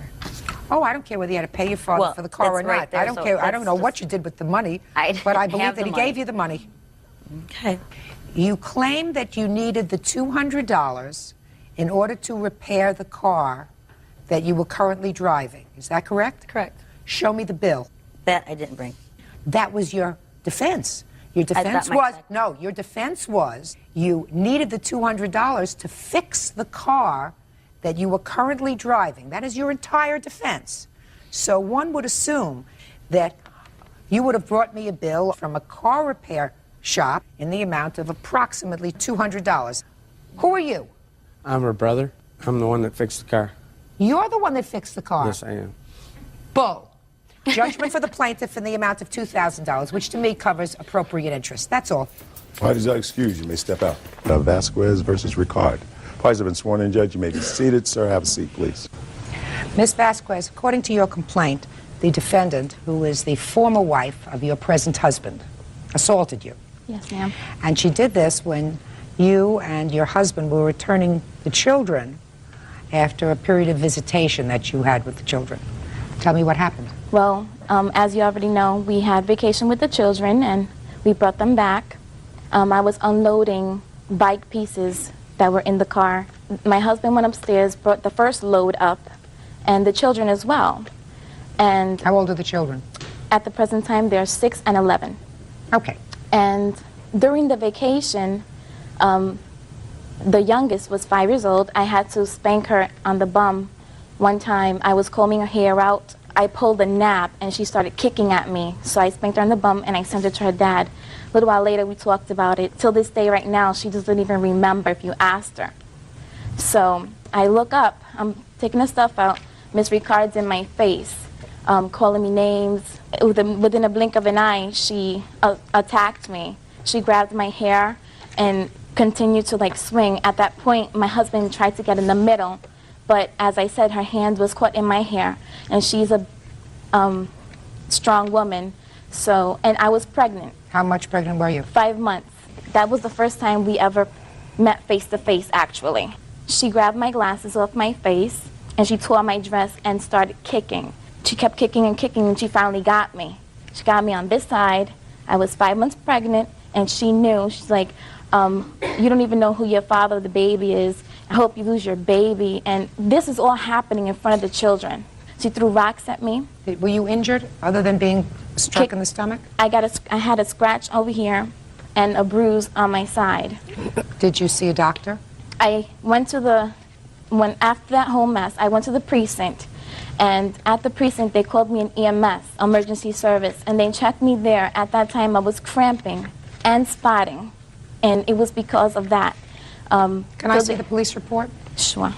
Oh, I don't care whether you had to pay your father for the car or it's right not. there, I don't so care. I that's don't know what you did with the money, but I believe that he gave you the money. Okay. You claim that you needed the $200 in order to repair the car that you were currently driving. Is that correct? Correct. Show me the bill. That I didn't bring. That was your defense. Your defense was, no, your defense was you needed the $200 to fix the car that you were currently driving. That is your entire defense. So one would assume that you would have brought me a bill from a car repair shop in the amount of approximately $200. Who are you? I'm her brother. I'm the one that fixed the car. You're the one that fixed the car. Yes, I am. Bull. Judgment for the plaintiff in the amount of $2,000, which to me covers appropriate interest. That's all. Parties are excused. You may step out. Vasquez versus Ricard. Parties have been sworn in, Judge. You may be seated. Sir, have a seat, please. Ms. Vasquez, according to your complaint, the defendant, who is the former wife of your present husband, assaulted you. Yes, ma'am. And she did this when you and your husband were returning the children after a period of visitation that you had with the children. Tell me what happened. Well, as you already know, we had vacation with the children and we brought them back. I was unloading bike pieces that were in the car. My husband went upstairs, brought the first load up, and the children as well. And how old are the children? At the present time, they're 6 and 11. Okay. And during the vacation, the youngest was 5 years old. I had to spank her on the bum. One time, I was combing her hair out. I pulled a nap, and she started kicking at me. So I spanked her on the bum, and I sent her to her dad. A little while later, we talked about it. Till this day right now, she doesn't even remember if you asked her. So I look up. I'm taking the stuff out. Miss Ricard's in my face, calling me names. Within a blink of an eye, she attacked me. She grabbed my hair and continued to like swing. At that point, my husband tried to get in the middle, but as I said, her hand was caught in my hair, and she's a strong woman. So, and I was pregnant. How much pregnant were you? 5 months. That was the first time we ever met face to face, actually. She grabbed my glasses off my face, and she tore my dress and started kicking. She kept kicking and kicking, and she finally got me. She got me on this side. I was 5 months pregnant, and she knew. She's like, you don't even know who your father of the baby is. I hope you lose your baby. And this is all happening in front of the children. She threw rocks at me. Were you injured other than being struck in the stomach? I had a scratch over here and a bruise on my side. Did you see a doctor? I went to after that whole mess, I went to the precinct. And at the precinct, they called me an EMS, emergency service, and they checked me there. At that time, I was cramping and spotting, and it was because of that. Can I see the police report? Sure.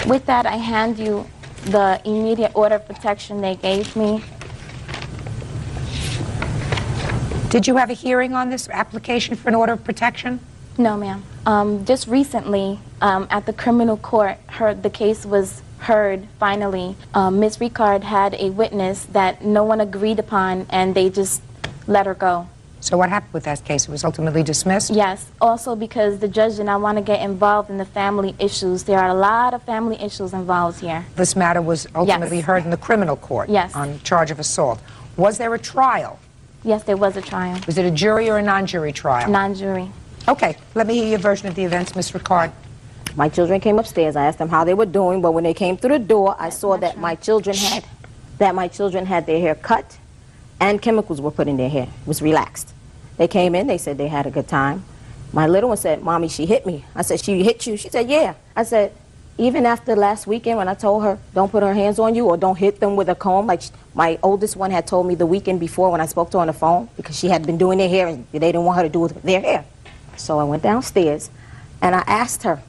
With that, I hand you the immediate order of protection they gave me. Did you have a hearing on this application for an order of protection? No, ma'am. Just recently, at the criminal court, the case was heard finally. Ms. Ricard had a witness that no one agreed upon, and they just let her go. So what happened with that case? It was ultimately dismissed? Yes. Also because the judge did not want to get involved in the family issues. There are a lot of family issues involved here. This matter was ultimately heard in the criminal court? Yes. On charge of assault. Was there a trial? Yes, there was a trial. Was it a jury or a non-jury trial? Non-jury. Okay. Let me hear your version of the events, Ms. Ricard. My children came upstairs. I asked them how they were doing, but when they came through the door, I saw that my children had their hair cut and chemicals were put in their hair. It was relaxed. They came in, they said they had a good time. My little one said, "Mommy, she hit me." I said, "She hit you?" She said, "Yeah." I said, even after last weekend when I told her, don't put her hands on you or don't hit them with a comb, like my oldest one had told me the weekend before when I spoke to her on the phone, because she had been doing their hair and they didn't want her to do their hair. So I went downstairs and I asked her,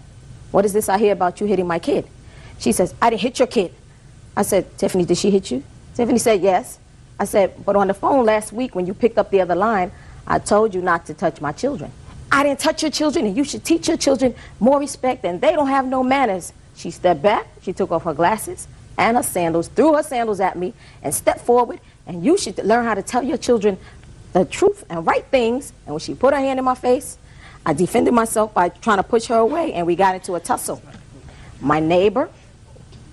"What is this I hear about you hitting my kid?" She says, "I didn't hit your kid." I said, "Tiffany, did she hit you?" Tiffany said, "Yes." I said, "But on the phone last week when you picked up the other line, I told you not to touch my children." "I didn't touch your children, and you should teach your children more respect, and they don't have no manners." She stepped back, she took off her glasses and her sandals, threw her sandals at me, and stepped forward, and you should learn how to tell your children the truth and right things. And when she put her hand in my face, I defended myself by trying to push her away, and we got into a tussle. My neighbor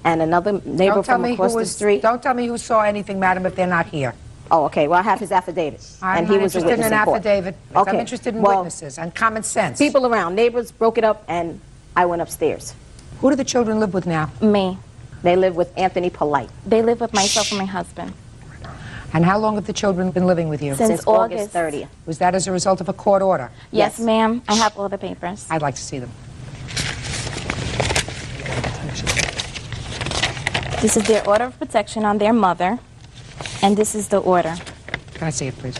and another neighbor from across the street. Don't tell me who saw anything, madam, if they're not here. Oh, okay. Well, I have his affidavit. I'm not interested in an affidavit. Okay. I'm interested in Well, witnesses and common sense. People around. Neighbors broke it up, and I went upstairs. Who do the children live with now? Me. They live with Anthony Polite. They live with myself and my husband. And how long have the children been living with you? Since August 30th. Was that as a result of a court order? Yes, ma'am. I have all the papers. I'd like to see them. This is their order of protection on their mother, and this is the order. Can I see it, please?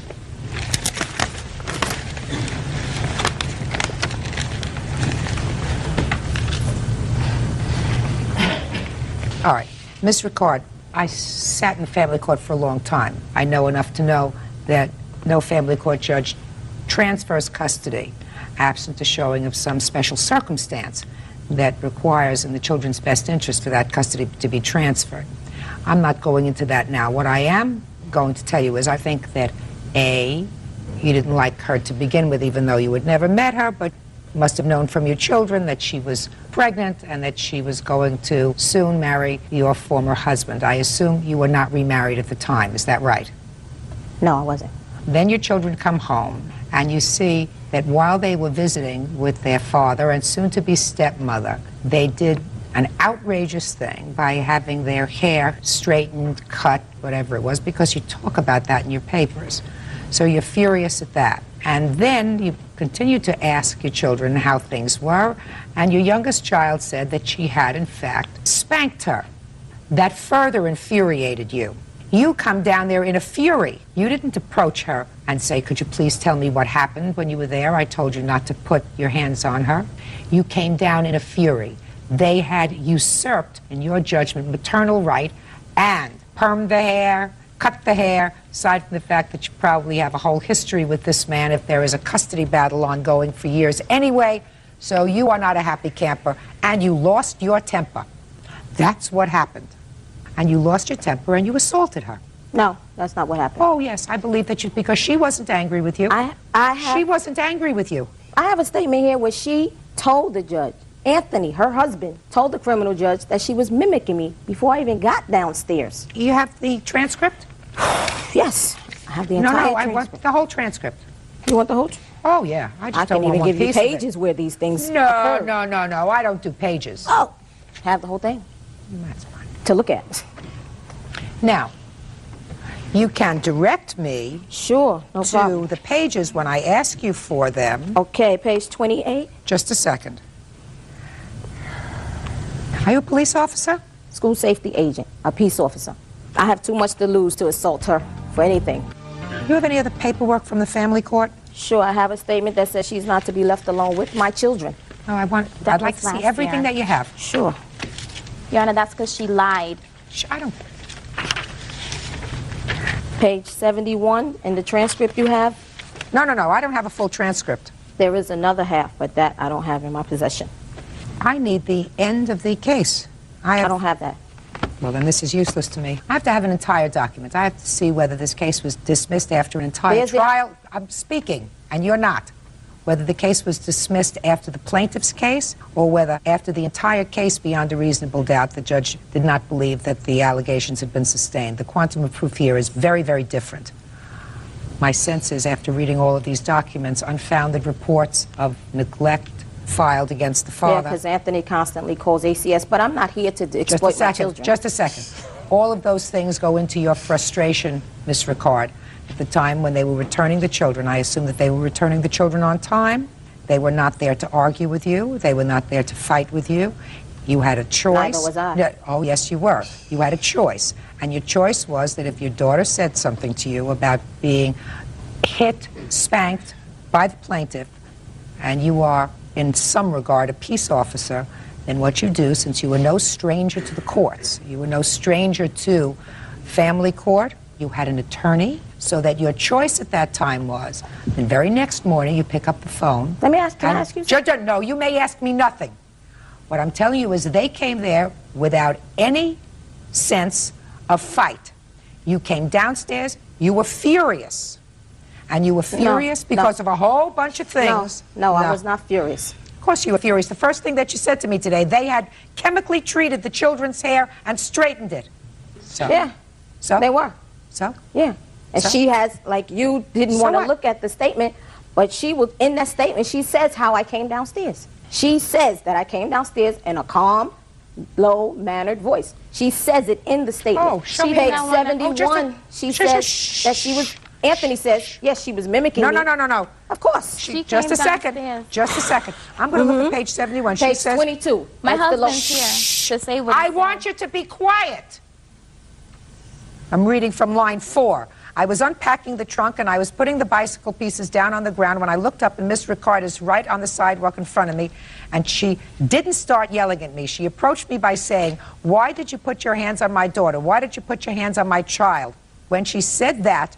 All right. Ms. Ricard, I sat in family court for a long time. I know enough to know that no family court judge transfers custody absent the showing of some special circumstance that requires in the children's best interest for that custody to be transferred. I'm not going into that now. What I am going to tell you is I think that A, you didn't like her to begin with even though you had never met her, but must have known from your children that she was pregnant and that she was going to soon marry your former husband. I assume you were not remarried at the time. Is that right? No, I wasn't. Then your children come home and you see that while they were visiting with their father and soon-to-be stepmother, they did an outrageous thing by having their hair straightened, cut, whatever it was, because you talk about that in your papers. So you're furious at that. And then you continue to ask your children how things were, and your youngest child said that she had, in fact, spanked her. That further infuriated you. You come down there in a fury. You didn't approach her and say, could you please tell me what happened when you were there? I told you not to put your hands on her. You came down in a fury. They had usurped, in your judgment, maternal right and permed the hair, cut the hair, aside from the fact that you probably have a whole history with this man if there is a custody battle ongoing for years anyway. So you are not a happy camper, and you lost your temper. That's what happened. And you lost your temper and you assaulted her. No, that's not what happened. Oh, yes, I believe that because she wasn't angry with you. She wasn't angry with you. I have a statement here where she told the judge, Anthony, her husband, told the criminal judge that she was mimicking me before I even got downstairs. You have the transcript? Yes, I have the entire transcript. I want the whole transcript. You want the whole? Oh, yeah. I just don't can want even one give you piece of it. pages where these things No, occur. no, I don't do pages. Oh, have the whole thing. That's fine. To look at. Now, you can direct me sure, no to problem. the pages when I ask you for them. Okay, page 28. Just a second. Are you a police officer? School safety agent, a peace officer. I have too much to lose to assault her for anything. You have any other paperwork from the family court? Sure, I have a statement that says she's not to be left alone with my children. No, I'd like to see everything that you have. Sure. Your Honor, that's because she lied. I don't. Page 71 in the transcript you have? No, I don't have a full transcript. There is another half, but that I don't have in my possession. I need the end of the case. I don't have that. Well, then this is useless to me. I have to have an entire document. I have to see whether this case was dismissed after an entire trial. I'm speaking, and you're not. Whether the case was dismissed after the plaintiff's case, or whether after the entire case beyond a reasonable doubt the judge did not believe that the allegations had been sustained. The quantum of proof here is very, very different. My sense is, after reading all of these documents, unfounded reports of neglect filed against the father. Yeah, because Anthony constantly calls ACS, but I'm not here to exploit my children. Just a second. All of those things go into your frustration, Ms. Ricard. At the time when they were returning the children, I assume that they were returning the children on time. They were not there to argue with you. They were not there to fight with you. You had a choice. Neither was I. No, oh, yes, you were. You had a choice. And your choice was that if your daughter said something to you about being hit, spanked by the plaintiff, and you are, in some regard, a peace officer, then what you do, since you were no stranger to the courts, you were no stranger to family court, you had an attorney, so that your choice at that time was, the very next morning you pick up the phone. Let me ask, can I ask you something? No, you may ask me nothing. What I'm telling you is they came there without any sense of fight. You came downstairs, you were furious. And you were furious because of a whole bunch of things. No, I was not furious. Of course you were furious. The first thing that you said to me today, they had chemically treated the children's hair and straightened it. So? Yeah. So? They were. So? Yeah. And So? she has, like, you didn't So want to what? look at the statement, but she was, in that statement, she says how I came downstairs. She says that I came downstairs in a calm, low-mannered voice. She says it in the statement. Oh, show me Page that one. 71, she says that she was, Anthony says, yes, she was mimicking me. No. Of course. Just a second. Just a second. I'm going to look at page 71. She Page says, 22. My That's the low- husband's here to say what I want you to be quiet. I'm reading from line 4. I was unpacking the trunk and I was putting the bicycle pieces down on the ground when I looked up and Miss Ricard is right on the sidewalk in front of me, and she didn't start yelling at me. She approached me by saying, "Why did you put your hands on my daughter? Why did you put your hands on my child?" When she said that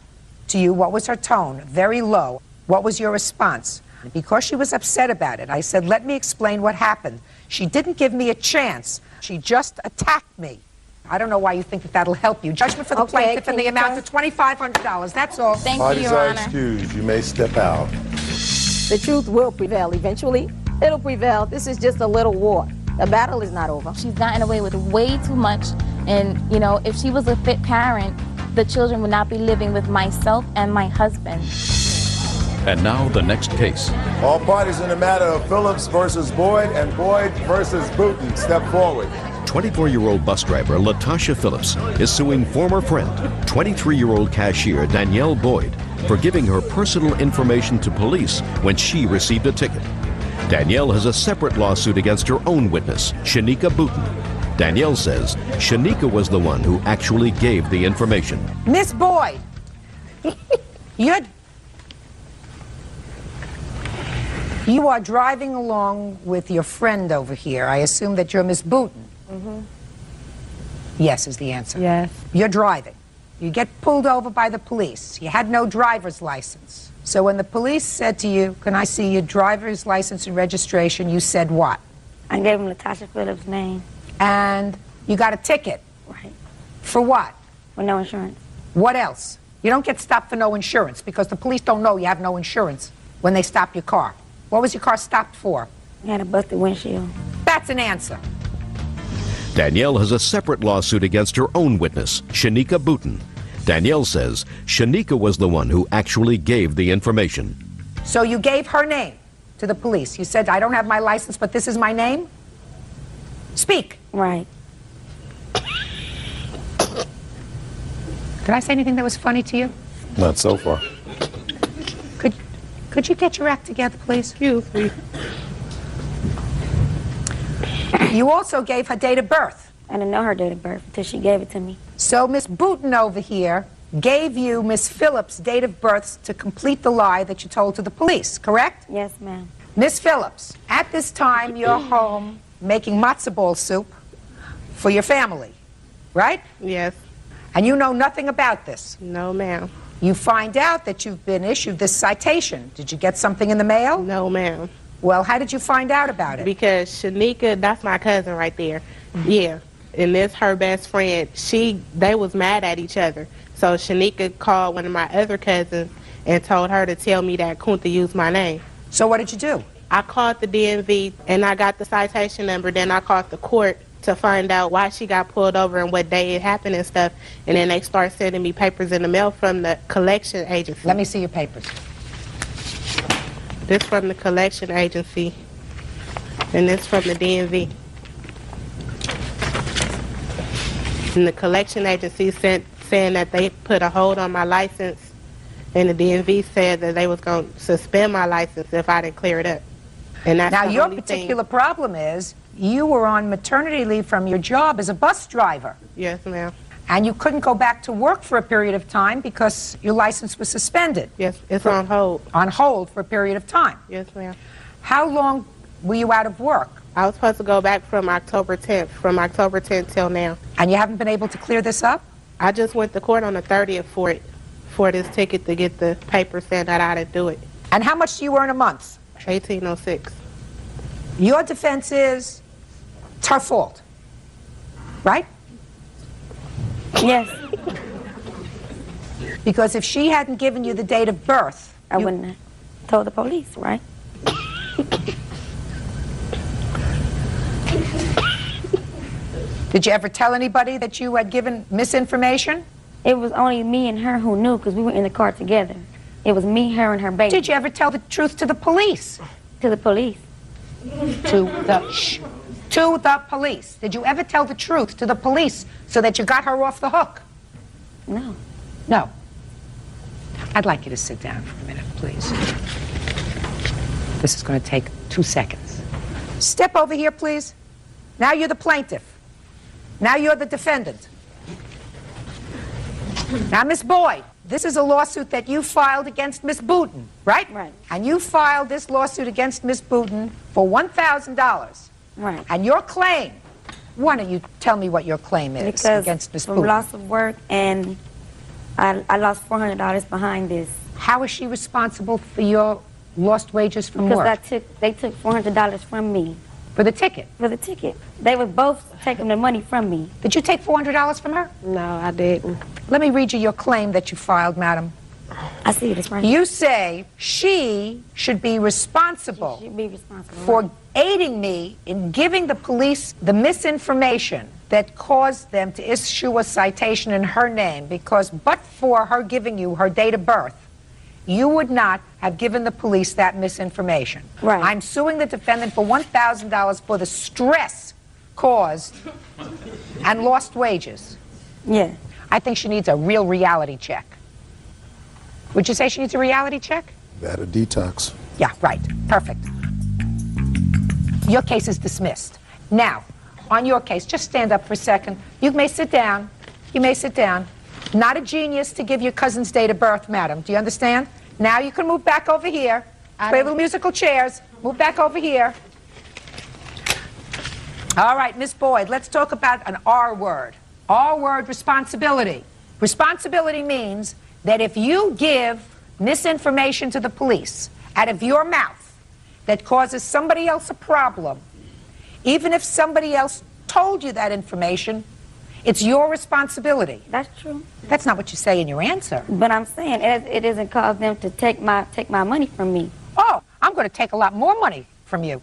to you, what was her tone? Very low. What was your response? Because she was upset about it, I said, "Let me explain what happened." She didn't give me a chance. She just attacked me. I don't know why you think that that'll help you. Judgment for the plaintiff in the amount of $2,500. That's all. Thank Parties you, Your are Honor. excused. You may step out. The truth will prevail eventually. It'll prevail. This is just a little war. The battle is not over. She's gotten away with way too much. And, you know, if she was a fit parent, the children would not be living with myself and my husband. And now the next case. All parties in the matter of Phillips versus Boyd and Boyd versus Booten, step forward. 24-year-old bus driver Latasha Phillips is suing former friend, 23-year-old cashier Danielle Boyd, for giving her personal information to police when she received a ticket. Danielle has a separate lawsuit against her own witness, Shanika Booten. Danielle says Shanika was the one who actually gave the information. Miss Boyd, you are driving along with your friend over here. I assume that you're Miss Booten. Mm-hmm. Yes is the answer. Yes. You're driving. You get pulled over by the police. You had no driver's license. So when the police said to you, "Can I see your driver's license and registration?" you said what? I gave him Latasha Phillips' name. And you got a ticket. Right. For what? With no insurance. What else? You don't get stopped for no insurance because the police don't know you have no insurance when they stop your car. What was your car stopped for? I had a busted windshield. That's an answer. Danielle has a separate lawsuit against her own witness, Shanika Booten. Danielle says Shanika was the one who actually gave the information. So you gave her name to the police. You said, "I don't have my license, but this is my name"? Speak. Right. Did I say anything that was funny to you? Not so far. Could you get your act together, please? Excuse me. You also gave her date of birth. I didn't know her date of birth until she gave it to me. So Miss Booten over here gave you Miss Phillips' date of birth to complete the lie that you told to the police, correct? Yes, ma'am. Miss Phillips, at this time you're home making matzo ball soup for your family, right? Yes. And you know nothing about this? No, ma'am. You find out that you've been issued this citation. Did you get something in the mail? No, ma'am. Well, how did you find out about it? Because Shanika, that's my cousin right there. Yeah. And this her best friend. They was mad at each other. So Shanika called one of my other cousins and told her to tell me that Kunta used my name. So what did you do? I called the DMV and I got the citation number. Then I called the court to find out why she got pulled over and what day it happened and stuff. And then they start sending me papers in the mail from the collection agency. Let me see your papers. This from the collection agency, and this from the DMV. And the collection agency saying that they put a hold on my license, and the DMV said that they was going to suspend my license if I didn't clear it up. And that's Now, the your only particular thing. problem is you were on maternity leave from your job as a bus driver. Yes, ma'am. And you couldn't go back to work for a period of time because your license was suspended. Yes, it's on hold. On hold for a period of time. Yes, ma'am. How long were you out of work? I was supposed to go back from October 10th, till now. And you haven't been able to clear this up? I just went to court on the 30th for this ticket to get the paper saying that I didn't do it. And how much do you earn a month? $18.06. Your defense is it's her fault, right? Yes. Because if she hadn't given you the date of birth, I wouldn't have told the police, right? Did you ever tell anybody that you had given misinformation? It was only me and her who knew because we were in the car together. It was me, her, and her baby. Did you ever tell the truth to the police? To the police. To the police. Did you ever tell the truth to the police so that you got her off the hook? No. No. I'd like you to sit down for a minute, please. This is going to take 2 seconds. Step over here, please. Now you're the plaintiff. Now you're the defendant. Now, Miss Boyd, this is a lawsuit that you filed against Miss Booten, right? Right. And you filed this lawsuit against Miss Booten for $1,000. Right. And your claim, why don't you tell me what your claim is against Miss From Booten? loss of work, and I lost $400 behind this. How is she responsible for your lost wages from work? Because they took $400 from me. For the ticket? For the ticket. They were both taking the money from me. Did you take $400 from her? No, I didn't. Let me read you your claim that you filed, madam. I see it, it's right. You say she should be responsible, for aiding me in giving the police the misinformation that caused them to issue a citation in her name, because but for her giving you her date of birth, you would not have given the police that misinformation. Right. I'm suing the defendant for $1,000 for the stress caused and lost wages. Yeah. I think she needs a real reality check. Would you say she needs a reality check? That a detox. Yeah, right. Perfect. Your case is dismissed. Now, on your case, just stand up for a second. You may sit down. You may sit down. Not a genius to give your cousin's date of birth, madam. Do you understand? Now you can move back over here. Play little musical chairs. Move back over here. All right, Miss Boyd, let's talk about an R word. R word, responsibility. Responsibility means that if you give misinformation to the police out of your mouth that causes somebody else a problem, even if somebody else told you that information, it's your responsibility. That's true. That's not what you say in your answer. But I'm saying it doesn't cause them to take my money from me. Oh, I'm going to take a lot more money from you.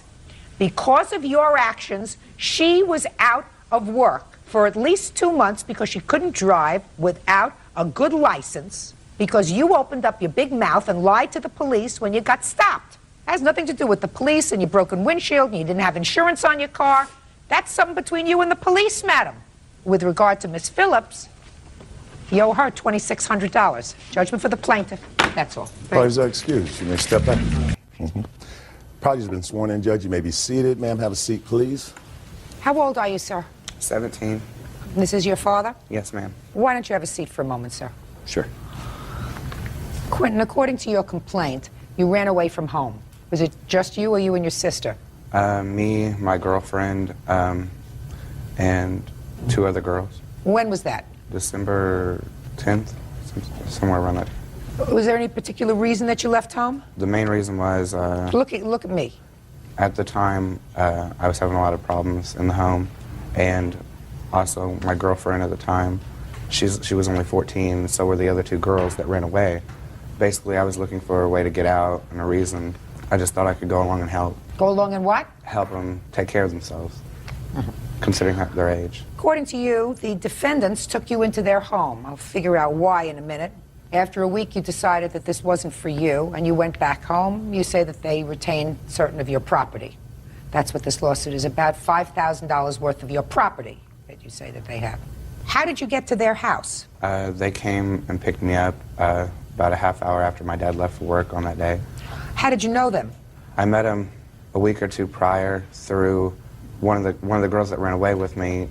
Because of your actions, she was out of work for at least 2 months because she couldn't drive without a good license, because you opened up your big mouth and lied to the police when you got stopped. It has nothing to do with the police and your broken windshield and you didn't have insurance on your car. That's something between you and the police, madam. With regard to Miss Phillips, you owe her $2,600. Judgment for the plaintiff. That's all. Parties are excused. You may step back. Party's been sworn in, Judge. You may be seated. Ma'am, have a seat, please. How old are you, sir? 17. This is your father? Yes, ma'am. Why don't you have a seat for a moment, sir? Sure. Quentin, according to your complaint, you ran away from home. Was it just you or you and your sister? Me, my girlfriend, and 2 other girls. When was that? December 10th, somewhere around that. Was there any particular reason that you left home? The main reason was... Look at me. At the time, I was having a lot of problems in the home, and also my girlfriend at the time, she was only 14, so were the other 2 girls that ran away. Basically, I was looking for a way to get out and a reason. I just thought I could go along and help. Go along and what? Help them take care of themselves, considering their age. According to you, the defendants took you into their home. I'll figure out why in a minute. After a week, you decided that this wasn't for you, and you went back home. You say that they retained certain of your property. That's what this lawsuit is about, $5,000 worth of your property that you say that they have. How did you get to their house? They came and picked me up about a half hour after my dad left for work on that day. How did you know them? I met him a week or 2 prior through one of the girls that ran away with me.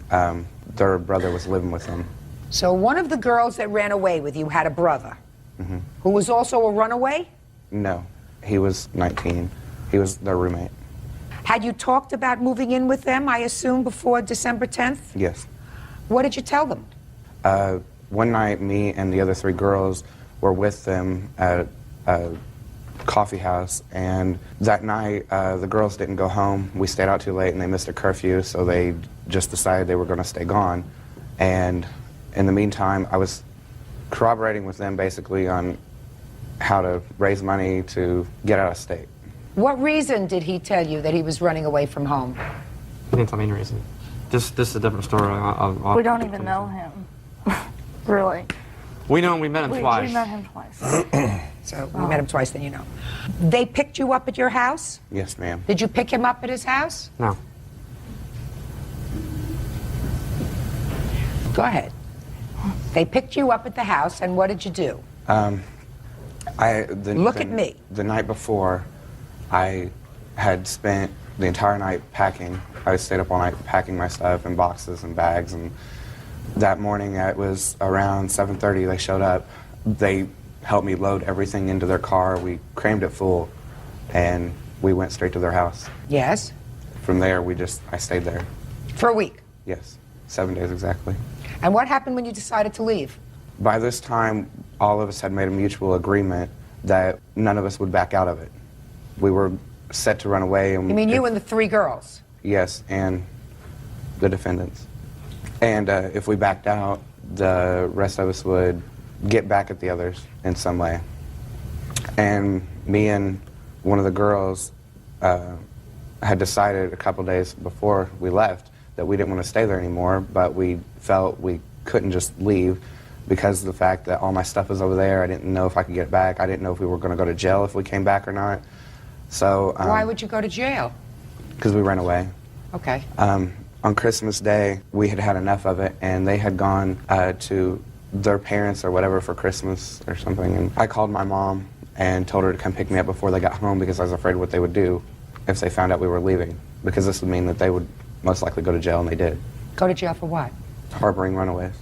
Their brother was living with them. So one of the girls that ran away with you had a brother who was also a runaway? No, he was 19. He was their roommate. Had you talked about moving in with them, I assume, before December 10th? Yes. What did you tell them? One night, me and the other 3 girls were with them at a coffee house, and that night, the girls didn't go home. We stayed out too late, and they missed a curfew, so they just decided they were going to stay gone. And in the meantime, I was corroborating with them basically on how to raise money to get out of state. What reason did he tell you that he was running away from home? He didn't tell me any reason. This is a different story. We don't even know him, really. We know him. We met him twice. We met him twice. so you met him twice, then you know. They picked you up at your house? Yes, ma'am. Did you pick him up at his house? No. Go ahead. They picked you up at the house, and what did you do? Look at me. The night before, I had spent the entire night packing. I stayed up all night packing my stuff in boxes and bags, and that morning it was around 7:30 they showed up. They helped me load everything into their car. We crammed it full, and we went straight to their house. Yes? From there, I stayed there. For a week? Yes, 7 days exactly. And what happened when you decided to leave? By this time, all of us had made a mutual agreement that none of us would back out of it. We were set to run away. And You mean you and the 3 girls? Yes, and the defendants. And if we backed out, the rest of us would get back at the others in some way. And me and one of the girls had decided a couple days before we left that we didn't want to stay there anymore, but we felt we couldn't just leave because of the fact that all my stuff was over there. I didn't know if I could get it back. I didn't know if we were going to go to jail if we came back or not. So Why would you go to jail? because we ran away. Okay. On Christmas Day, we had had enough of it, and they had gone to their parents or whatever for Christmas or something. And I called my mom and told her to come pick me up before they got home because I was afraid what they would do if they found out we were leaving, because this would mean that they would most likely go to jail, and they did. Go to jail for what? Harboring runaways.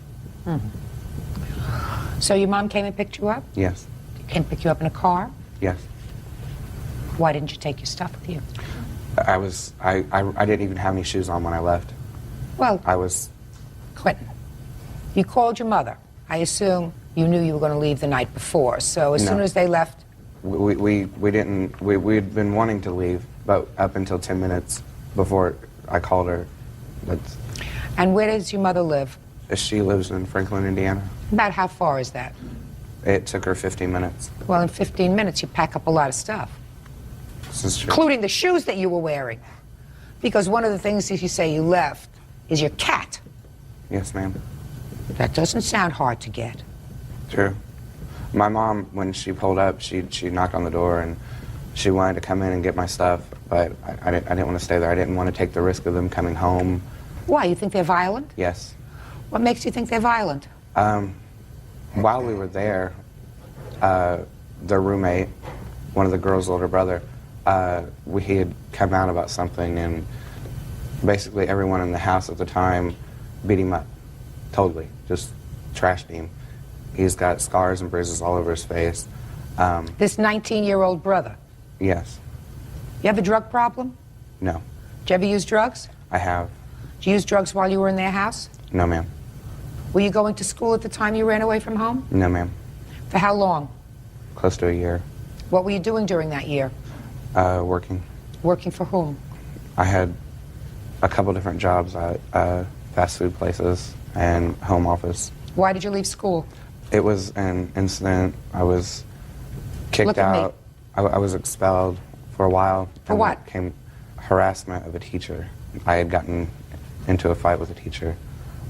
So your mom came and picked you up? Yes. Came pick you up in a car? Yes. Why didn't you take your stuff with you? I didn't even have any shoes on when I left. Well, I was... Quentin, you called your mother. I assume you knew you were going to leave the night before. So as No. soon as they left... We didn't... We'd been wanting to leave, but up until 10 minutes before I called her. And where does your mother live? She lives in Franklin, Indiana. About how far is that? It took her 15 minutes. Well, in 15 minutes, you pack up a lot of stuff, This is true. including the shoes that you were wearing. Because one of the things that you say you left is your cat. Yes, ma'am. That doesn't sound hard to get. True. My mom, when she pulled up, she knocked on the door and she wanted to come in and get my stuff, but I didn't want to stay there. I didn't want to take the risk of them coming home. Why, you think they're violent? Yes. What makes you think they're violent? While we were there, their roommate, one of the girls' older brother, he had come out about something, and basically everyone in the house at the time beat him up. Totally. Just trashed him. He's got scars and bruises all over his face. This 19-year-old brother. Yes. You have a drug problem? No. Did you ever use drugs? I have. Did you use drugs while you were in their house? No, ma'am. Were you going to school at the time you ran away from home? No, ma'am. For how long? Close to a year. What were you doing during that year? Working. Working for whom? I had a couple different jobs at fast food places and home office. Why did you leave school? It was an incident. I was kicked Look at me. out. I was expelled for a while. For and what? that came harassment of a teacher. I had gotten into a fight with a teacher.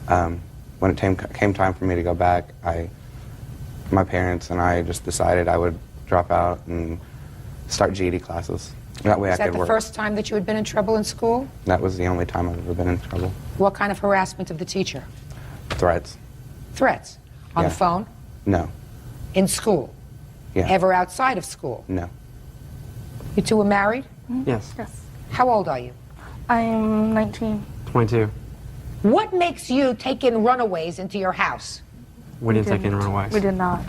When it came time for me to go back, my parents and I just decided I would drop out and start GED classes. That way I Is that could the work. first time that you had been in trouble in school? That was the only time I've ever been in trouble. What kind of harassment of the teacher? Threats. Threats? On Yeah. the phone? No. In school? Yeah. Ever outside of school? No. You two were married? Yes. Yes. How old are you? I'm 19. 22. What makes you take in runaways into your house? We didn't take any runaways. We did not.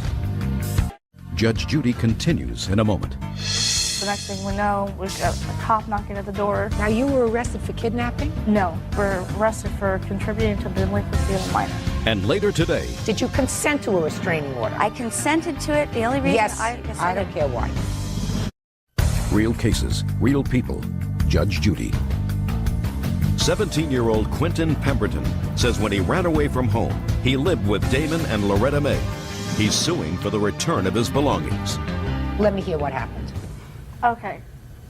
Judge Judy continues in a moment. The next thing we know, we got a cop knocking at the door. Now, you were arrested for kidnapping? No, we're arrested for contributing to the delinquency of a minor. And later today, Did you consent to a restraining order? I consented to it. The only reason Yes, I don't care why. real cases, real people. Judge Judy. 17-year-old Quentin Pemberton says when he ran away from home, he lived with Damon and Loretta May. He's suing for the return of his belongings. Let me hear what happened. Okay,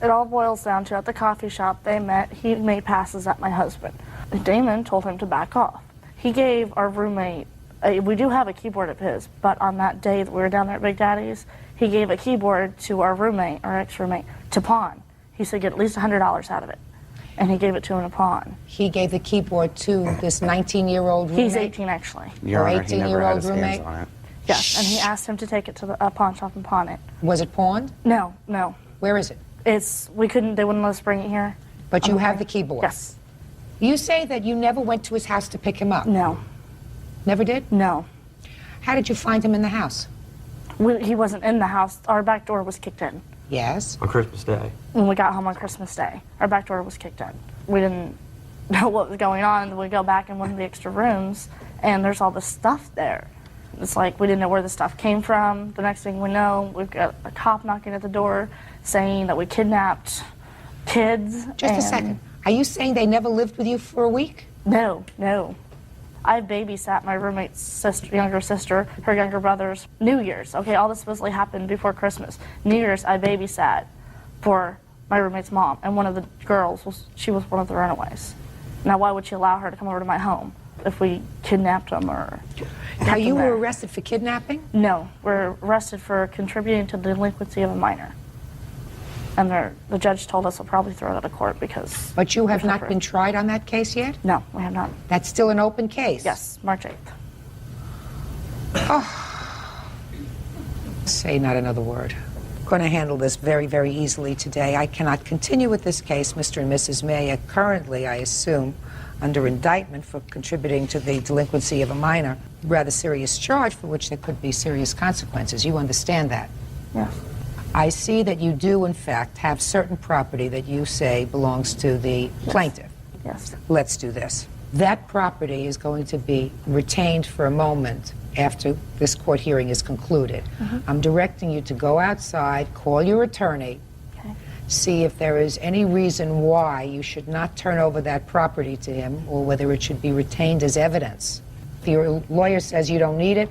it all boils down to at the coffee shop they met, he made passes at my husband. Damon told him to back off. He gave our roommate, we do have a keyboard of his, but on that day that we were down there at Big Daddy's, he gave a keyboard to our roommate, our ex-roommate, to pawn. He said get at least $100 out of it. And he gave it to him to pawn. He gave the keyboard to this 19-year-old roommate? He's 18, actually. Your Honor, he never had 18-year-old his hands roommate? on it. Yes, and he asked him to take it to the pawn shop and pawn it. Was it pawned? No, no. Where is it? We couldn't, they wouldn't let us bring it here. But you have the keyboard? Yes. You say that you never went to his house to pick him up? No. Never did? No. How did you find him in the house? He wasn't in the house. Our back door was kicked in. Yes. On Christmas Day. When we got home on Christmas Day, our back door was kicked in. We didn't know what was going on. We go back in one of the extra rooms, and there's all this stuff there. It's like we didn't know where the stuff came from. The next thing we know, we've got a cop knocking at the door saying that we kidnapped kids. Just a second. Are you saying they never lived with you for a week? No, no. I babysat my roommate's sister, younger sister, her younger brothers, New Year's. Okay, all this supposedly happened before Christmas. New Year's, I babysat for my roommate's mom, and one of the girls, she was one of the runaways. Now, why would she allow her to come over to my home if we kidnapped them or... Now, you were arrested for kidnapping? No, we're arrested for contributing to the delinquency of a minor. And the judge told us we'll probably throw it out of court because... But you have not been tried on that case yet? No, we have not. That's still an open case? Yes, March 8th. Oh. Say not another word. I'm going to handle this very, very easily today. I cannot continue with this case. Mr. and Mrs. May are currently, I assume, under indictment for contributing to the delinquency of a minor. Rather serious charge for which there could be serious consequences. You understand that? Yes. I see that you do, in fact, have certain property that you say belongs to the plaintiff. Yes. Let's do this. That property is going to be retained for a moment after this court hearing is concluded. I'm directing you to go outside, call your attorney, see if there is any reason why you should not turn over that property to him or whether it should be retained as evidence. If your lawyer says you don't need it,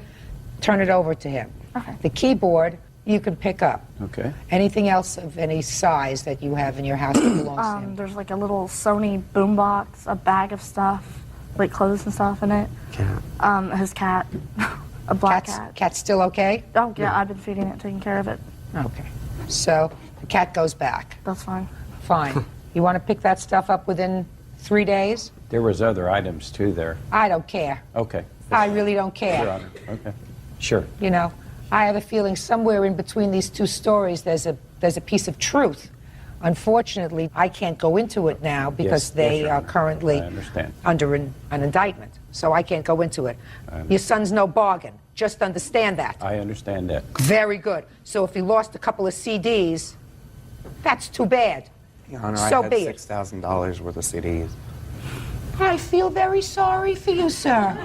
turn it over to him. Okay. The keyboard you can pick up. Okay. Anything else of any size that you have in your house that belongs to him? There's like a little Sony boombox, a bag of stuff, like clothes and stuff in it. Cat. His cat, a black cat. Cat's still okay? Oh, yeah, I've been feeding it, taking care of it. Okay. So the cat goes back. That's fine. Fine. You want to pick that stuff up within 3 days? There was other items too there. I don't care. Okay. I really don't care. Your Honor. Okay. Sure. You know, I have a feeling somewhere in between these two stories there's a piece of truth. Unfortunately, I can't go into it now because they Your are Honor. currently I understand. under an indictment. So I can't go into it. Your son's no bargain. Just understand that. I understand that. Very good. So if he lost a couple of CDs, that's too bad. Your Honor, So I had be it. $6,000 worth of CDs. I feel very sorry for you, sir.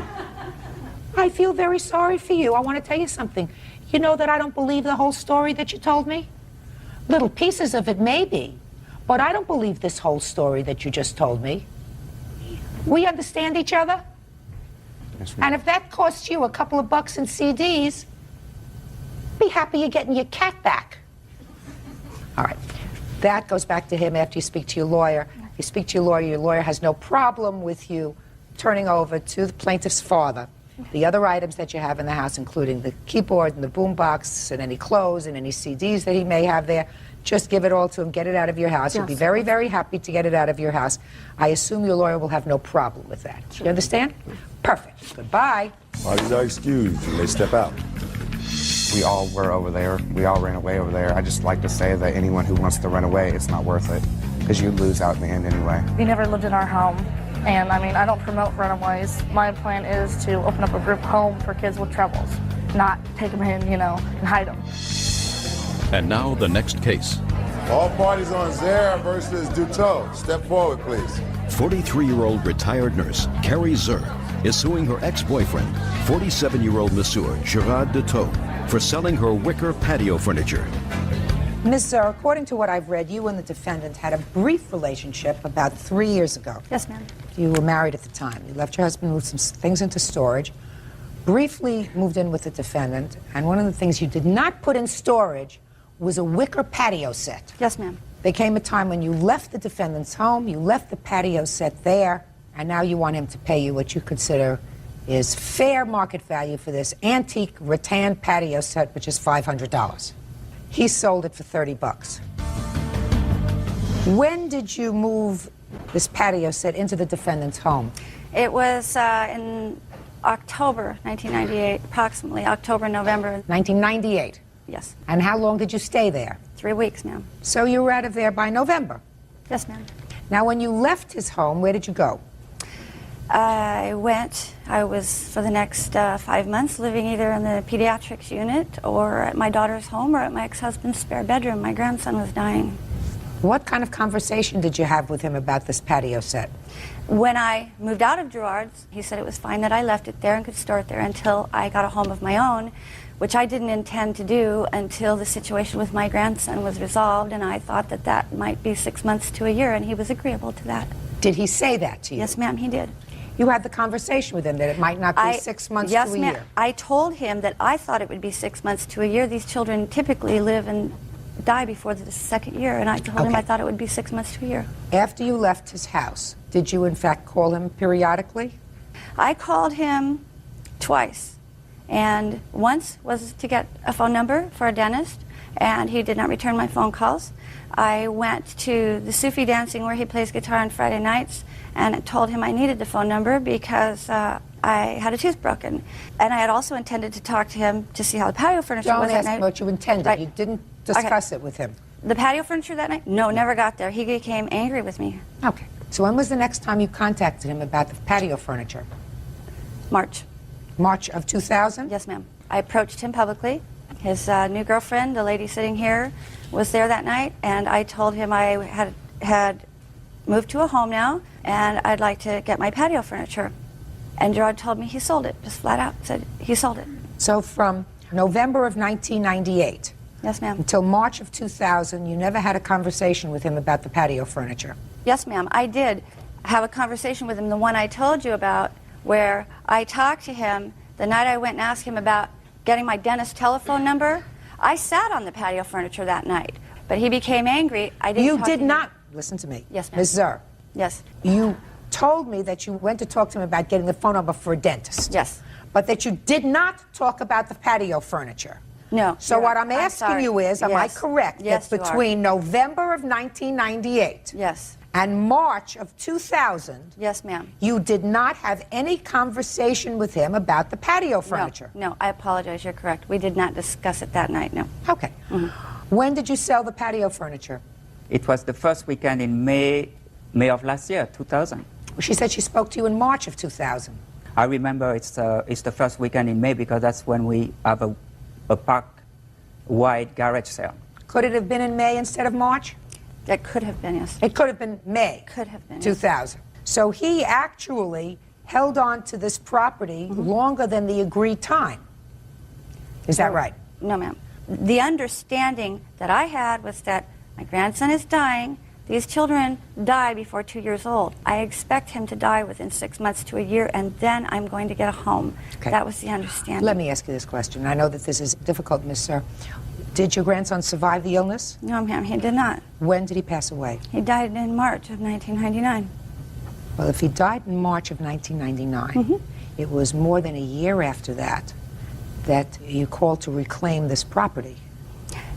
I feel very sorry for you. I want to tell you something. You know that I don't believe the whole story that you told me? Little pieces of it, maybe. But I don't believe this whole story that you just told me. We understand each other? Yes, ma'am. And if that costs you a couple of bucks in CDs, be happy you're getting your cat back. All right. That goes back to him after you speak to your lawyer. If you speak to your lawyer has no problem with you turning over to the plaintiff's father the other items that you have in the house, including the keyboard and the boombox and any clothes and any CDs that he may have there. Just give it all to him, get it out of your house. He'll be very, very happy to get it out of your house. I assume your lawyer will have no problem with that. You understand? Perfect. Goodbye. Parties are excused. You may step out. We all were over there. We all ran away over there. I just like to say that anyone who wants to run away, it's not worth it, because you lose out in the end anyway. He never lived in our home. And I mean, I don't promote runaways. My plan is to open up a group home for kids with troubles, not take them in, you know, and hide them. And now the next case. All parties on Zara versus Duteau. Step forward, please. 43-year-old retired nurse Carrie Zer is suing her ex-boyfriend, 47-year-old masseur Gerard Duteau, for selling her wicker patio furniture. Ms. Zer, according to what I've read, you and the defendant had a brief relationship about 3 years ago. Yes, ma'am. You were married at the time. You left your husband, moved some things into storage, briefly moved in with the defendant, and one of the things you did not put in storage was a wicker patio set. Yes, ma'am. There came a time when you left the defendant's home, you left the patio set there, and now you want him to pay you what you consider is fair market value for this antique rattan patio set, which is $500. He sold it for $30. When did you move this patio set into the defendant's home? It was in October 1998, approximately October, November. 1998? Yes. And how long did you stay there? 3 weeks, ma'am. So you were out of there by November? Yes, ma'am. Now, when you left his home, where did you go? I was for the next 5 months living either in the pediatrics unit or at my daughter's home or at my ex-husband's spare bedroom. My grandson was dying. What kind of conversation did you have with him about this patio set? When I moved out of Gerard's, he said it was fine that I left it there and could store it there until I got a home of my own, which I didn't intend to do until the situation with my grandson was resolved, and I thought that that might be 6 months to a year, and he was agreeable to that. Did he say that to you? Yes, ma'am, he did. You had the conversation with him that it might not be 6 months to a year? I told him that I thought it would be 6 months to a year. These children typically live and die before the second year, and I told him I thought it would be 6 months to a year. After you left his house, did you in fact call him periodically? I called him twice, and once was to get a phone number for a dentist, and he did not return my phone calls. I went to the Sufi dancing where he plays guitar on Friday nights, and I told him I needed the phone number because I had a tooth broken. And I had also intended to talk to him to see how the patio furniture was that night. Don't ask what you intended. Right. You didn't discuss it with him. The patio furniture that night? No, never got there. He became angry with me. Okay. So when was the next time you contacted him about the patio furniture? March. March of 2000? Yes, ma'am. I approached him publicly. His new girlfriend, the lady sitting here, was there that night, and I told him I had moved to a home now, and I'd like to get my patio furniture. And Gerard told me he sold it, just flat out said he sold it. So from November of 1998 yes, ma'am, until March of 2000, you never had a conversation with him about the patio furniture? Yes, ma'am. I did have a conversation with him, the one I told you about, where I talked to him the night I went and asked him about getting my dentist's telephone number. I sat on the patio furniture that night, but he became angry. I didn't. You did not listen to me. Yes, ma'am. Ms. Zur. Yes. You told me that you went to talk to him about getting the phone number for a dentist. Yes. But that you did not talk about the patio furniture. No. So what I'm asking you is, am I correct Yes, that between November of 1998 yes, and March of 2000, yes, ma'am, you did not have any conversation with him about the patio furniture? No, I apologize. You're correct. We did not discuss it that night, no. Okay. When did you sell the patio furniture? It was the first weekend in May of last year, 2000. She said she spoke to you in March of 2000. I remember it's the first weekend in May because that's when we have a park-wide garage sale. Could it have been in May instead of March? That could have been, yes. It could have been May. Could have been, 2000. Yes. So he actually held on to this property longer than the agreed time. Is that right? No, ma'am. The understanding that I had was that my grandson is dying. These children die before 2 years old. I expect him to die within 6 months to a year, and then I'm going to get a home. Okay. That was the understanding. Let me ask you this question. I know that this is difficult, Miss Sir. Did your grandson survive the illness? No, ma'am, he did not. When did he pass away? He died in March of 1999. Well, if he died in March of 1999, it was more than a year after that that you called to reclaim this property.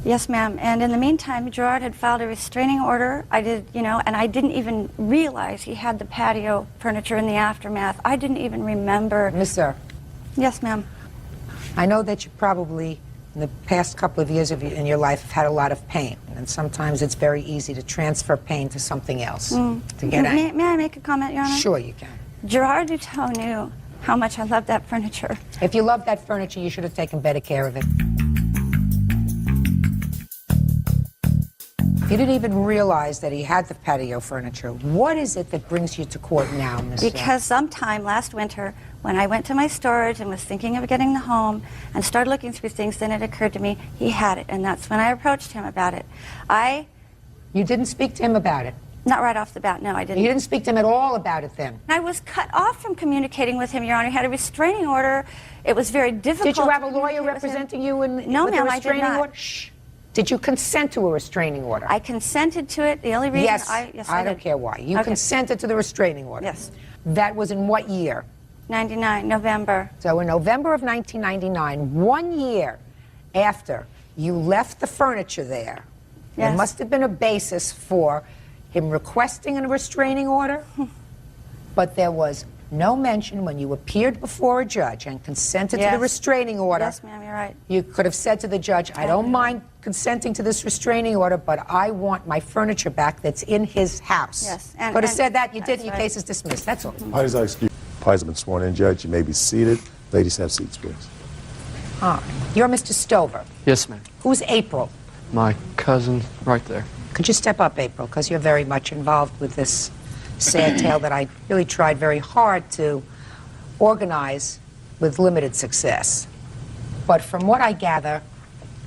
Yes, ma'am. And in the meantime, Gerard had filed a restraining order. I did, and I didn't even realize he had the patio furniture in the aftermath. I didn't even remember. Miss Sir. Yes, ma'am. I know that you probably, in the past couple of years in your life, have had a lot of pain. And sometimes it's very easy to transfer pain to something else. To get angry. May I make a comment, Your Honor? Sure you can. Gerard Duteau knew how much I loved that furniture. If you loved that furniture, you should have taken better care of it. You didn't even realize that he had the patio furniture. What is it that brings you to court now, Ms. Because sometime last winter, when I went to my storage and was thinking of getting the home and started looking through things, then it occurred to me he had it, and that's when I approached him about it. You didn't speak to him about it? Not right off the bat, no, I didn't. You didn't speak to him at all about it then? I was cut off from communicating with him, Your Honor. He had a restraining order. It was very difficult. Did you have a lawyer representing you in no, with a ma'am, restraining I did not. order? Shh. Did you consent to a restraining order? I consented to it. The only reason yes, I don't care why. You consented to the restraining order? Yes. That was in what year? 99, November. So in November of 1999, 1 year after You left the furniture there. There Yes. must have been a basis for him requesting a restraining order, but there was no mention when you appeared before a judge and consented to the Yes. restraining order. Yes, ma'am, you're right. You could have said to the judge, I don't mind consenting to this restraining order, but I want my furniture back that's in his house. Yes, Could have said that, you did, and your case is dismissed. That's all. Parties are excused. Parties have been sworn in, Judge. You may be seated. Ladies, have seats, please. You're Mr. Stover. Yes, ma'am. Who's April? My cousin right there. Could you step up, April, because you're very much involved with this sad tale that I really tried very hard to organize with limited success. But from what I gather,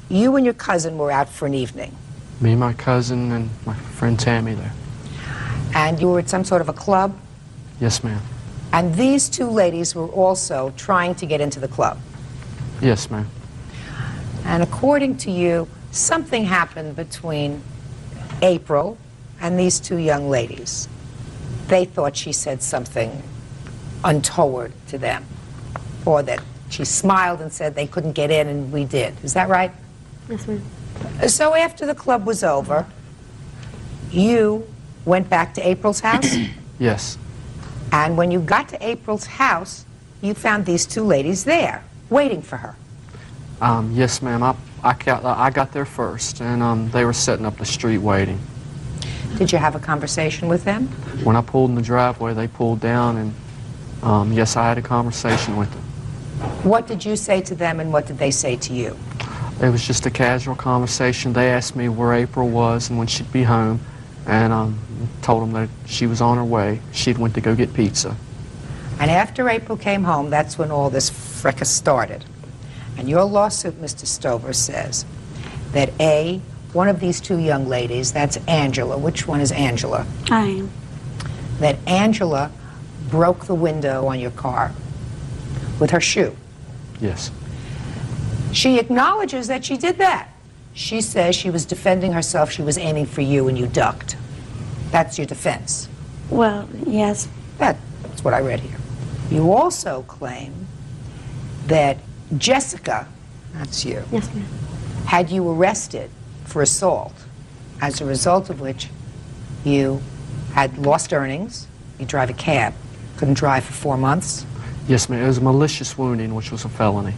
you and your cousin were out for an evening, Me, my cousin, and my friend Tammy there. and you were at some sort of a club, Yes, ma'am. and these two ladies were also trying to get into the club. Yes, ma'am. And according to you, something happened between April and these two young ladies. They thought she said something untoward to them, or that she smiled and said they couldn't get in and we did. Is that right? Yes, ma'am. So after the club was over, you went back to April's house, Yes. and when you got to April's house, you found these two ladies there, waiting for her. Yes, ma'am. I got there first, and they were setting up the street waiting. Did you have a conversation with them? When I pulled in the driveway, they pulled down, and yes, I had a conversation with them. What did you say to them, and what did they say to you? It was just a casual conversation. They asked me where April was and when she'd be home, and told them that she was on her way. She'd went to go get pizza. And after April came home, that's when all this fracas started. And your lawsuit, Mr. Stover, says that A, one of these two young ladies, that's Angela. Which one is Angela? I am. That Angela broke the window on your car with her shoe. Yes. She acknowledges that she did that. She says she was defending herself. She was aiming for you and you ducked. That's your defense. Well, yes. That's what I read here. You also claim that Jessica, that's you, Yes, ma'am. had you arrested for assault, as a result of which you had lost earnings, you drive a cab, couldn't drive for 4 months, Yes, ma'am. It was a malicious wounding, which was a felony.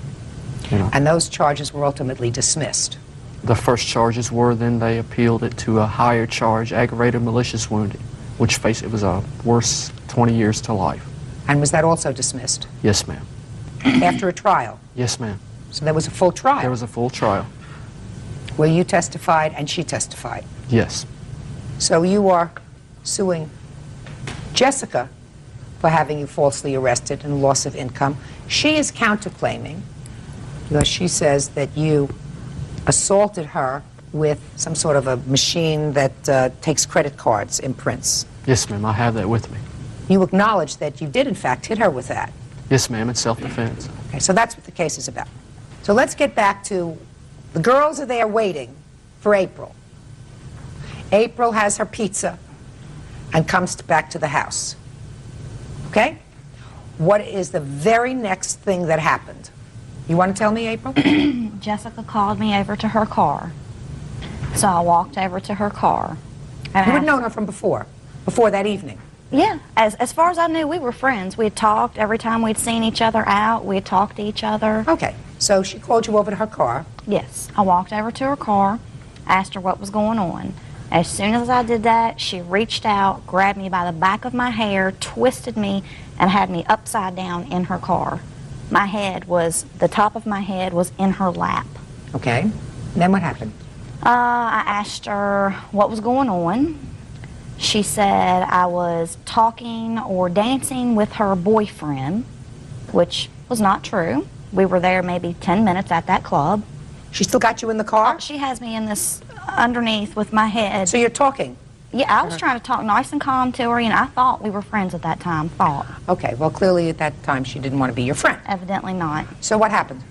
You know. and those charges were ultimately dismissed. The first charges were, then they appealed it to a higher charge, aggravated malicious wounding, which it was a worse 20 years to life. And was that also dismissed? Yes, ma'am. After a trial? Yes, ma'am. So there was a full trial? There was a full trial. Where you testified and she testified? Yes. So you are suing Jessica for having you falsely arrested and loss of income. She is counterclaiming because she says that you assaulted her with some sort of a machine that takes credit cards, imprints. Yes, ma'am. I have that with me. You acknowledge that you did, in fact, hit her with that. Yes, ma'am. It's self-defense. Okay, so that's what the case is about. So let's get back to the girls are there waiting for April. April has her pizza and comes back to the house. Okay? What is the very next thing that happened? You want to tell me, April? Jessica called me over to her car. So I walked over to her car. And You had known her from before that evening. Yeah, as far as I knew, we were friends. We had talked every time we'd seen each other out. We had talked to each other. Okay, so she called you over to her car. Yes, I walked over to her car, asked her what was going on. As soon as I did that, she reached out, grabbed me by the back of my hair, twisted me, and had me upside down in her car. The top of my head was in her lap. Okay, and then what happened? I asked her what was going on. She said I was talking or dancing with her boyfriend, which was not true. We were there maybe 10 minutes at that club. She still got you in the car? She has me in this underneath with my head. So you're talking? Yeah, I was trying to talk nice and calm to her, and I thought we were friends at that time, Okay, well, clearly at that time she didn't want to be your friend. Evidently not. So what happened?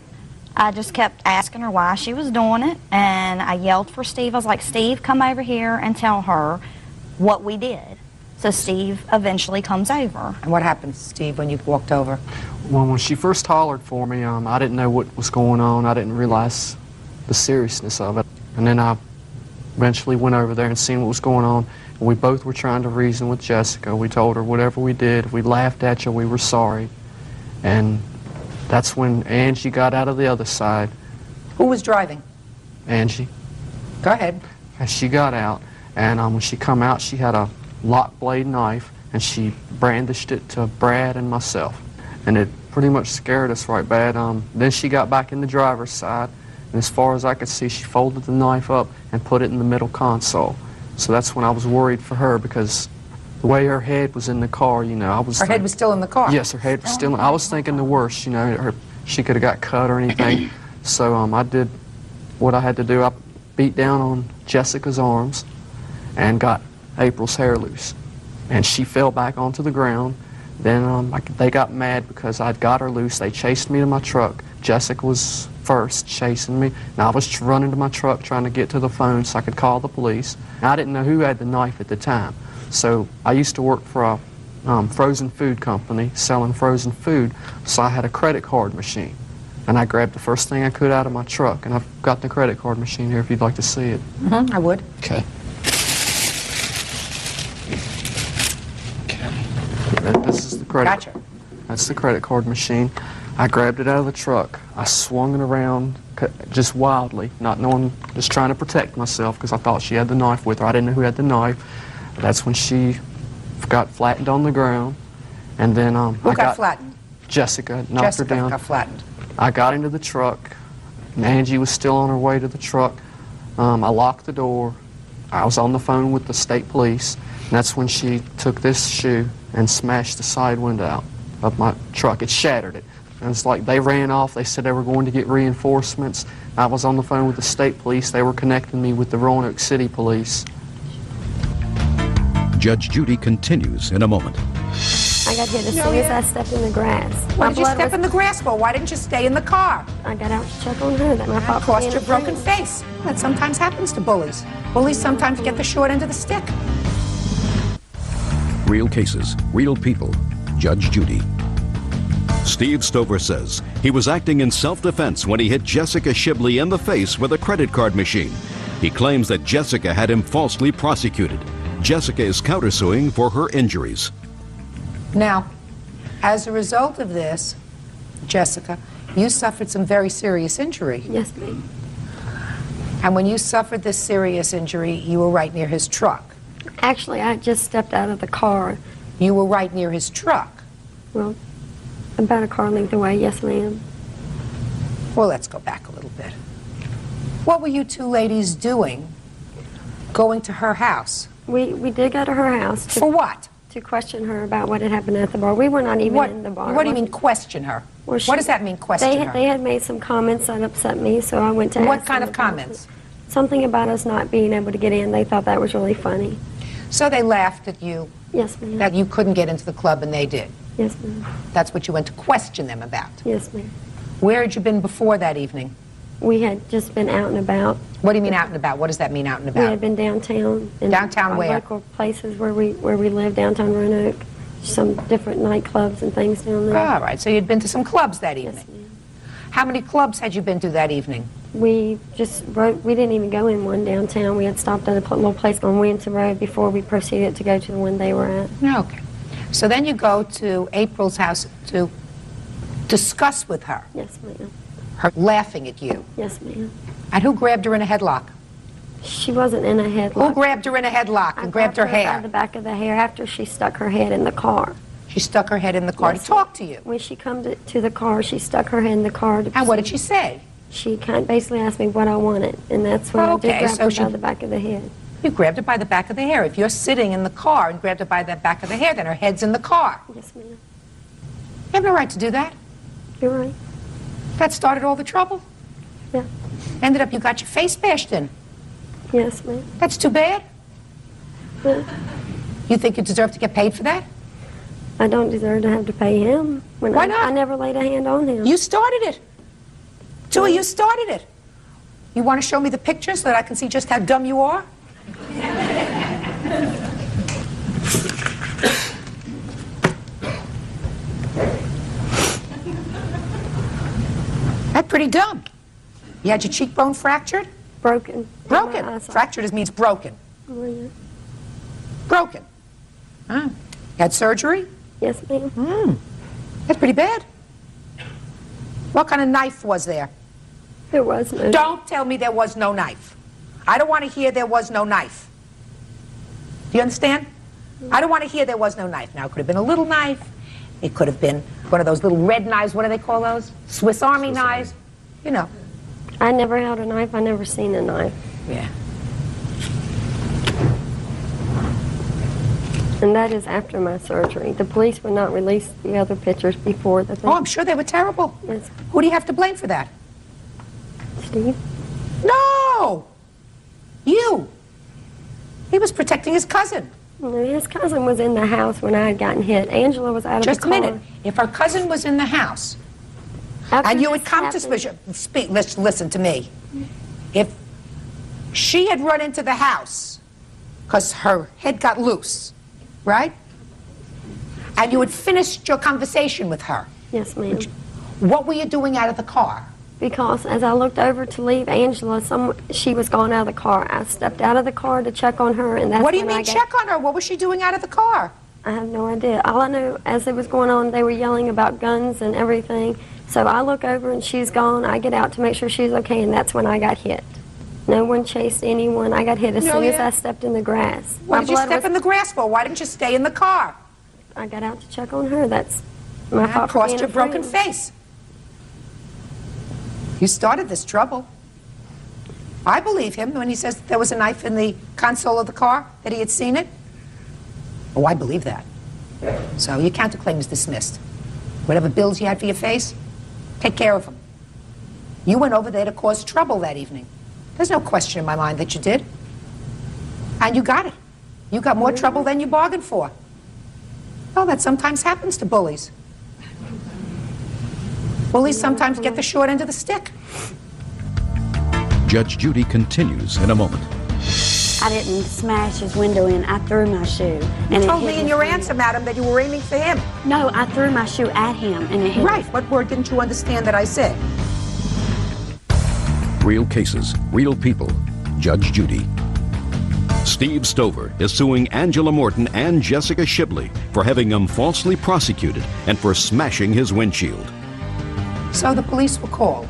I just kept asking her why she was doing it, and I yelled for Steve. I was like, Steve, come over here and tell her what we did. So Steve eventually comes over. And what happened, Steve, when you walked over? Well, when she first hollered for me, I didn't know what was going on. I didn't realize the seriousness of it. And then I eventually went over there and seen what was going on. And we both were trying to reason with Jessica. We told her whatever we did, if we laughed at you, we were sorry. And that's when Angie got out of the other side. Who was driving? Angie. Go ahead. And she got out, and when she come out, she had a lock blade knife, and she brandished it to Brad and myself. And it pretty much scared us right bad. Then she got back in the driver's side, and as far as I could see, she folded the knife up and put it in the middle console. So that's when I was worried for her, because the way her head was in the car, you know, I was... Her head was still in the car? Yes, her head was still in... I was thinking the worst, you know, she could have got cut or anything. So I did what I had to do. I beat down on Jessica's arms and got April's hair loose. And she fell back onto the ground. Then they got mad because I'd got her loose. They chased me to my truck. Jessica was first chasing me, and I was running to my truck trying to get to the phone so I could call the police. And I didn't know who had the knife at the time. So I used to work for a frozen food company selling frozen food, so I had a credit card machine. And I grabbed the first thing I could out of my truck, and I've got the credit card machine here if you'd like to see it. I would. Okay. This is the credit. Gotcha. That's the credit card machine. I grabbed it out of the truck. I swung it around just wildly, not knowing, just trying to protect myself because I thought she had the knife with her. I didn't know who had the knife. That's when she got flattened on the ground, and then Who got flattened? Jessica knocked her down. Jessica got flattened. I got into the truck, and Angie was still on her way to the truck. I locked the door. I was on the phone with the state police, and that's when she took this shoe and smashed the side window out of my truck. It shattered it. And it's like they ran off. They said they were going to get reinforcements. I was on the phone with the state police. They were connecting me with the Roanoke City police. Judge Judy continues in a moment. I got hit as soon as I stepped in the grass. Why did you step in the grass for? Why didn't you stay in the car? I got out to check on her. That my fault. Caused your broken face. That sometimes happens to bullies. Bullies sometimes get the short end of the stick. Real cases, real people. Judge Judy. Steve Stover says he was acting in self-defense when he hit Jessica Shibley in the face with a credit card machine. He claims that Jessica had him falsely prosecuted. Jessica is countersuing for her injuries. Now, as a result of this, Jessica, you suffered some very serious injury. Yes, ma'am. And when you suffered this serious injury, you were right near his truck. Actually, I just stepped out of the car. You were right near his truck? Well, about a car length away, yes, ma'am. Well, let's go back a little bit. What were you two ladies doing going to her house? We did go to her house. For what? To question her about what had happened at the bar. We were not even in the bar. What do you mean question her? Well, what does that mean, question her? They had made some comments that upset me, so I went to ask What kind them of about comments? it. Something about us not being able to get in. They thought that was really funny. So they laughed at you? Yes, ma'am. That you couldn't get into the club and they did? Yes, ma'am. That's what you went to question them about? Yes, ma'am. Where had you been before that evening? We had just been out and about. What do you mean out and about? What does that mean, out and We about? had been downtown. In Downtown our where? Local places where we live, downtown Roanoke. Some different nightclubs and things down there. All right, so you'd been to some clubs that evening? Yes, ma'am. How many clubs had you been to that evening? We just rode, we didn't even go in one downtown. We had stopped at a little place on Winter Road before we proceeded to go to the one they were at. Okay. So then you go to April's house to discuss with her. Yes, ma'am. Her laughing at you. Yes, ma'am. And who grabbed her in a headlock? She wasn't in a headlock. Who grabbed her in a headlock and grabbed her By hair? the back of the hair after she stuck her head in the car. She stuck her head in the car Yes, to talk to you. When she come to the car, she stuck her head in the car. And what did she say? She kind of basically asked me what I wanted, and that's when I did grab her by the back of the head. You grabbed her by the back of the hair. If you're sitting in the car and grabbed her by the back of the hair, then her head's in the car. Yes, ma'am. You have no right to do that. You're right. That started all the trouble. Yeah. Ended up you got your face bashed in. Yes, ma'am. That's too bad. Yeah. You think you deserve to get paid for that? I don't deserve to have to pay him. Why not? I never laid a hand on him. You started it. Two of you started it. You want to show me the picture so that I can see just how dumb you are? That's pretty dumb. You had your cheekbone fractured? Broken. Broken. Fractured means broken. Oh, yeah. Broken. Huh. You had surgery? Yes, ma'am. That's pretty bad. What kind of knife was there? There was no. Don't tell me there was no knife. I don't want to hear there was no knife. Do you understand? I don't want to hear there was no knife. Now, it could have been a little knife. It could have been one of those little red knives. What do they call those? Swiss Army knives. You know. I never held a knife. I never seen a knife. Yeah. And that is after my surgery. The police would not release the other pictures before the thing. Oh, I'm sure they were terrible. Yes. Who do you have to blame for that? Steve? No! You! He was protecting his cousin. No, his cousin was in the house when I had gotten hit. Angela was out of the car. Just a minute. If her cousin was in the house, and you had come to speak, let's listen to me. If she had run into the house because her head got loose, right? And you had finished your conversation with her. Yes, ma'am. What were you doing out of the car? Because as I looked over to leave Angela, she was gone out of the car. I stepped out of the car to check on her, and that's What do you when mean check on her? What was she doing out of the car? I have no idea. All I know, as it was going on, they were yelling about guns and everything. So I look over and she's gone. I get out to make sure she's okay, and that's when I got hit. No one chased anyone. I got hit as soon as I stepped in the grass. What did you step in the grass for? Why didn't you stay in the car? I got out to check on her. That's my fault. Crossed your broken face. You started this trouble. I believe him when he says that there was a knife in the console of the car, that he had seen it. Oh, I believe that. So your counterclaim is dismissed. Whatever bills you had for your face, take care of them. You went over there to cause trouble that evening. There's no question in my mind that you did. And you got it. You got more trouble than you bargained for. Well, that sometimes happens to bullies. Bullies sometimes get the short end of the stick. Judge Judy continues in a moment. I didn't smash his window in. I threw my shoe. You told me in your answer, madam, that you were aiming for him. No, I threw my shoe at him, and it hit Right. What word didn't you understand that I said? Real cases, real people. Judge Judy. Steve Stover is suing Angela Morton and Jessica Shibley for having him falsely prosecuted and for smashing his windshield. So the police were called,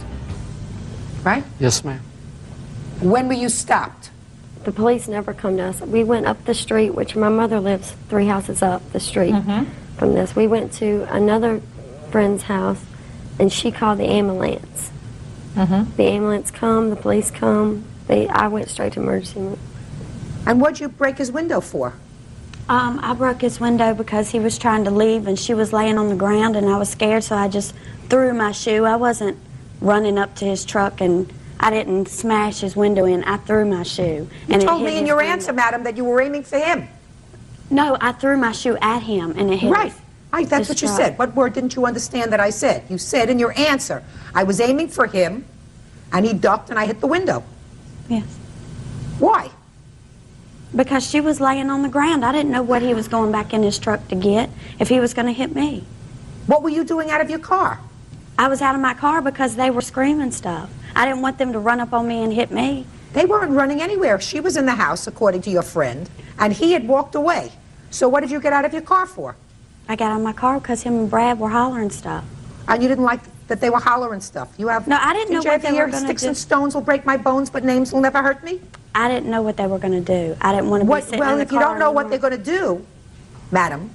right? Yes, ma'am. When were you stopped? The police never come to us. We went up the street, which my mother lives 3 houses up the street from this. We went to another friend's house, and she called the ambulance. The ambulance come, the police come. I went straight to emergency room. And what'd you break his window for? I broke his window because he was trying to leave, and she was laying on the ground, and I was scared, so I just threw my shoe. I wasn't running up to his truck, and I didn't smash his window in. I threw my shoe. You told me in your answer, madam, that you were aiming for him. No, I threw my shoe at him, and it hit Right. That's what you said. What word didn't you understand that I said? You said in your answer, I was aiming for him, and he ducked, and I hit the window. Yes. Why? Because she was laying on the ground. I didn't know what he was going back in his truck to get, if he was going to hit me. What were you doing out of your car? I was out of my car because they were screaming stuff. I didn't want them to run up on me and hit me. They weren't running anywhere. She was in the house, according to your friend, and he had walked away. So what did you get out of your car for? I got out of my car because him and Brad were hollering stuff. And you didn't like that they were hollering stuff? You have... No, I didn't know what they were going to do. Sticks and stones will break my bones, but names will never hurt me? I didn't know what they were going to do. I didn't want to be sitting in the car. Well, if you don't know what they're going to do, madam,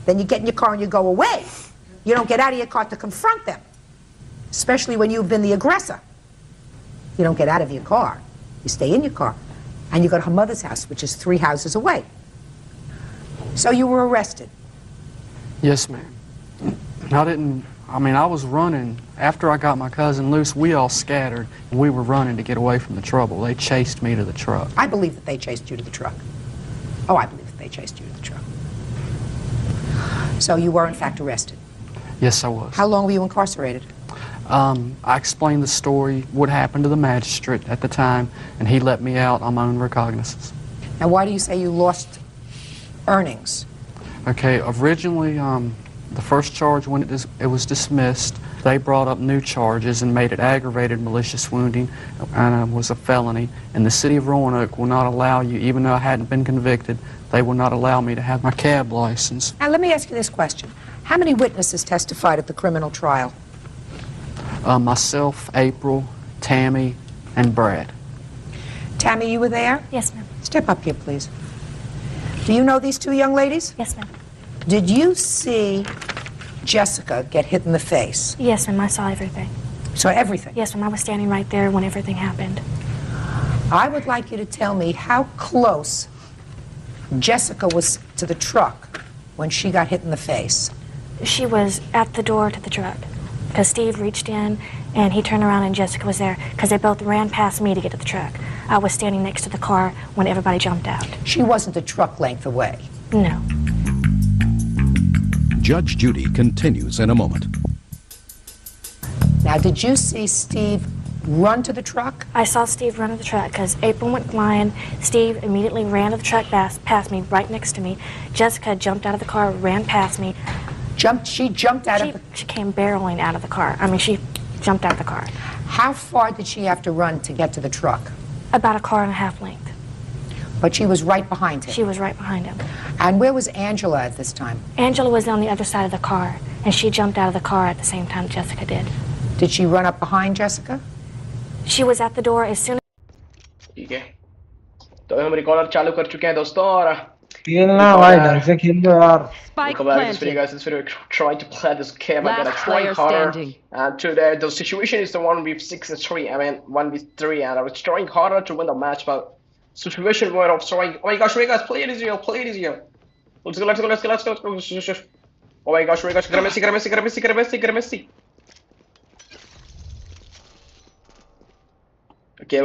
then you get in your car and you go away. You don't get out of your car to confront them, especially when you've been the aggressor. You don't get out of your car. You stay in your car, and you go to her mother's house, which is 3 houses away. So you were arrested. Yes, ma'am. I was running. After I got my cousin loose, we all scattered, and we were running to get away from the trouble. They chased me to the truck. I believe that they chased you to the truck. Oh, I believe that they chased you to the truck. So you were, in fact, arrested. Yes, I was. How long were you incarcerated? I explained the story, what happened to the magistrate at the time, and he let me out on my own recognizance. Now, why do you say you lost earnings? Okay, originally, the first charge, when it was dismissed, They brought up new charges and made it aggravated malicious wounding and was a felony. And the city of Roanoke will not allow you, even though I hadn't been convicted, they will not allow me to have my cab license. Now, let me ask you this question. How many witnesses testified at the criminal trial? Myself, April, Tammy, and Brad. Tammy, you were there? Yes, ma'am. Step up here, please. Do you know these two young ladies? Yes, ma'am. Did you see Jessica get hit in the face? Yes, ma'am, I saw everything. Saw everything? Yes, ma'am, I was standing right there when everything happened. I would like you to tell me how close Jessica was to the truck when she got hit in the face. She was at the door to the truck because Steve reached in and he turned around and Jessica was there because they both ran past me to get to the truck. I was standing next to the car when everybody jumped out. She wasn't a truck length away? No. Judge Judy continues in a moment. Now, did you see Steve run to the truck? I saw Steve run to the truck because April went flying. Steve immediately ran to the truck past me, right next to me. Jessica jumped out of the car, ran past me. She jumped out of the... She came barreling out of the car. I mean, she jumped out of the car. How far did she have to run to get to the truck? About a car and a half length. But she was right behind him? She was right behind him. And where was Angela at this time? Angela was on the other side of the car, and she jumped out of the car at the same time Jessica did. Did she run up behind Jessica? She was at the door as soon as... ठीक है तो हम recorder चालू कर चुके हैं दोस्तों और खेलना भाई ढंग से खेल लो यार this video, guys. This video trying to play this game. I gotta try harder. And today the situation is the 1v6-3. I mean 1v3, and I was trying harder to win the match, but situation where I'm trying. Oh my gosh, Ray guys, play it easier, play it easier. Let's go. Oh my gosh, Ray guys, get Messi. Okay.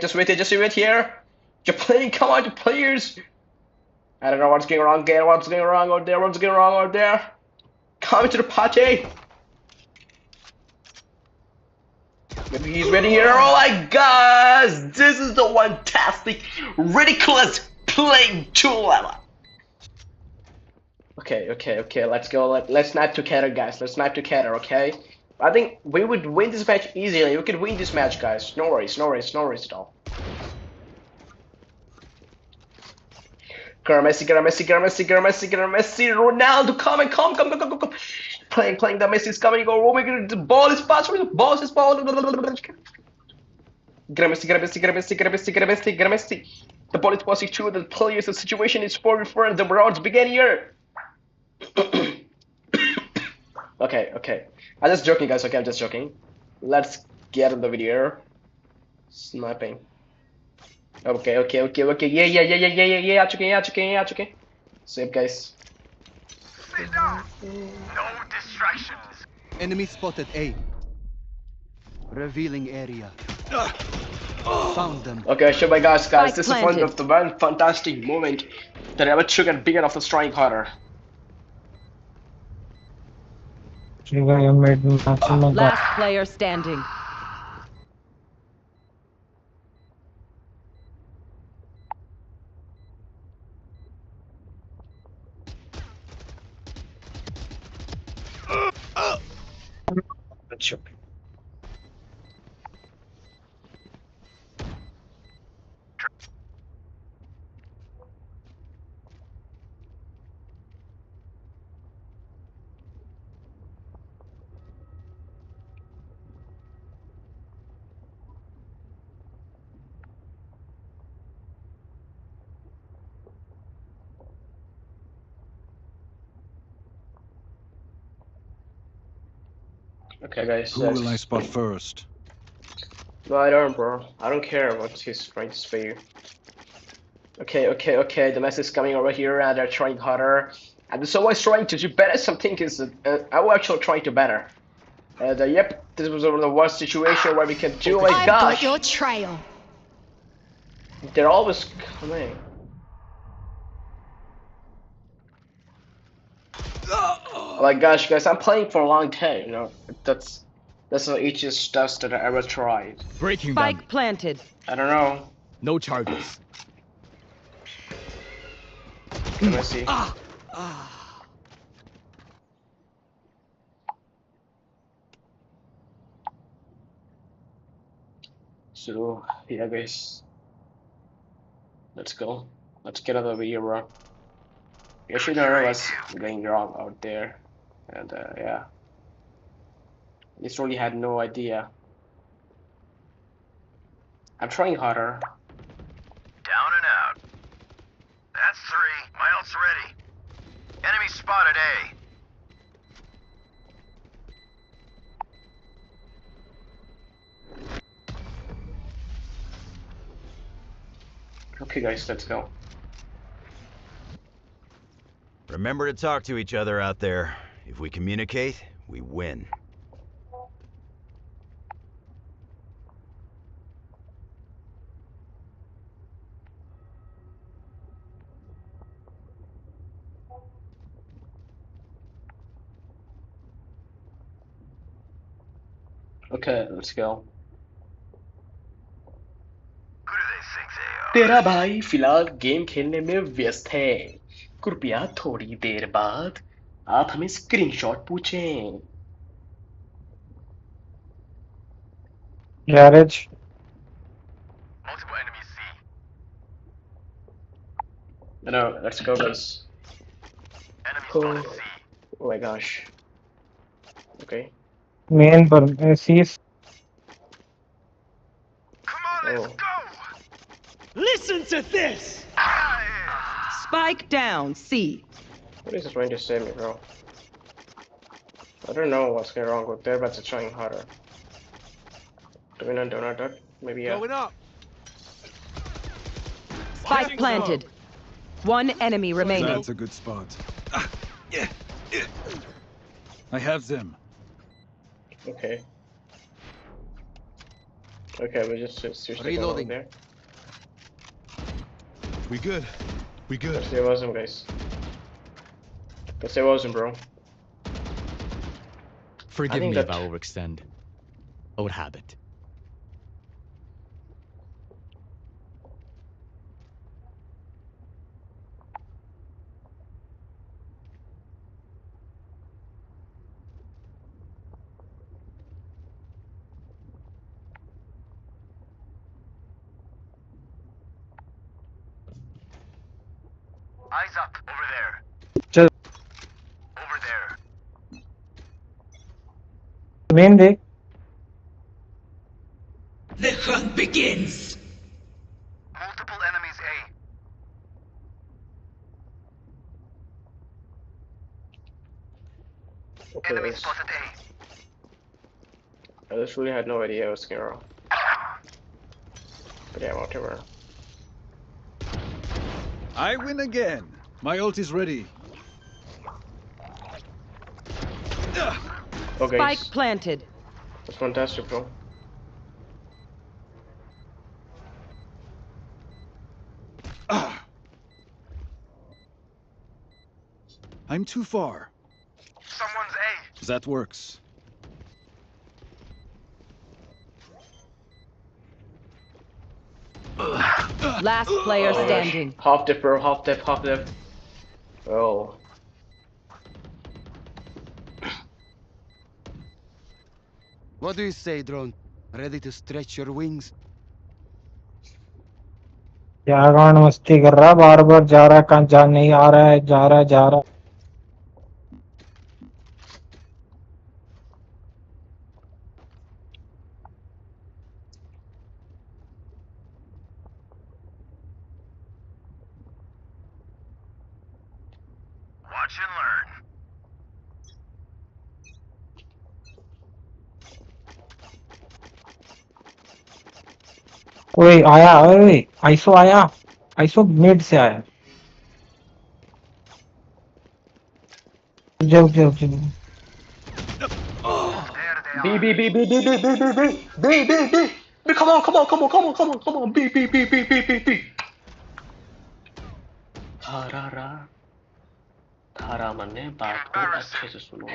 Just wait here. You're playing. Come on, players. I don't know what's going wrong there. What's going wrong out there? Come to the party. Maybe he's ready here. Oh my gosh, this is the fantastic, ridiculous playing dilemma. Okay. Let's go. Let's snipe together, guys. Let's snipe together, okay? I think we would win this match easily. We could win this match, guys. No worries at all. Messi, Ronaldo, come. Playing, the Messi is coming, oh my god, the ball is passed, Messi. The ball is passing through the players, the situation is for the rounds begin here. Okay. I'm just joking, guys, okay, I'm just joking. Let's get in the video. Sniping. Okay. Yeah. Okay. Save, guys. No distractions. Enemy spotted A. Revealing area. Found them. Okay, so my guys, this is one of the one fantastic moment that I ever took at the beginning of the strike harder. Last player standing. Okay, guys. Who will I spot first? No, I don't, bro. I don't care what he's trying to say. Okay. The mess is coming over here, and they're trying harder. And so I was trying to do better. Something is, I was actually trying to better. Yep, this was the worst situation where we can do. Oh my gosh! Got your trail. They're always coming. Oh my gosh, guys! I'm playing for a long time. You know, that's the easiest stuff that I ever tried. Breaking Spike them. Planted. I don't know. No charges. Let me see. So yeah, guys, let's go. Let's get another video wrong. You should know what's going wrong out there, and yeah, literally had no idea. I'm trying harder. Down and out. That's 3. My ult's ready. Enemy spotted A. Okay, guys, let's go. Remember to talk to each other out there. If we communicate, we win. Okay, let's go. तेरा भाई फिलहाल game खेलने में व्यस्त है। कृपया थोड़ी देर बाद आप हमें स्क्रीनशॉट पूछें। Garage. Multiple enemies C. No, let's go, guys. Enemy spotted C. Oh my gosh. Okay. Main पर C's. Oh. Listen to this! Spike down, C. What is it trying to say me, bro? I don't know what's going wrong with there, but it's trying harder. Do we not do that? Maybe yeah. Going up. Spike planted. One enemy remaining. That's a good spot. I have them. Okay. Okay, we just switch the Reloading. there. We good. We good. Let's save awesome, guys. Let's save awesome, bro. Forgive me if I overextend. Old habit. Eyes up, over there. चल. Over there. Main देख. The hunt begins. Multiple enemies A. Okay, Enemy guys. spotted A. I just really had no idea what's going wrong. But yeah, whatever. I win again. My ult is ready. Okay. Spike planted. That's fantastic, bro. I'm too far. Someone's A. That works. Last player standing. Half dip, bro. Half dip, half dip. Oh. What do you say, drone? Ready to stretch your wings? क्या गांड मस्ती कर रहा, बार बार जा रहा, कहाँ जा नहीं आ रहा है, जा रहा जा रहा. Watch and learn. ओए आया, ओए आइसो आया, आइसो मिड से आया. जब जब जब B, B, B, B, B, B, B, B, B, B, B, B, B, come on, come on, come on, come on, come on, come on, B, B, B, B, B, B, B. थारा थारा मन्ने बात को अच्छे से सुनो.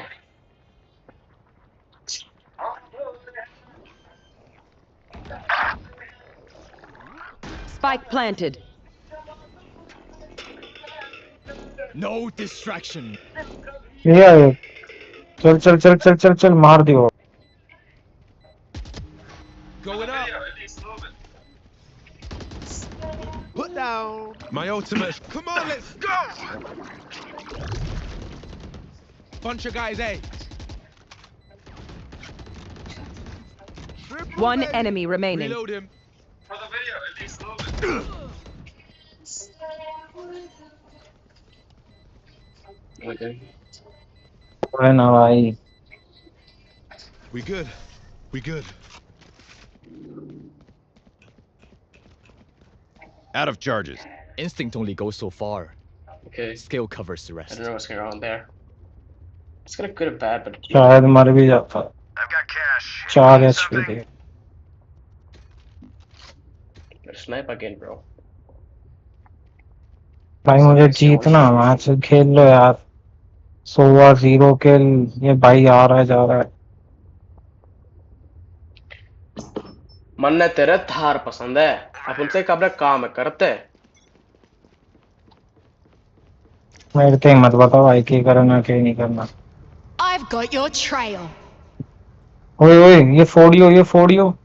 Spike planted. No distraction. ये चल चल चल चल चल चल मार दियो. Going up. ultimate. Come on, let's go! Bunch of guys, eh? One enemy remaining. Reload him. For the video, at least a little bit. Okay. ना भाई. We good. We good. Out of charges. Instinct only goes so far. Okay. Skill covers the I rest. don't know what's going on there. It's gonna good or bad, but शायद मर भी जाता. I've got cash. 4 HP थे. snipe again, bro. भाई मुझे जीतना match खेल लो यार. 0 किल. ये भाई आ रहा है जा रहा है. मन्ने तेरे थार पसंद है. अपन से कब काम करते. मेरे को मत बताओ भाई क्या करना क्या नहीं करना. I've got your trail. ओए ओए ये फोड़ियो.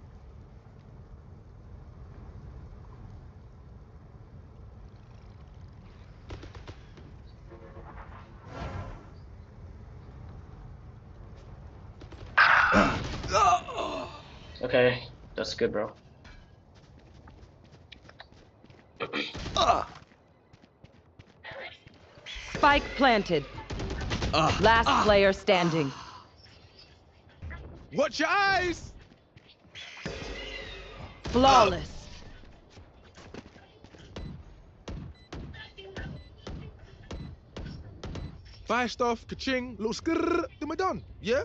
Okay, that's good, bro. Spike planted. Last player standing. Watch your eyes! Flawless. Fire stuff, ka-ching, little skrrr, then we're done. Yeah?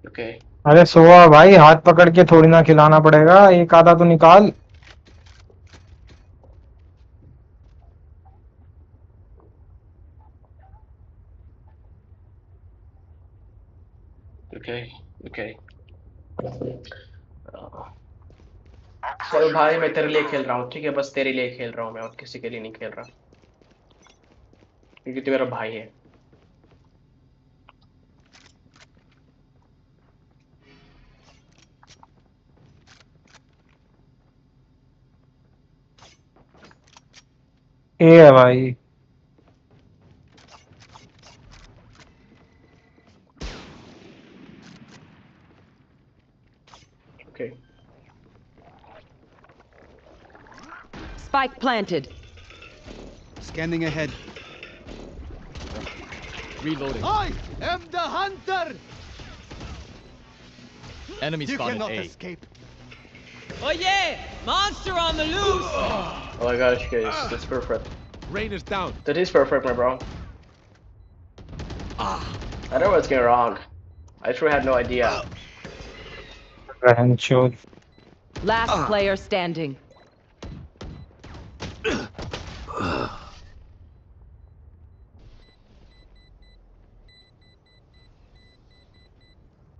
Okay. अरे सोआ भाई हाथ पकड़ के थोड़ी ना खिलाना पड़ेगा. एक आधा तो निकाल. Okay. चल भाई मैं तेरे लिए खेल रहा हूँ. ठीक है बस तेरे लिए खेल रहा हूँ मैं और किसी के लिए नहीं खेल रहा क्योंकि तू मेरा भाई है. ये है भाई. Okay. Spike planted. Scanning ahead. Reloading. I am the hunter! Enemy You spotted cannot A. escape. Oh yeah! Monster on the loose! Oh my gosh, guys, that's perfect. Rain is down. That is perfect, my bro. I don't know what's going wrong. I truly had no idea. Last player standing.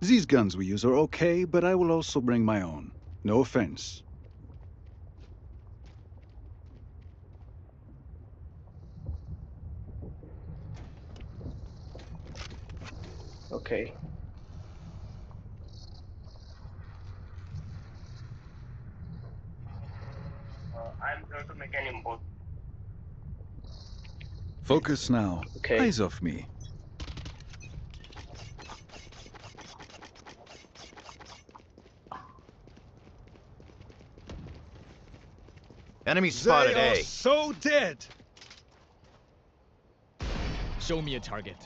These guns we use are okay, but I will also bring my own. No offense. Okay. I'm going to make an import. Focus now. Okay. Eyes off me. Enemy spotted They are A. so dead. Show me a target.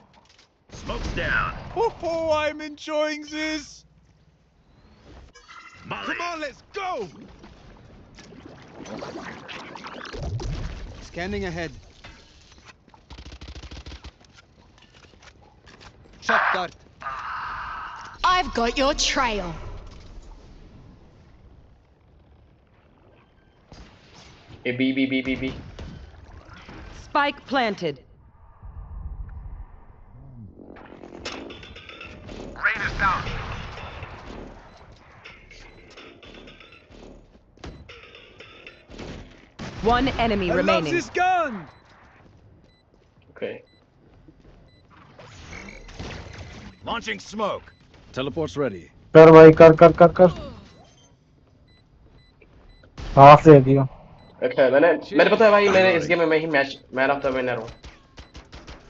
Smoke's down. Oh, I'm enjoying this. Come on, let's go! Scanning ahead. Shot dart. I've got your trail. Okay, B. Spike planted. Rain is down. One enemy I remaining. love this gun. Okay. Launching smoke. Teleport's ready. कर भाई कर. Half दे दियो. Okay, मैंने पता है भाई मैंने इस गेम में मैं ही मैन ऑफ द विनर हूँ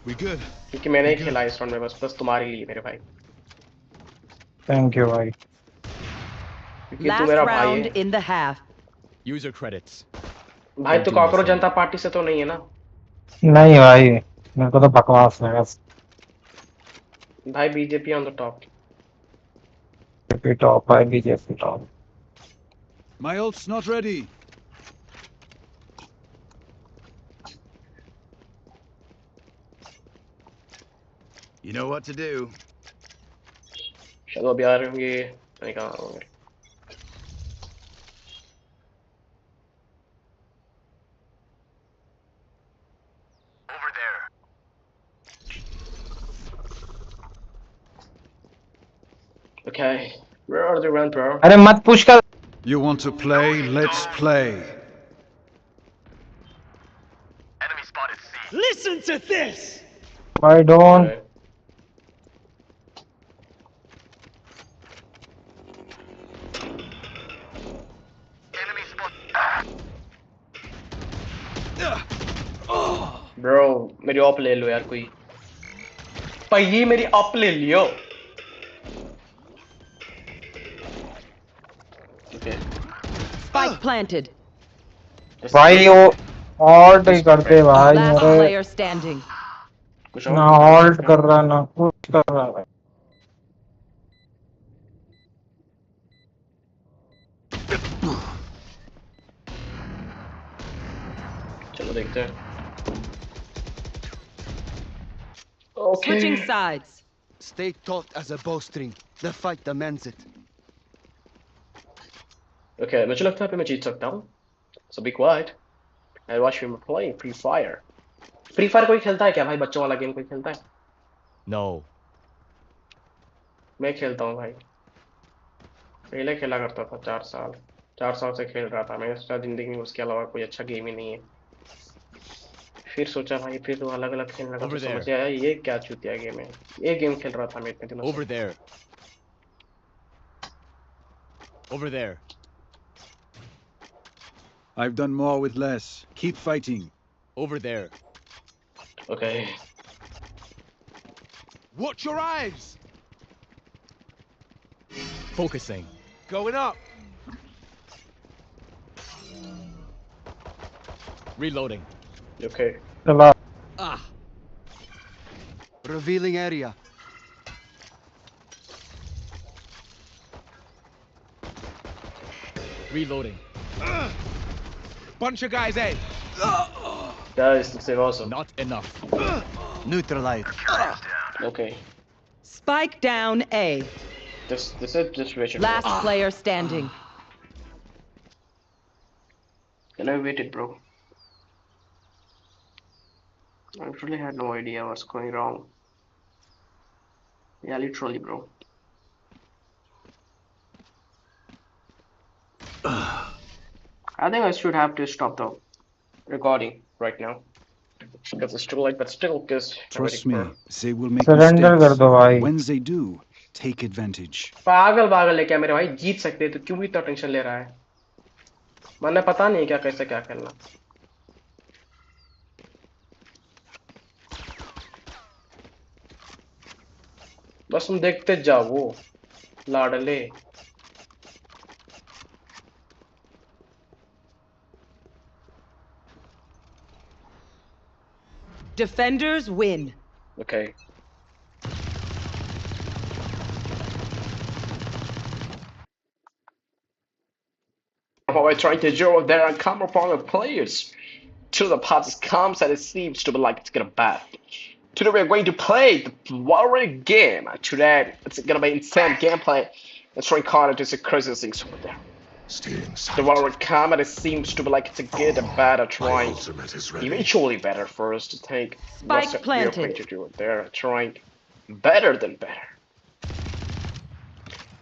क्योंकि मैंने ही खेला इस राउंड में बस तुम्हारे लिए मेरे भाई थैंक यू भाई क्योंकि तू मेरा भाई है in the half. User credits. भाई तू कॉकरोच जनता पार्टी से तो नहीं है ना नहीं भाई मेरे को तो बकवास है बस भाई BJP on the top BJP top भाई BJP top My ult's not ready. You know what to do. चलो अभी आ रहे होंगे नहीं कहाँ होंगे Over there. Okay, where are they run, bro? अरे मत पुश कर You want to play? Let's play. Enemy spotted C. Listen to this! I don't Enemy spot. Bro, मेरी ऑप ले लो यार कोई भाई ये मेरी ऑप ले लियो Okay. Spike planted. भाई वो हॉल्ट ही करते भाई Last मेरे player standing. ना हॉल्ट कर रहा ना कुछ कर रहा भाई चलो देखते हैं Switching sides. Stay taut as a bowstring. The fight demands it. Okay, मुझे लगता है मैं जीत सकता हूँ So be quiet and watch me playing Free Fire Free Fire कोई खेलता है क्या भाई बच्चों वाला गेम कोई खेलता है No. मैं खेलता हूँ भाई पहले खेला करता था 4 साल से खेल रहा था मैंने सोचा जिंदगी में उसके अलावा कोई अच्छा गेम ही नहीं है फिर सोचा भाई फिर तो अलग अलग खेलने का तो समझ आया ये क्या चूतिया गेम है ये गेम खेल रहा था मैं इतने दिनों Over there. Over there. I've done more with less. Keep fighting. Over there. Okay. Watch your eyes! Focusing. Going up! Reloading. Okay. चला Ah. Revealing area. Reloading. Bunch of guys, eh? Guys, this is awesome. Not enough. Neutralize. Okay. Spike down A. This is just Richard. Last player standing. Can I wait it, bro? I really had no idea what's going wrong. Yeah, literally, bro. I think I should have to stop the recording right now. Because it's too late, but still, because Trust me, they will make Surrender कर दो भाई mistakes. When they do, take advantage. पागल पागल है क्या मेरे भाई जीत सकते हैं तो क्यों इतना टेंशन ले रहा है मैंने पता नहीं क्या कैसे क्या करना बस तुम देखते जाओ वो लाडले Defenders win. Okay. While trying to draw there and come upon the players. To the parties comes and it seems to be like it's gonna bad. Today we're going to play the Valorant game. Today it's gonna be insane gameplay. Let's try harder to see crazy things over there. The Valorant combat it seems to be like it's a good and bad at trying. Eventually better for us to take Spike we're planted. going to do it there. Trying better than better.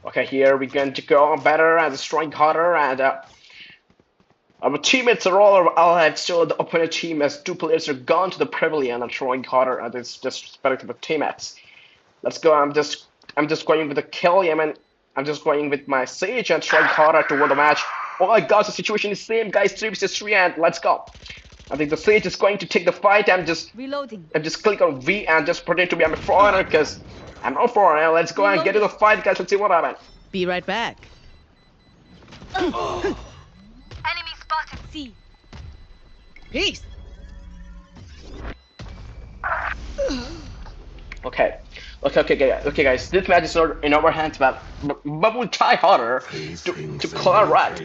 Okay, here we're going to go better and strike harder and our teammates are all alive still. The opponent team as 2 players are gone to the pavilion and trying harder and it's disrespectful of teammates. Let's go. I'm just going with the kill. I mean, I'm just going with my Sage and trying harder to win the match. Oh my gosh, the situation is same, guys. 3 versus 3, and let's go. I think the Sage is going to take the fight. I'm just click on V and just pretend to be I'm a foreigner because I'm not foreigner. Let's go and get to the fight, guys. Let's see what happens. Be right back. Enemy spotted C. Peace. Okay, guys. This match is not in our hands, but we'll try harder to clear red.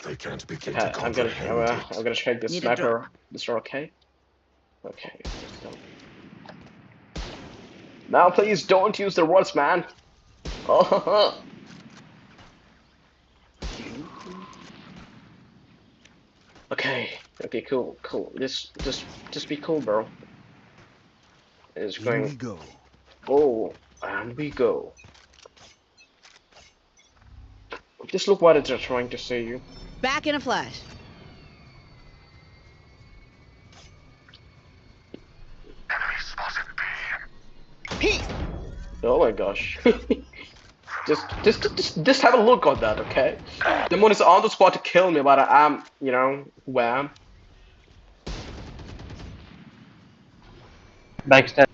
They can't begin Okay, I'm gonna check this sniper. This is okay. Okay. Let's go. Now, please don't use the words, man. Oh. Okay, cool. Just be cool, bro. It's going. Here we go. Oh, and we go. Just look what it's trying to say you. Back in a flash. Enemy spotted B. Peace. Oh my gosh. just have a look at that, okay? The moon is on the spot to kill me, but I'm, wham. Backstab.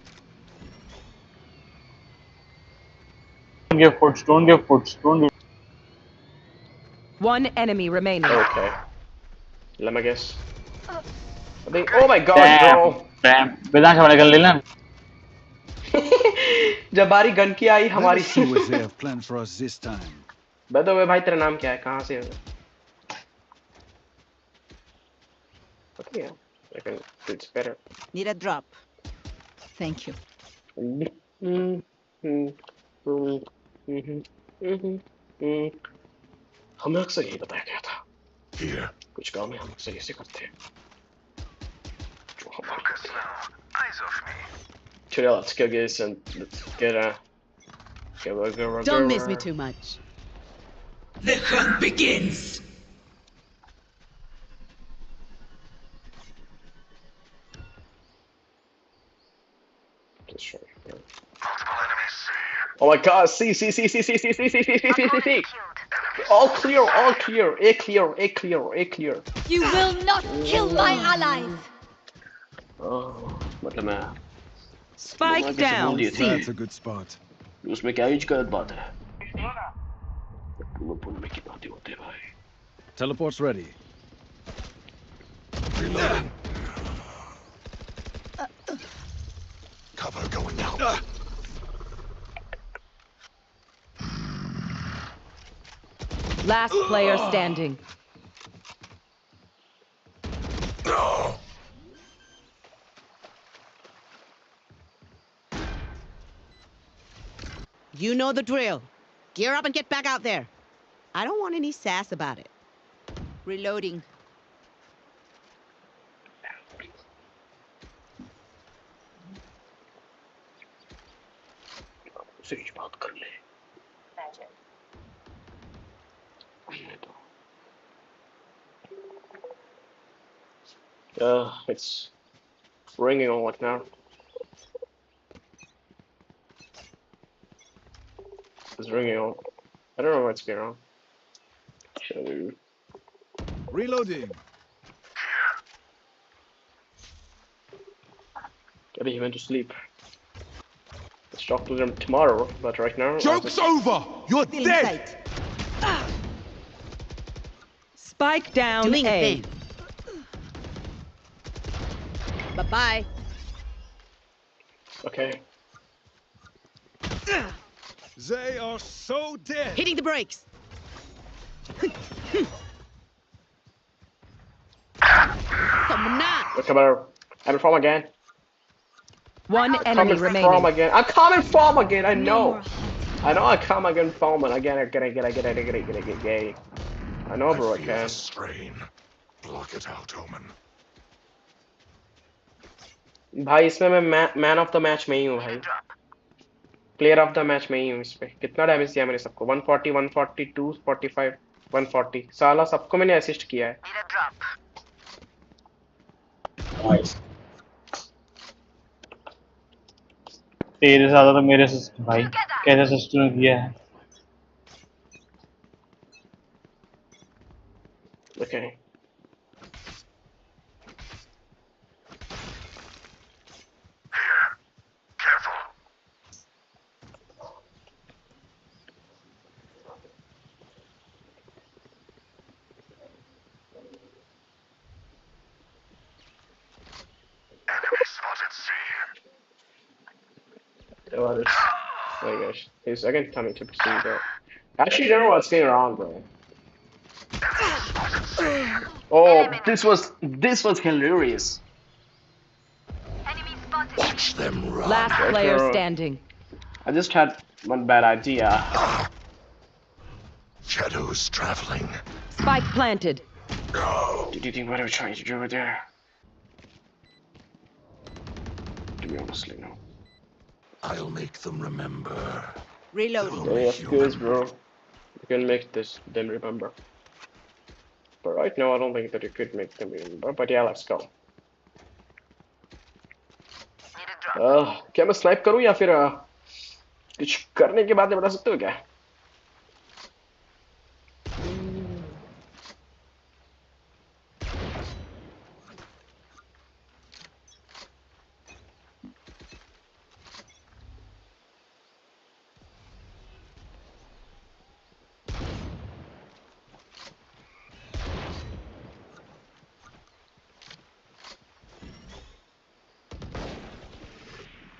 Don't give foots. Don't give foots. Don't give. One enemy remaining. Okay. Let me guess. I think. Oh my god, bro. Damn. Vedant हमारे gun ले लें. जब हमारी gun की आई हमारी. Let's see what they have planned for us this time. By the way, भाई तेरा नाम क्या है? कहाँ से है? Okay, yeah. I can. It's better. Need a drop. Thank you. हमें अक्सर यही बताया गया था. Here. कुछ काम हम अक्सर ऐसे करते हैं. Focus now. Eyes off me. Chill, let's go guys and let's get a. Don't miss me too much. The hunt begins. Multiple enemies C. Oh my god, see. All clear. A clear. You will not kill my allies. Oh, मतलब मैं. Spike down. That's a good spot. उसमें क्या use गलत बात है? पूर्ण में की बातें होते हैं भाई. Teleport's ready. Reloading. Cover going out. Last player standing. No. You know the drill. Gear up and get back out there. I don't want any sass about it. Reloading. सही बात कर ले. It's ringing on what now? It's ringing on. I don't know what's going on. Reloading. Maybe he went to sleep. Let's talk to them tomorrow, but right now. Joke's over! You're dead! Spike down. Doing A. Bye-bye. Okay. They are so dead. Hitting the brakes. Come on. I'm from again. One enemy remaining. I'm coming from again. I know. I come again from and again. I know, bro. I can. Strain. Block it out, Omen. भाई इसमें मैं man of the match में ही हूँ भाई. Player of the match में ही हूँ इसमें. कितना डैमेज दिया मैंने सबको? 140, 142, 45, 140. साला सबको मैंने असिस्ट किया है. तेरे ज्यादा तो मेरे सिस्टम भाई कैसे सिस्टम ने किया है. Well, it's, I guess he's again coming to pursue, bro. Actually, you don't know what's going on, bro. Oh, this was hilarious. Watch them run. Last player standing. I just had one bad idea. Shadows traveling. Spike planted. Did you think what I was trying to do over there? To be honestly, no. I'll make them remember. Reloading. Yeah, of course, bro. You can make them remember. But right now, I don't think that you could make them remember. But yeah, let's go. क्या मैं snipe करूँ या फिर कुछ करने के बाद में बता सकते हो क्या?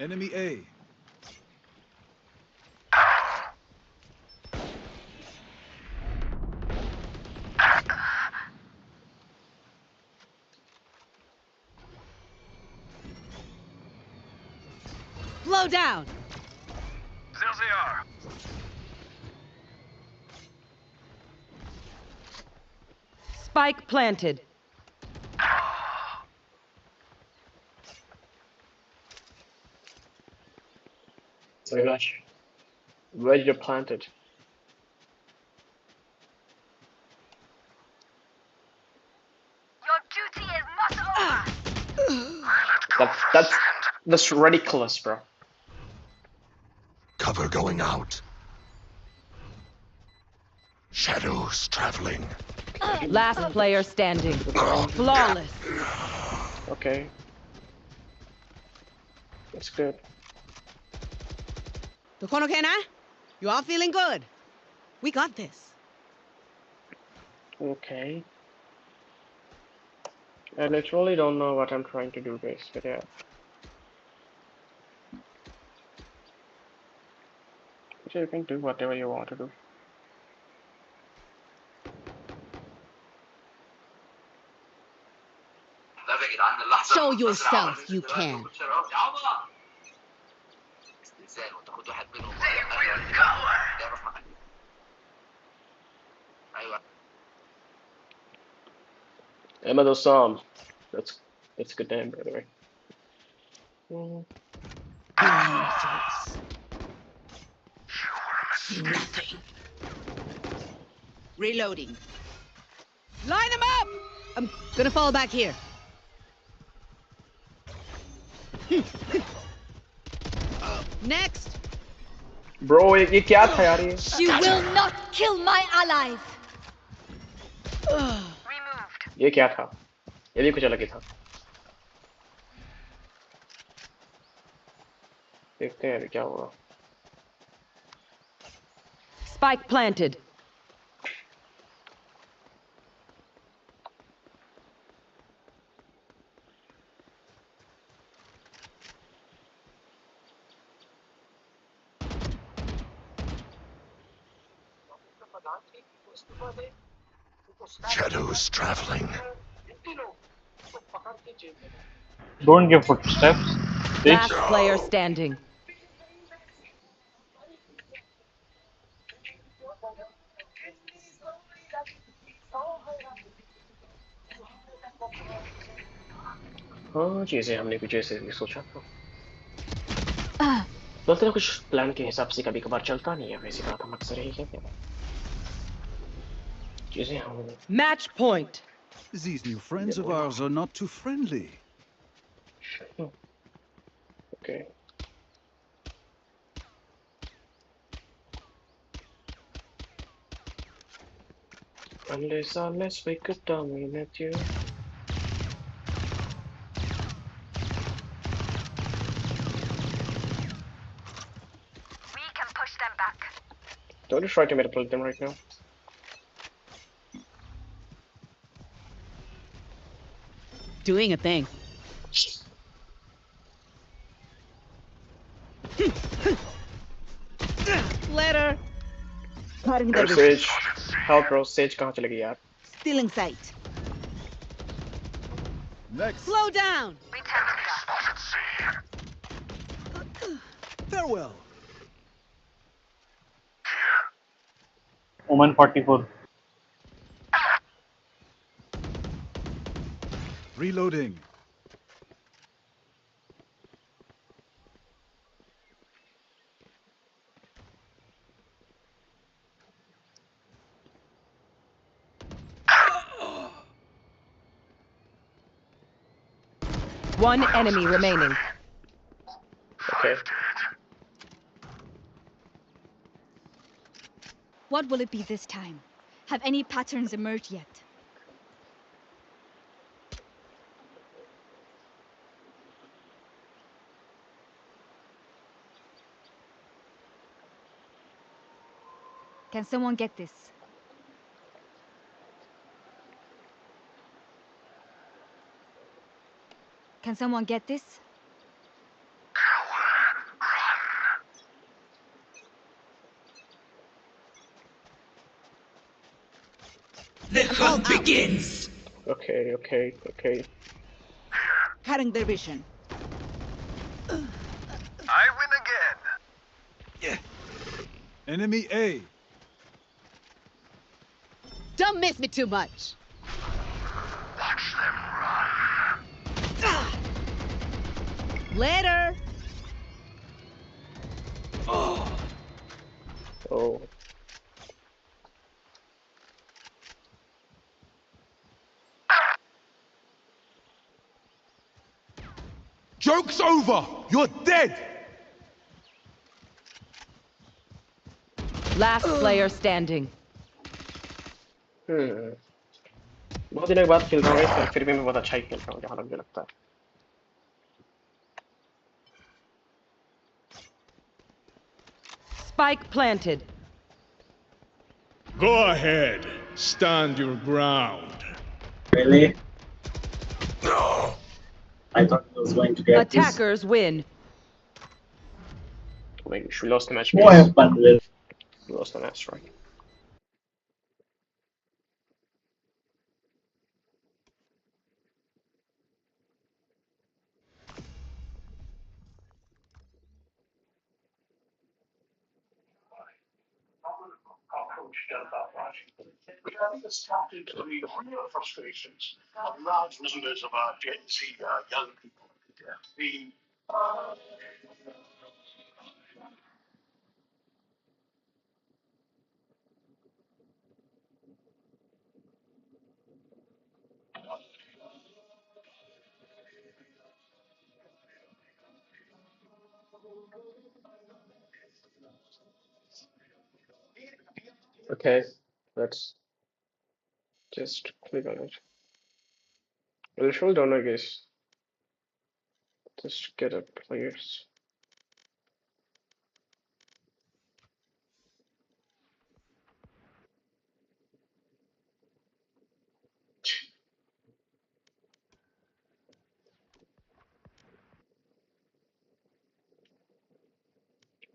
Enemy A. Blow down. ZLZR. Spike planted. Very much. Ready to plant it. Your duty is not over. That's ridiculous, bro. Cover going out. Shadows traveling. Last player standing. Flawless. Okay. That's good. You all feeling good? We got this. Okay. I literally don't know what I'm trying to do, guys, but yeah. So you can do whatever you want to do. Show yourself you can. Emma Dosam. That's a good name, by the way. Nothing. Reloading. Line them up! I'm gonna fall back here. Next. Bro, ये क्या था यार ये? You will not kill my allies. ये क्या था? ये भी कुछ अलग ही था. देखते हैं अभी क्या होगा. Spike planted. Shadows traveling. Don't give footsteps. Last player standing. हाँ चीजें हमने कुछ ऐसे नहीं सोचा था. बोलते ना कुछ प्लान के हिसाब से कभी कभार चलता नहीं है. वैसी बात हम अक्सर यही कहते हैं. चीजें हम. Match point. These new friends of ours are not too friendly. Okay. Unless we could dominate you. Don't try to manipulate them right now. Doing a thing. Later. Bro, Sage, help bro, Sage कहाँ चली गई यार? Still in sight. Next. Slow down. Farewell. Omen 44. Reloading. One enemy remaining. Okay. What will it be this time? Have any patterns emerged yet? Can someone get this? Can someone get this? The hunt begins! Okay. Cutting their vision. I win again. Enemy A. Don't miss me too much. Watch them run. Later. Oh. Joke's over! You're dead! Last player standing. बहुत दिनों के बाद खेल रहा हूँ पर फिर भी मैं बहुत अच्छा ही खेल रहा हूँ जहाँ तक मुझे लगता है. Spike planted. Go ahead. Stand your ground. Really? No. I thought it was going to get Attackers win. Wait, we lost the match. What happened with? We lost the match, right? We are starting to read real frustrations of large numbers of our Gen Z young people. The Okay, let's just click on it. We'll scroll down, I guess. Just get up players.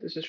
This is